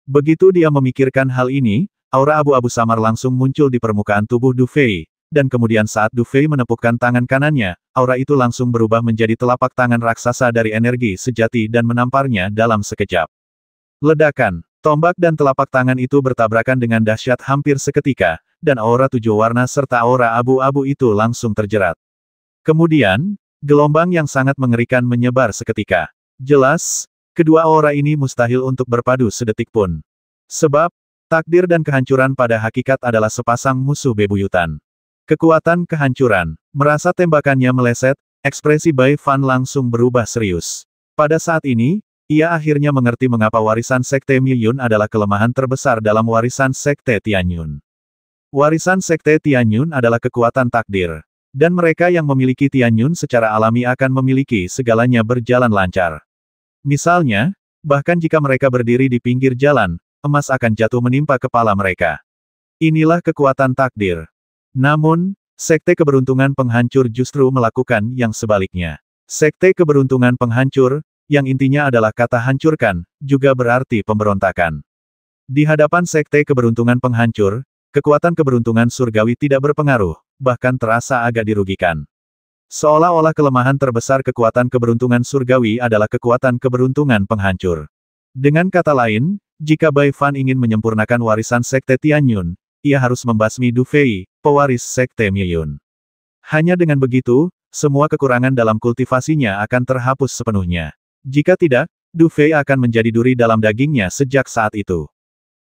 Begitu dia memikirkan hal ini, aura abu-abu samar langsung muncul di permukaan tubuh Du Fei, dan kemudian saat Du Fei menepukkan tangan kanannya, aura itu langsung berubah menjadi telapak tangan raksasa dari energi sejati dan menamparnya dalam sekejap. Ledakan, tombak dan telapak tangan itu bertabrakan dengan dahsyat hampir seketika, dan aura 7 warna serta aura abu-abu itu langsung terjerat. Kemudian, gelombang yang sangat mengerikan menyebar seketika. Jelas, kedua aura ini mustahil untuk berpadu sedetik pun. Sebab, takdir dan kehancuran pada hakikat adalah sepasang musuh bebuyutan. Kekuatan kehancuran. Merasa tembakannya meleset, ekspresi Bai Fan langsung berubah serius. Pada saat ini, ia akhirnya mengerti mengapa warisan Sekte Miyun adalah kelemahan terbesar dalam warisan Sekte Tianyun. Warisan Sekte Tianyun adalah kekuatan takdir. Dan mereka yang memiliki Tianyun secara alami akan memiliki segalanya berjalan lancar. Misalnya, bahkan jika mereka berdiri di pinggir jalan, emas akan jatuh menimpa kepala mereka. Inilah kekuatan takdir. Namun, Sekte Keberuntungan Penghancur justru melakukan yang sebaliknya. Sekte Keberuntungan Penghancur, yang intinya adalah kata hancurkan, juga berarti pemberontakan. Di hadapan Sekte Keberuntungan Penghancur, kekuatan keberuntungan surgawi tidak berpengaruh, bahkan terasa agak dirugikan. Seolah-olah kelemahan terbesar kekuatan keberuntungan surgawi adalah kekuatan keberuntungan penghancur. Dengan kata lain, jika Bai Fan ingin menyempurnakan warisan Sekte Tianyun, ia harus membasmi Du Fei, pewaris Sekte Miyun. Hanya dengan begitu, semua kekurangan dalam kultivasinya akan terhapus sepenuhnya. Jika tidak, Du Fei akan menjadi duri dalam dagingnya sejak saat itu.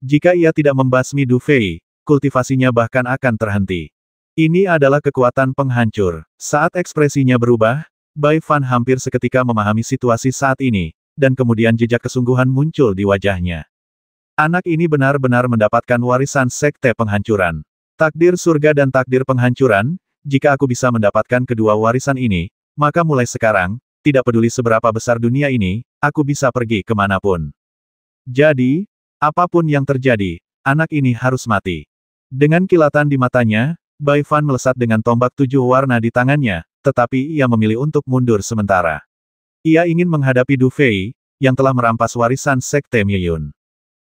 Jika ia tidak membasmi Du Fei, kultivasinya bahkan akan terhenti. Ini adalah kekuatan penghancur. Saat ekspresinya berubah, Bai Fan hampir seketika memahami situasi saat ini, dan kemudian jejak kesungguhan muncul di wajahnya. Anak ini benar-benar mendapatkan warisan Sekte Penghancuran. Takdir surga dan takdir penghancuran, jika aku bisa mendapatkan kedua warisan ini, maka mulai sekarang, tidak peduli seberapa besar dunia ini, aku bisa pergi kemanapun. Jadi, apapun yang terjadi, anak ini harus mati. Dengan kilatan di matanya, Bai Fan melesat dengan tombak 7 warna di tangannya, tetapi ia memilih untuk mundur sementara. Ia ingin menghadapi Du Fei, yang telah merampas warisan Sekte Miyun.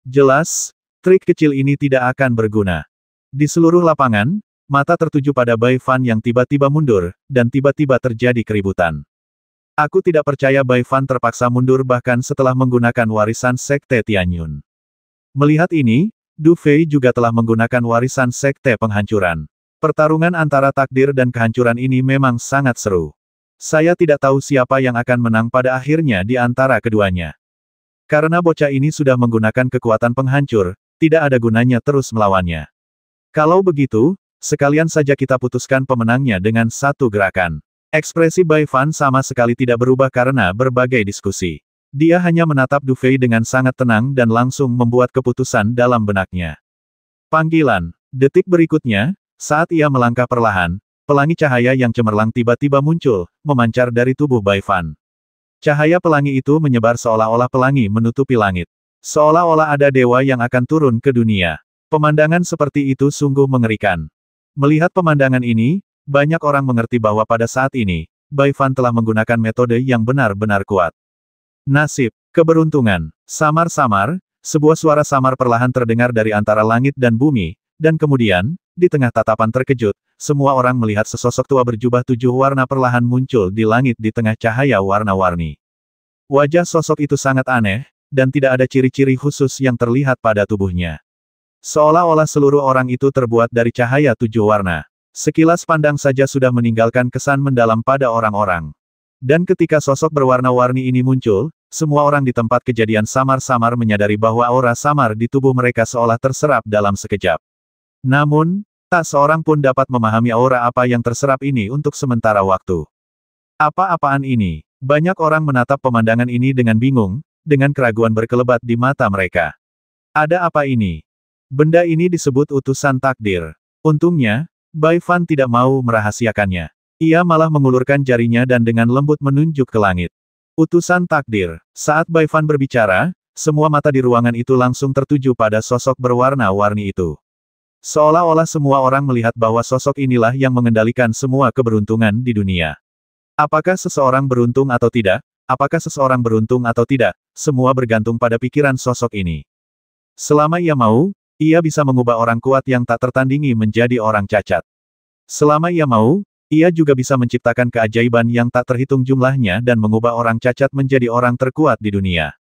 Jelas, trik kecil ini tidak akan berguna. Di seluruh lapangan, mata tertuju pada Bai Fan yang tiba-tiba mundur, dan tiba-tiba terjadi keributan. Aku tidak percaya Bai Fan terpaksa mundur bahkan setelah menggunakan warisan Sekte Tianyun. Melihat ini, Du Fei juga telah menggunakan warisan Sekte Penghancuran. Pertarungan antara takdir dan kehancuran ini memang sangat seru. Saya tidak tahu siapa yang akan menang pada akhirnya di antara keduanya. Karena bocah ini sudah menggunakan kekuatan penghancur, tidak ada gunanya terus melawannya. Kalau begitu, sekalian saja kita putuskan pemenangnya dengan satu gerakan. Ekspresi Bai Fan sama sekali tidak berubah karena berbagai diskusi. Dia hanya menatap Du Fei dengan sangat tenang dan langsung membuat keputusan dalam benaknya. Panggilan. Detik berikutnya, saat ia melangkah perlahan, pelangi cahaya yang cemerlang tiba-tiba muncul, memancar dari tubuh Bai Fan. Cahaya pelangi itu menyebar seolah-olah pelangi menutupi langit. Seolah-olah ada dewa yang akan turun ke dunia. Pemandangan seperti itu sungguh mengerikan. Melihat pemandangan ini, banyak orang mengerti bahwa pada saat ini, Bai Fan telah menggunakan metode yang benar-benar kuat. Nasib, keberuntungan, samar-samar, sebuah suara samar perlahan terdengar dari antara langit dan bumi, dan kemudian, di tengah tatapan terkejut, semua orang melihat sesosok tua berjubah 7 warna perlahan muncul di langit di tengah cahaya warna-warni. Wajah sosok itu sangat aneh, dan tidak ada ciri-ciri khusus yang terlihat pada tubuhnya. Seolah-olah seluruh orang itu terbuat dari cahaya 7 warna. Sekilas pandang saja sudah meninggalkan kesan mendalam pada orang-orang. Dan ketika sosok berwarna-warni ini muncul, semua orang di tempat kejadian samar-samar menyadari bahwa aura samar di tubuh mereka seolah terserap dalam sekejap. Namun, tak seorang pun dapat memahami aura apa yang terserap ini untuk sementara waktu. Apa-apaan ini? Banyak orang menatap pemandangan ini dengan bingung, dengan keraguan berkelebat di mata mereka. Ada apa ini? Benda ini disebut utusan takdir. Untungnya, Bai Fan tidak mau merahasiakannya. Ia malah mengulurkan jarinya dan dengan lembut menunjuk ke langit. Utusan takdir. Saat Bai Fan berbicara, semua mata di ruangan itu langsung tertuju pada sosok berwarna-warni itu. Seolah-olah semua orang melihat bahwa sosok inilah yang mengendalikan semua keberuntungan di dunia. Apakah seseorang beruntung atau tidak? Apakah seseorang beruntung atau tidak? Semua bergantung pada pikiran sosok ini. Selama ia mau, ia bisa mengubah orang kuat yang tak tertandingi menjadi orang cacat. Selama ia mau, ia juga bisa menciptakan keajaiban yang tak terhitung jumlahnya dan mengubah orang cacat menjadi orang terkuat di dunia.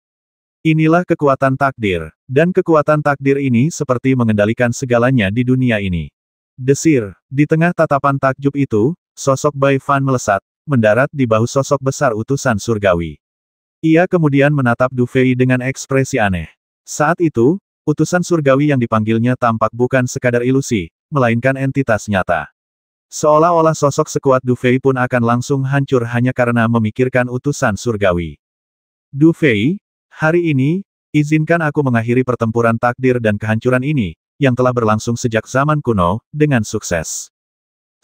Inilah kekuatan takdir. Dan kekuatan takdir ini seperti mengendalikan segalanya di dunia ini. Desir. Di tengah tatapan takjub itu, sosok Bai Fan melesat, mendarat di bahu sosok besar utusan surgawi. Ia kemudian menatap Du Fei dengan ekspresi aneh. Saat itu, utusan surgawi yang dipanggilnya tampak bukan sekadar ilusi, melainkan entitas nyata. Seolah-olah sosok sekuat Du Fei pun akan langsung hancur hanya karena memikirkan utusan surgawi. Du Fei, hari ini, izinkan aku mengakhiri pertempuran takdir dan kehancuran ini, yang telah berlangsung sejak zaman kuno, dengan sukses.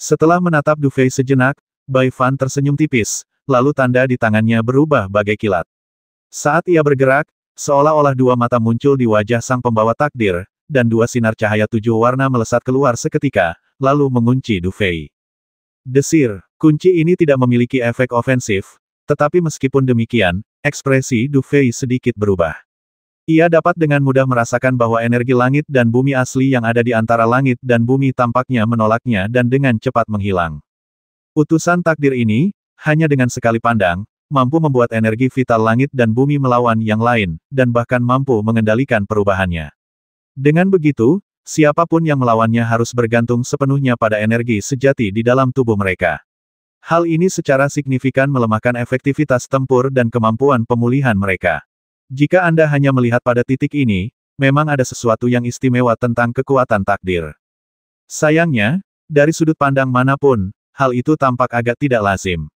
Setelah menatap Du Fei sejenak, Bai Fan tersenyum tipis, lalu tanda di tangannya berubah bagai kilat. Saat ia bergerak, seolah-olah dua mata muncul di wajah sang pembawa takdir, dan dua sinar cahaya 7 warna melesat keluar seketika, lalu mengunci Du Fei. Desir, kunci ini tidak memiliki efek ofensif, tetapi meskipun demikian, ekspresi Du Fei sedikit berubah. Ia dapat dengan mudah merasakan bahwa energi langit dan bumi asli yang ada di antara langit dan bumi tampaknya menolaknya dan dengan cepat menghilang. Utusan takdir ini, hanya dengan sekali pandang, mampu membuat energi vital langit dan bumi melawan yang lain, dan bahkan mampu mengendalikan perubahannya. Dengan begitu, siapapun yang melawannya harus bergantung sepenuhnya pada energi sejati di dalam tubuh mereka. Hal ini secara signifikan melemahkan efektivitas tempur dan kemampuan pemulihan mereka. Jika Anda hanya melihat pada titik ini, memang ada sesuatu yang istimewa tentang kekuatan takdir. Sayangnya, dari sudut pandang manapun, hal itu tampak agak tidak lazim.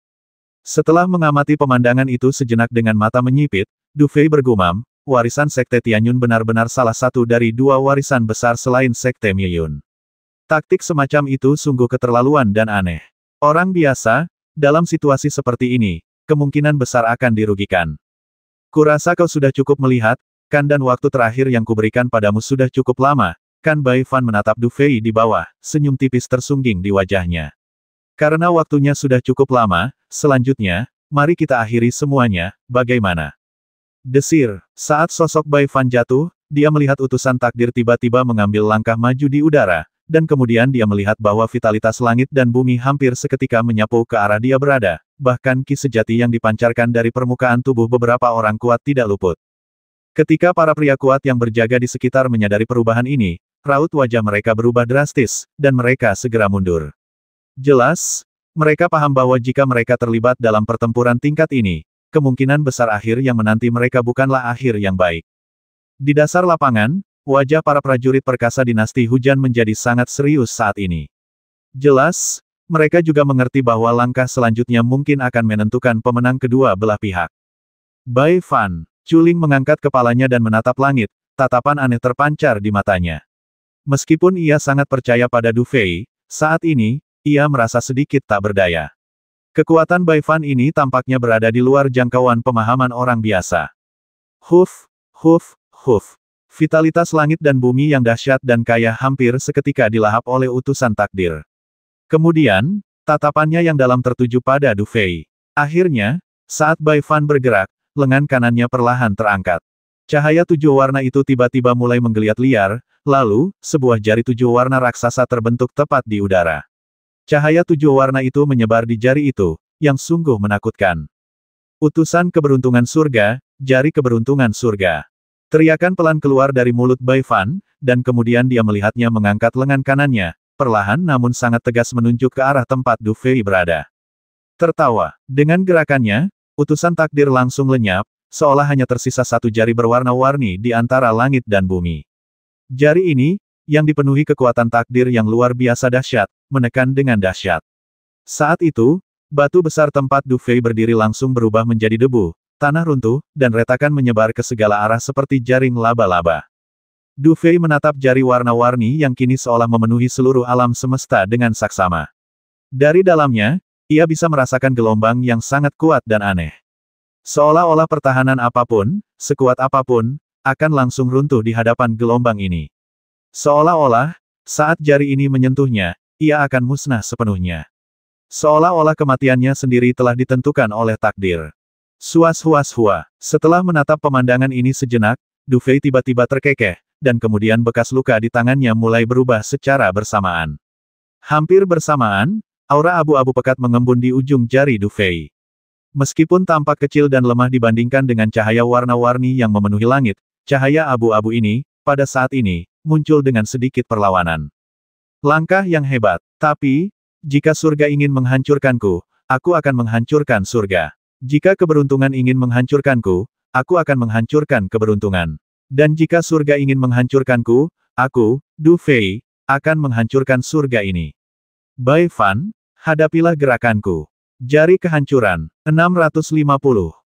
Setelah mengamati pemandangan itu sejenak dengan mata menyipit, Du Fei bergumam, warisan Sekte Tianyun benar-benar salah satu dari dua warisan besar selain Sekte Miyun. Taktik semacam itu sungguh keterlaluan dan aneh. Orang biasa, dalam situasi seperti ini, kemungkinan besar akan dirugikan. Kurasa kau sudah cukup melihat, kan, dan waktu terakhir yang kuberikan padamu sudah cukup lama, kan. Bai Fan menatap Du Fei di bawah, senyum tipis tersungging di wajahnya. Karena waktunya sudah cukup lama, selanjutnya, mari kita akhiri semuanya, bagaimana? Desir, saat sosok Bai Fan jatuh, dia melihat utusan takdir tiba-tiba mengambil langkah maju di udara, dan kemudian dia melihat bahwa vitalitas langit dan bumi hampir seketika menyapu ke arah dia berada. Bahkan ki sejati yang dipancarkan dari permukaan tubuh beberapa orang kuat tidak luput. Ketika para pria kuat yang berjaga di sekitar menyadari perubahan ini, raut wajah mereka berubah drastis, dan mereka segera mundur. Jelas, mereka paham bahwa jika mereka terlibat dalam pertempuran tingkat ini, kemungkinan besar akhir yang menanti mereka bukanlah akhir yang baik. Di dasar lapangan, wajah para prajurit perkasa dinasti hujan menjadi sangat serius saat ini. Jelas, mereka juga mengerti bahwa langkah selanjutnya mungkin akan menentukan pemenang kedua belah pihak. Bai Fan, Culing mengangkat kepalanya dan menatap langit, tatapan aneh terpancar di matanya. Meskipun ia sangat percaya pada Du Fei, saat ini, ia merasa sedikit tak berdaya. Kekuatan Bai Fan ini tampaknya berada di luar jangkauan pemahaman orang biasa. Huf, huf, huf. Vitalitas langit dan bumi yang dahsyat dan kaya hampir seketika dilahap oleh utusan takdir. Kemudian, tatapannya yang dalam tertuju pada Du Fei. Akhirnya, saat Bai Fan bergerak, lengan kanannya perlahan terangkat. Cahaya 7 warna itu tiba-tiba mulai menggeliat liar, lalu, sebuah jari 7 warna raksasa terbentuk tepat di udara. Cahaya 7 warna itu menyebar di jari itu, yang sungguh menakutkan. Utusan keberuntungan surga, jari keberuntungan surga. Teriakan pelan keluar dari mulut Bai Fan, dan kemudian dia melihatnya mengangkat lengan kanannya, perlahan namun sangat tegas menunjuk ke arah tempat Du Fei berada. Tertawa, dengan gerakannya, utusan takdir langsung lenyap, seolah hanya tersisa satu jari berwarna-warni di antara langit dan bumi. Jari ini, yang dipenuhi kekuatan takdir yang luar biasa dahsyat, menekan dengan dahsyat. Saat itu, batu besar tempat Du Fei berdiri langsung berubah menjadi debu, tanah runtuh, dan retakan menyebar ke segala arah seperti jaring laba-laba. Du Fei menatap jari warna-warni yang kini seolah memenuhi seluruh alam semesta dengan saksama. Dari dalamnya, ia bisa merasakan gelombang yang sangat kuat dan aneh. Seolah-olah pertahanan apapun, sekuat apapun, akan langsung runtuh di hadapan gelombang ini. Seolah-olah, saat jari ini menyentuhnya, ia akan musnah sepenuhnya. Seolah-olah kematiannya sendiri telah ditentukan oleh takdir. Suas-huas-hua. Setelah menatap pemandangan ini sejenak, Du Fei tiba-tiba terkekeh, dan kemudian bekas luka di tangannya mulai berubah secara bersamaan. Hampir bersamaan, aura abu-abu pekat mengembun di ujung jari Du Fei. Meskipun tampak kecil dan lemah dibandingkan dengan cahaya warna-warni yang memenuhi langit, cahaya abu-abu ini, pada saat ini, muncul dengan sedikit perlawanan. Langkah yang hebat. Tapi, jika surga ingin menghancurkanku, aku akan menghancurkan surga. Jika keberuntungan ingin menghancurkanku, aku akan menghancurkan keberuntungan. Dan jika surga ingin menghancurkanku, aku, Du Fei, akan menghancurkan surga ini. Bai Fan, hadapilah gerakanku. Jari kehancuran, 650.